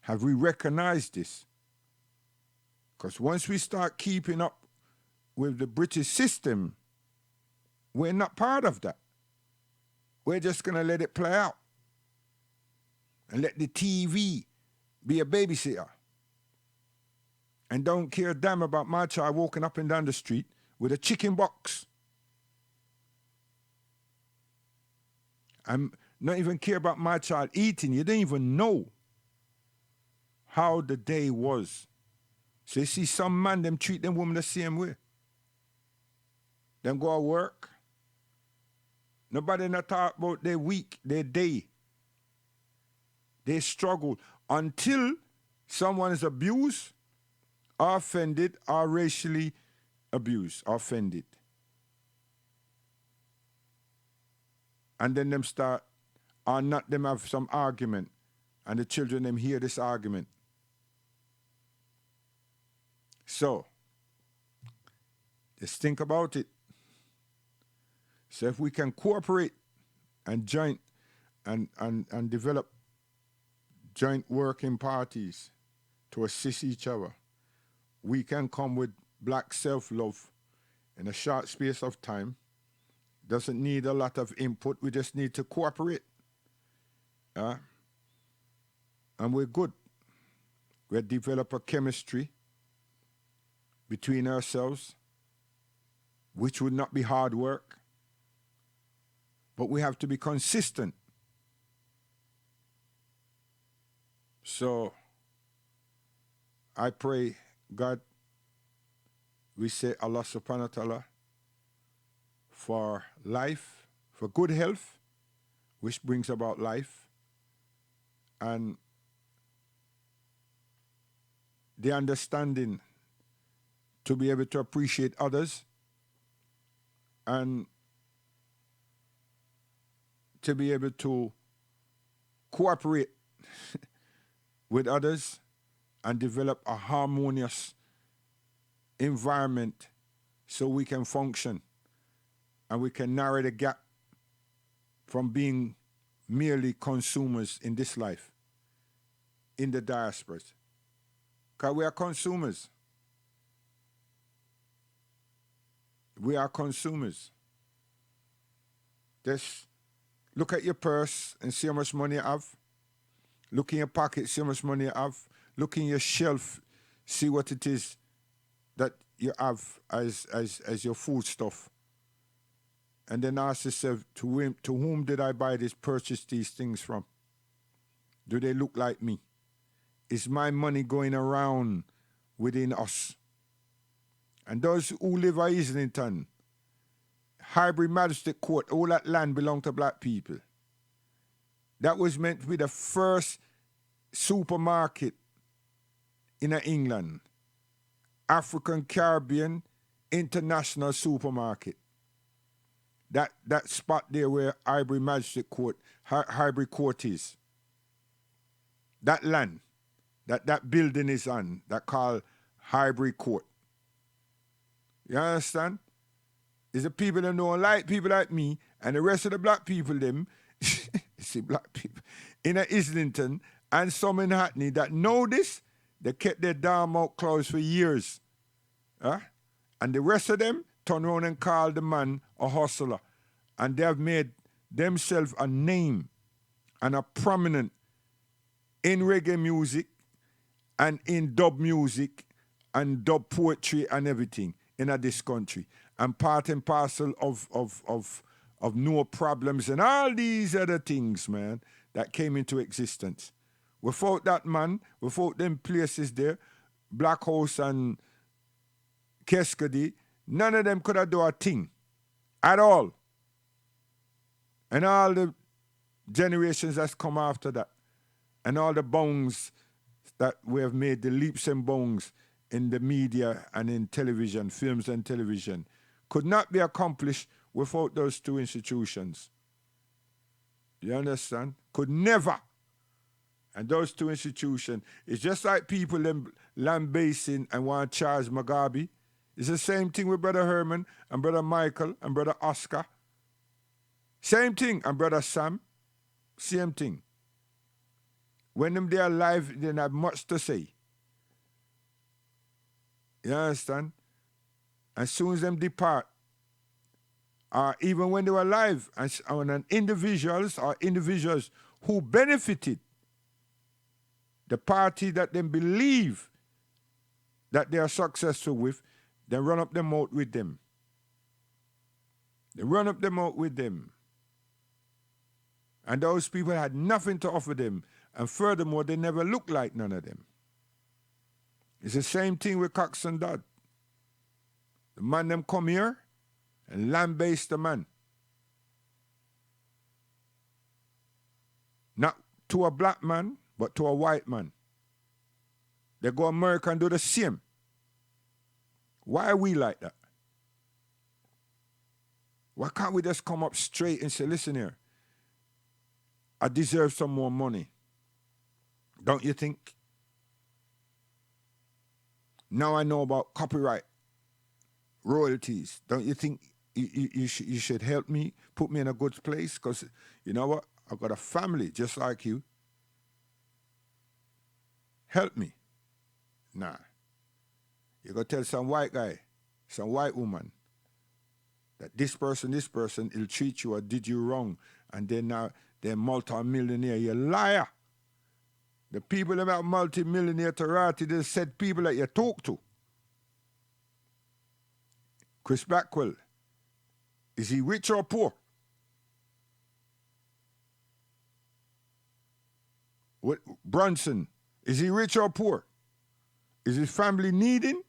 Have we recognized this? Because once we start keeping up with the British system, we're not part of that. We're just going to let it play out and let the TV be a babysitter and don't care a damn about my child walking up and down the street with a chicken box. I'm not even care about my child eating. You don't even know how the day was. So you see some man, them treat them women the same way. Them go to work. Nobody not talk about their week, their day. They struggle until someone is abused, or offended, or racially abused, or offended. And then them start, or not them have some argument, and the children them hear this argument. So, just think about it. So if we can cooperate and joint and develop joint working parties to assist each other, we can come with black self-love in a short space of time. Doesn't need a lot of input. We just need to cooperate. And we're good. We develop a chemistry between ourselves, which would not be hard work. But we have to be consistent. So I pray, God, we say Allah subhanahu wa ta'ala for life, for good health, which brings about life, and the understanding to be able to appreciate others and to be able to cooperate with others and develop a harmonious environment so we can function and we can narrow the gap from being merely consumers in this life, in the diasporas. Because we are consumers. We are consumers. Just look at your purse and see how much money you have. Look in your pocket, see how much money you have. Look in your shelf, see what it is that you have as your food stuff. And then ask yourself, to whom did I purchase these things from? Do they look like me? Is my money going around within us? And those who live at Islington, Highbury Magistrate Court, all that land belonged to black people. That was meant to be the first supermarket in England. African Caribbean International Supermarket. that spot there where Highbury Magistrate Court, Highbury Court is. That land, that building is on, that called Highbury Court. You understand? It's the people that don't like people like me and the rest of the black people, them, see black people, in Islington and some in Hackney that know this, they kept their damn mouth closed for years. Huh? And the rest of them turn around and call the man a hustler. And they have made themselves a name and a prominent in reggae music and in dub music and dub poetry and everything in this country. And part and parcel of no problems and all these other things, man, that came into existence. Without that man, without them places there, Black House and Keskadi, none of them could have done a thing at all. And all the generations that's come after that, and all the bones that we have made, the leaps and bones in the media and in television, films and television, could not be accomplished without those two institutions. You understand? Could never. And those two institutions, it's just like people lambasting and want Charles Mugabe. It's the same thing with Brother Herman and Brother Michael and Brother Oscar. Same thing, and Brother Sam. Same thing. When them they are alive, they don't have much to say. You understand? As soon as them depart, even when they were alive, and individuals who benefited the party that they believe that they are successful with, they run up them out with them. They run up them out with them. And those people had nothing to offer them. And furthermore, they never looked like none of them. It's the same thing with Cox and Dodd. The man them come here and lambaste the man. Not to a black man, but to a white man. They go America and do the same. Why are we like that? Why can't we just come up straight and say, listen here, I deserve some more money. Don't you think? Now I know about copyright, royalties. Don't you think you should help me, put me in a good place? Because you know what? I've got a family just like you. Help me. Nah. You got to tell some white guy, some white woman, that this person, he'll treat you or did you wrong. And then now they're multi-millionaire. You're a liar. The people that are multi-millionaire Tarati, they said people that you talk to. Chris Blackwell, is he rich or poor? What, Brunson, is he rich or poor? Is his family needing,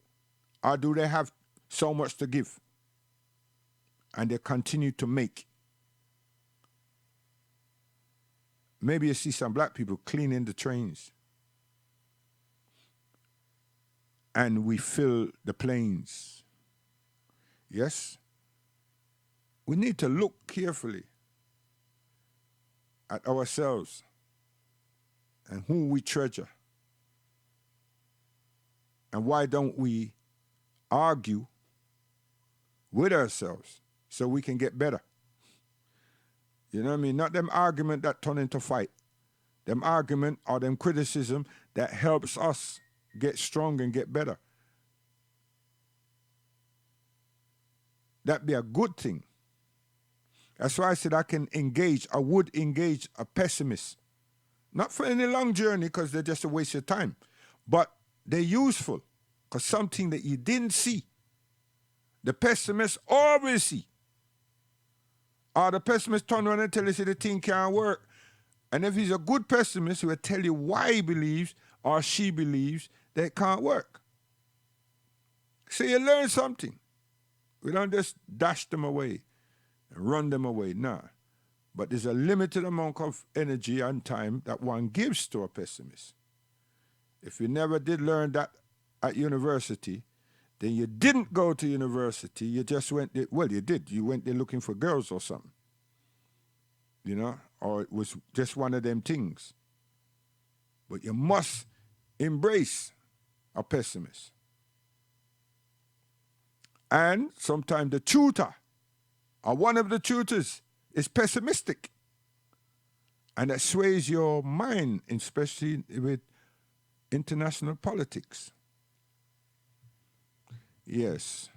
or do they have so much to give? And they continue to make. Maybe you see some black people cleaning the trains. And we fill the planes. Yes? We need to look carefully at ourselves and who we treasure. And why don't we argue with ourselves so we can get better? You know what I mean? Not them argument that turn into fight. Them argument or them criticism that helps us get strong and get better. That'd be a good thing. That's why I said I would engage a pessimist. Not for any long journey because they're just a waste of time. But they're useful because something that you didn't see. The pessimist always see. Or the pessimist turn around and tell you the thing can't work. And if he's a good pessimist, he will tell you why he believes or she believes that it can't work. So you learn something. We don't just dash them away and run them away, nah. But there's a limited amount of energy and time that one gives to a pessimist. If you never did learn that at university, then you didn't go to university. You just went there. Well, you did. You went there looking for girls or something. You know, or it was just one of them things. But you must embrace a pessimist. And sometimes the tutor, or one of the tutors, is pessimistic. And that sways your mind, especially with international politics. Yes.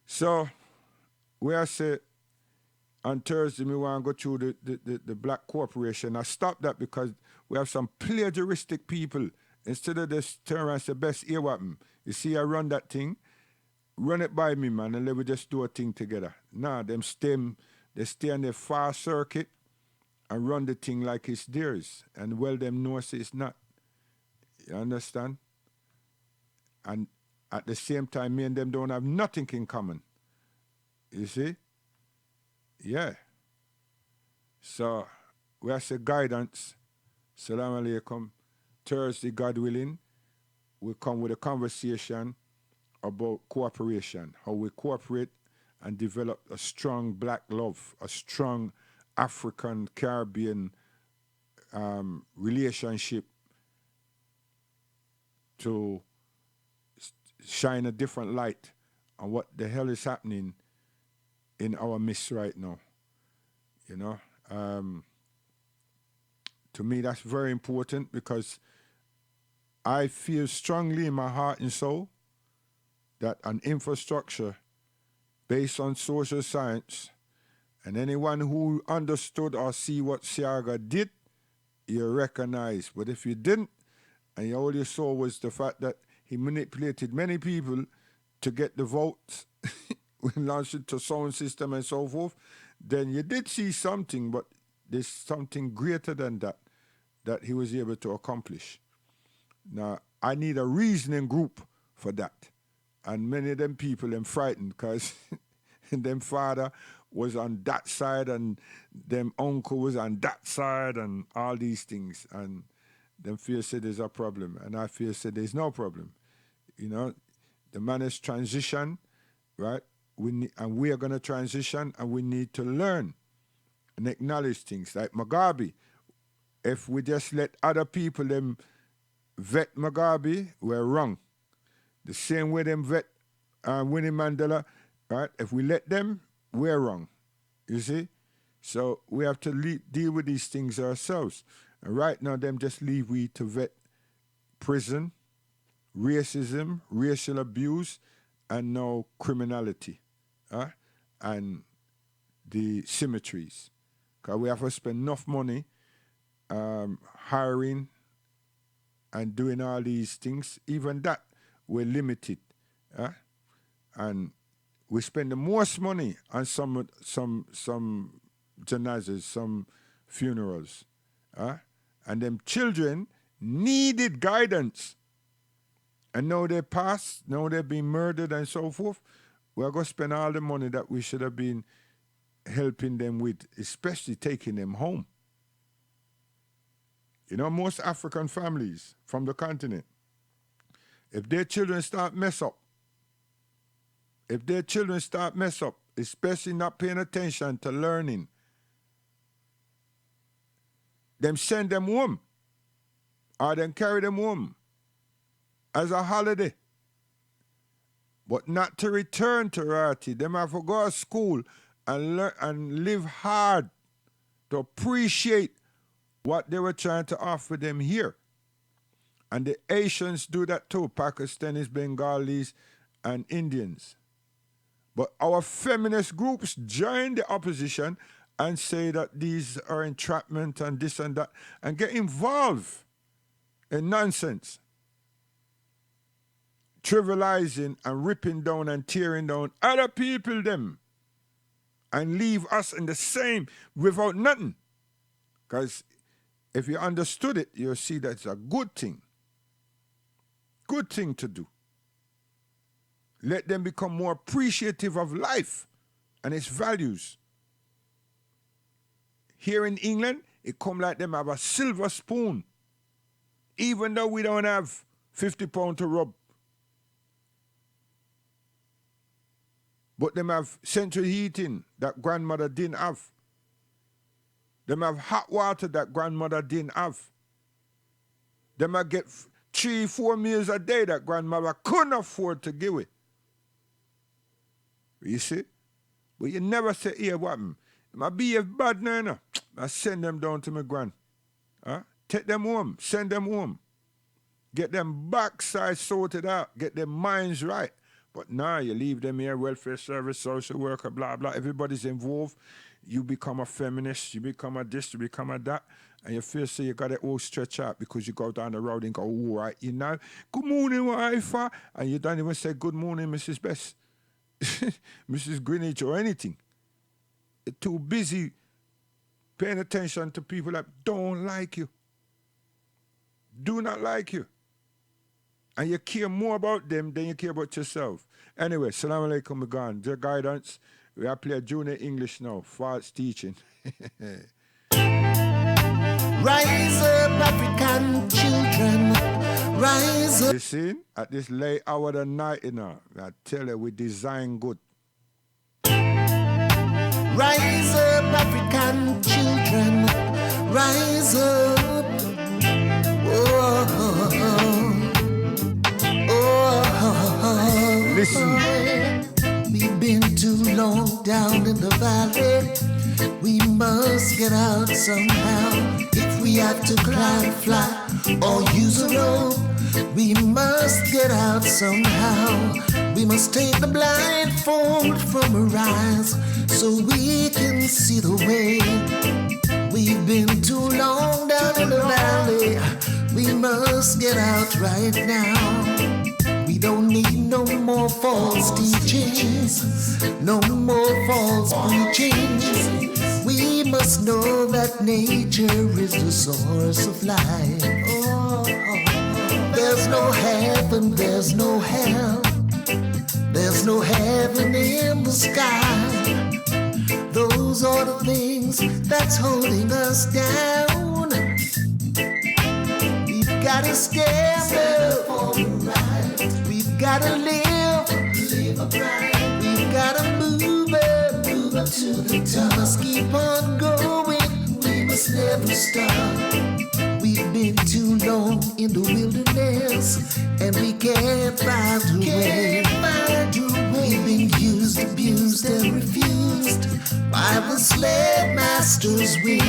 So, where I say on Thursday, we want to go through the Black Corporation. I stopped that because we have some plagiaristic people. Instead of just turn around and say, best hear what you see, I run that thing. Run it by me, man, and let me just do a thing together. Nah, they stay on their far circuit and run the thing like it's theirs. And well, them know it's not. You understand? And at the same time, me and them don't have nothing in common. You see? Yeah. So, we have say guidance. Salam alaikum. Thursday, God willing, we come with a conversation about cooperation, how we cooperate and develop a strong black love, a strong African Caribbean relationship to shine a different light on what the hell is happening in our midst right now. You know, to me that's very important because I feel strongly in my heart and soul that an infrastructure based on social science, and anyone who understood or see what Siaga did, you recognize. But if you didn't, and all you saw was the fact that he manipulated many people to get the votes, when launched it to sound system and so forth, then you did see something, but there's something greater than that that he was able to accomplish. Now, I need a reasoning group for that. And many of them people, them frightened because them father was on that side and them uncle was on that side and all these things. And them feel said there's a problem. And I feel said there's no problem. You know, the man is transition, right? And we are going to transition and we need to learn and acknowledge things. Like Mugabe, if we just let other people them vet Mugabe, we're wrong. The same way them vet Winnie Mandela, right? If we let them, we're wrong. You see? So we have to deal with these things ourselves. And right now, them just leave we to vet prison, racism, racial abuse, and now criminality, and the symmetries. Because we have to spend enough money hiring and doing all these things. Even that, we're limited. And we spend the most money on some janazas, some funerals. And them children needed guidance. And now they passed, now they're being murdered and so forth. We're going to spend all the money that we should have been helping them with, especially taking them home. You know, most African families from the continent, if their children start mess up, especially not paying attention to learning, them send them home or then carry them home as a holiday. But not to return to Rati. Them have to go to school and learn and live hard to appreciate what they were trying to offer them here. And the Asians do that too, Pakistanis, Bengalis, and Indians. But our feminist groups join the opposition and say that these are entrapment and this and that, and get involved in nonsense, trivializing and ripping down and tearing down other people them, and leave us in the same without nothing. Because if you understood it, you'll see that it's a good thing. Good thing to do. Let them become more appreciative of life and its values. Here in England, it come like them have a silver spoon. Even though we don't have £50 to rub. But them have central heating that grandmother didn't have. Them have hot water that grandmother didn't have. Them have get 3-4 meals a day that grandmother couldn't afford to give it. You see? But you never say, here, what happened? My behave bad now. I send them down to my grand. Huh? Take them home. Send them home. Get them backside sorted out. Get their minds right. But now you leave them here, welfare service, social worker, blah, blah. Everybody's involved. You become a feminist. You become a this, you become a that. And you feel so you got it all stretch out because you go down the road and go, all right, you know, good morning, wife. And you don't even say, good morning, Mrs. Best, Mrs. Greenwich or anything. You're too busy paying attention to people that don't like you, do not like you. And you care more about them than you care about yourself. Anyway, salam alaikum, my gone. Your guidance. We are playing junior English now. False teaching. Rise up, African children. Rise up. You see, at this late hour of the night, you know, I tell you, we design good. Rise up, African children. Rise up. Oh. Listen. We've been too long down in the valley. We must get out somehow. If we have to climb, fly, or use a rope, we must get out somehow. We must take the blindfold from our eyes so we can see the way. We've been too long down in the valley. We must get out right now. We don't need no more false teachings, no more false preachings. We must know that nature is the source of life. There's no heaven, there's no hell. There's no heaven in the sky. Those are the things that's holding us down. We've gotta stand up for the right. We've gotta live upright. We've gotta move up to the top. We must keep on going. We must never stop. We've been too long in the wilderness and we can't find a way. We've been used, abused, and refused by the slave master's whip.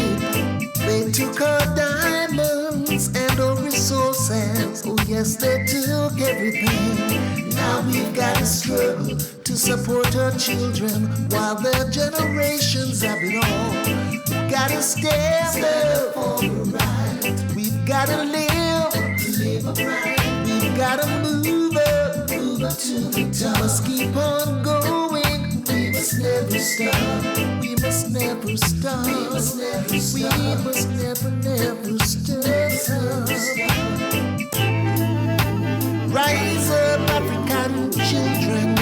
They took our diamonds and our resources. Oh yes, they took everything. Now we've got to struggle to support our children while their generations have it all. We've got to stand up for the right. We've got to live upright. We've got to move up to the top. We must keep on going. We must never stop. We must never stop. We must never stop. We must never stop. Rise up, African children.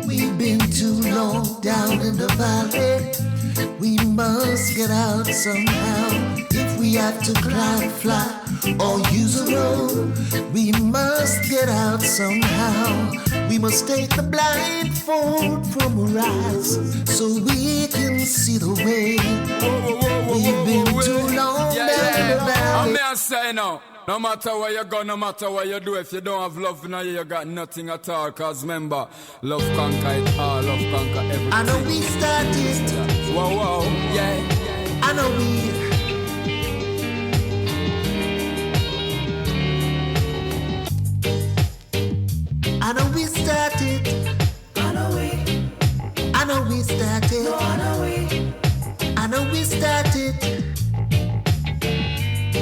We've been too long down in the valley. We must get out somehow. If we have to climb, fly, or use a rope, we must get out somehow. We must take the blindfold from our eyes so we can see the way. We've been too long down in the valley. I'm saying now, no matter where you go, no matter what you do, if you don't have love in you, you got nothing at all. Cause remember, love conquer it all, love conquer everything. I know we started. Whoa, whow, yeah. I know we. I know we started. I know we. I know we started. No, I know we. I know we started.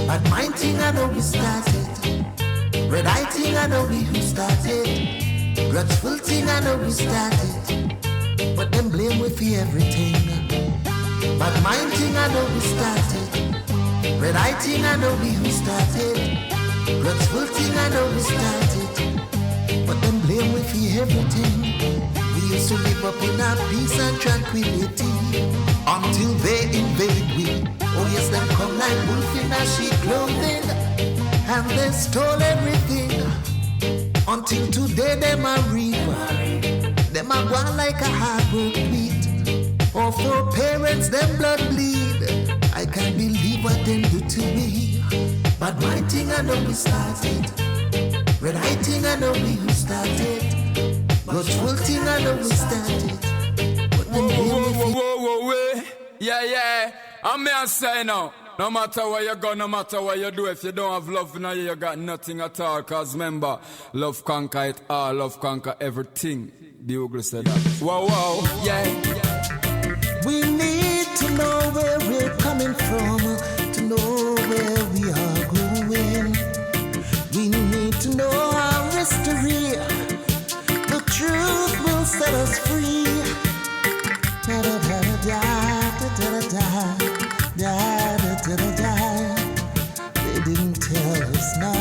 Bad mind thing, I know we started. Red eye thing, I know we who started. Grudgeful thing, I know we started. But them blame we for everything. Bad mind thing, I know we started. Red eye thing, I know we who started. Grudgeful thing, I know we started. But them blame we for everything. We used to live up in our peace and tranquility until they invade we. Oh yes, them come like wolf in flashy clothing, and they stole everything. Until today, them a reap. Them a go like a hard-work wheat. Or for parents, them blood bleed. I can't believe what them do to me. But my thing I know we started. Red eye thing I know we started. Gospel thing I know we started. But them whoa. Yeah. I'm me say now. No matter where you go, no matter what you do, if you don't have love in you, you got nothing at all. Cause remember, love conquer it all, love conquer everything. The Ogle said that. Whoa, yeah. We need to know where we're coming from, to know where we are going. We need to know our history. The truth will set us free. Da da da da da da da da da. They didn't tell us no.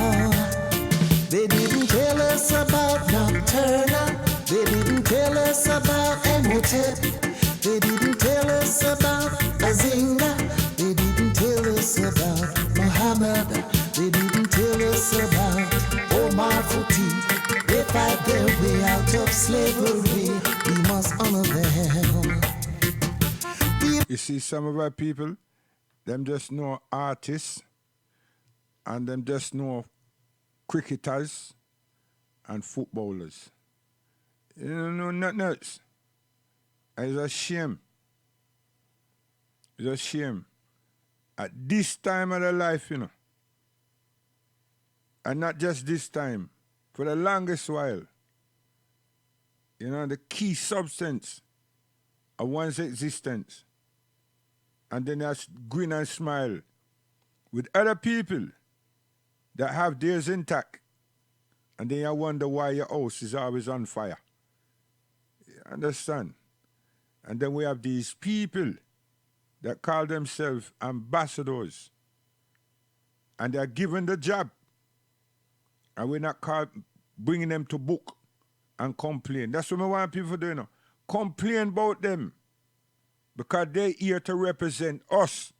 They didn't tell us about Nocturna. They didn't tell us about Emotet. They didn't tell us about Bazinga. They didn't tell us about Muhammad. They didn't tell us about Omar Futi. They fight their way out of slavery. We must honor them. You see, some of our people, them just know artists, and them just know cricketers and footballers. You don't know nothing else. It's a shame. It's a shame. At this time of their life, you know, and not just this time, for the longest while, you know, the key substance of one's existence, and then they grin and smile with other people that have theirs intact, and then you wonder why your house is always on fire. You understand? And then we have these people that call themselves ambassadors, and they're given the job, and we're not bringing them to book and complain. That's what we want people to do, you know. Complain about them, because they're here to represent us.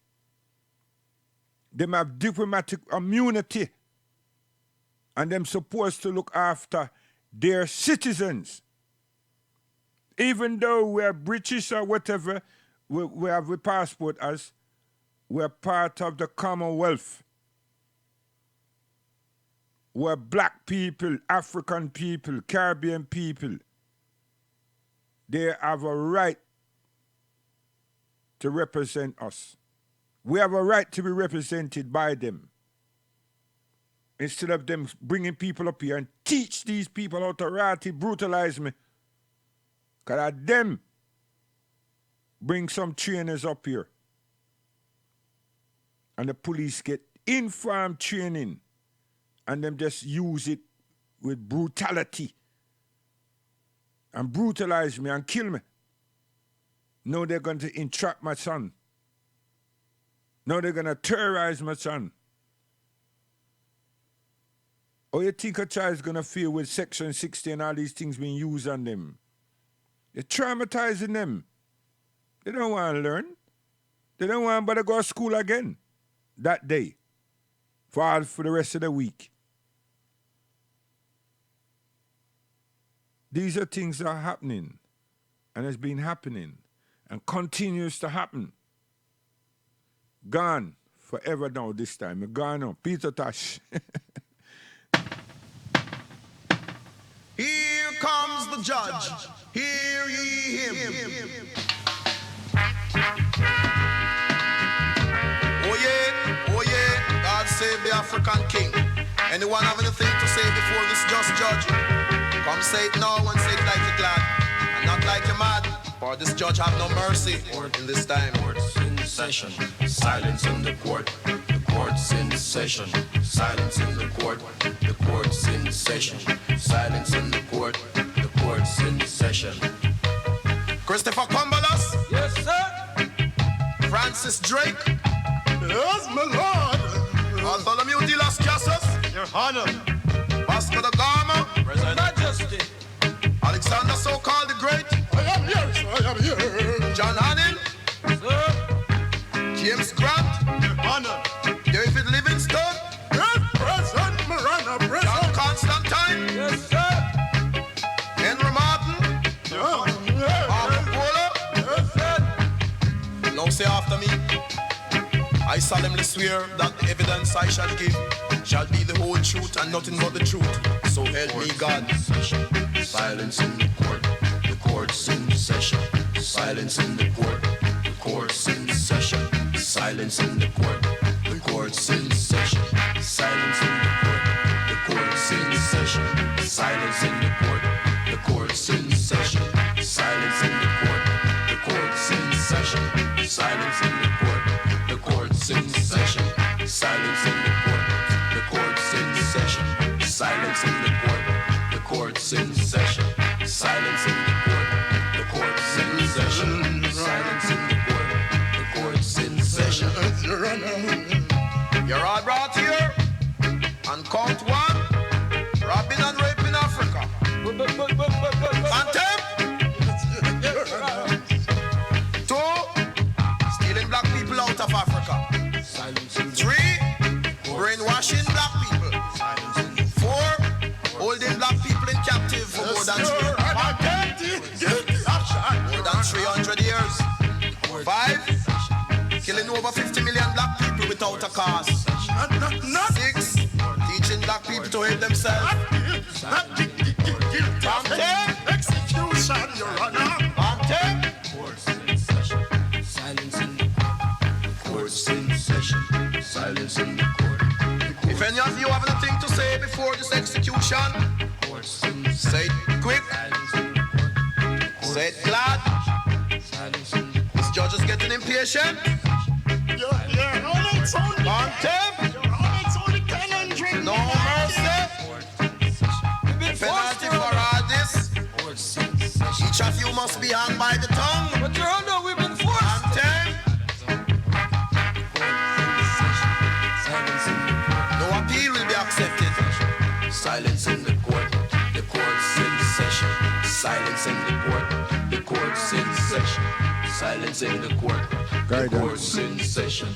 Them have diplomatic immunity, and them supposed to look after their citizens. Even though we're British or whatever, we have a passport as we're part of the Commonwealth. We're black people, African people, Caribbean people. They have a right to represent us. We have a right to be represented by them. Instead of them bringing people up here and teach these people how to rati, brutalize me. Because them bring some trainers up here. And the police get informed training, and them just use it with brutality and brutalize me and kill me. No, they're going to entrap my son. No, they're going to terrorize my son. Or you think a child's going to feel with Section 60 and all these things being used on them? You're traumatizing them. They don't want to learn. They don't want to go to school again that day for the rest of the week. These are things that are happening, and has been happening and continues to happen. Gone forever now this time. Gone now. Peter Tosh. Here comes the judge. Hear ye him. Oh yeah, God save the African king. Anyone have anything to say before this just judge? Come say it now and say it like you're glad, and not like you're mad. For this judge have no mercy in this time. Court's in session, silence in the court. The court's in session, silence in the court. The court's in session, silence in the court. The court's in session. Christopher Cumberlas? Yes, sir. Francis Drake? Yes, my lord. Bartholomew de las Casas? Your Honor. Vasco da Gama? Present Majesty. Alexander so-called the Great? I am here, sir. I am here. John Hannon? Sir. James Grant? Your Honor. David Lee? Now say after me. I solemnly swear that the evidence I shall give shall be the whole truth and nothing but the truth. So help me God. Silence in the court. The court's in session. Silence in the court. The court's in session. Silence in the court. The court's in session. Silence in the court. The court's in session. Silence in the court. The court's in session. Silence in the court. The court's in session. Silence in the court. The court's in session. Silence in the court. The court's in session. Silence in the court. The court's in session. Silence in the court. The court's in session. Silence in the court. The court's in session. You're all brought here and count one. Robbing and raping Africa. Contempt. 2. Stealing black people out of Africa. 3. Brainwashing black people. 4. Holding black people in captive for more than 300 years. 5. Killing over 50 million black people without a cause. 6. Teaching black people to hate themselves. Execution, Your Honor. Silence in the court's in session. Silence in the court. If any of you have anything to say before this execution, say it quick. Say it glad. This judge is getting impatient. Contempt. No mercy. Penalty for all this. Each of you must be hung by the tongue. But Your Honor, we've been forced. Contempt. No appeal will be accepted. Silence in the court. The court's in session. Silence in the court. The court's in session. Silence in the court. The court's in session.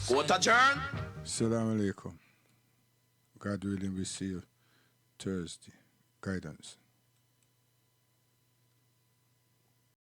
Court adjourned. Assalamu alaikum. God willing, we see you Thursday. Guidance.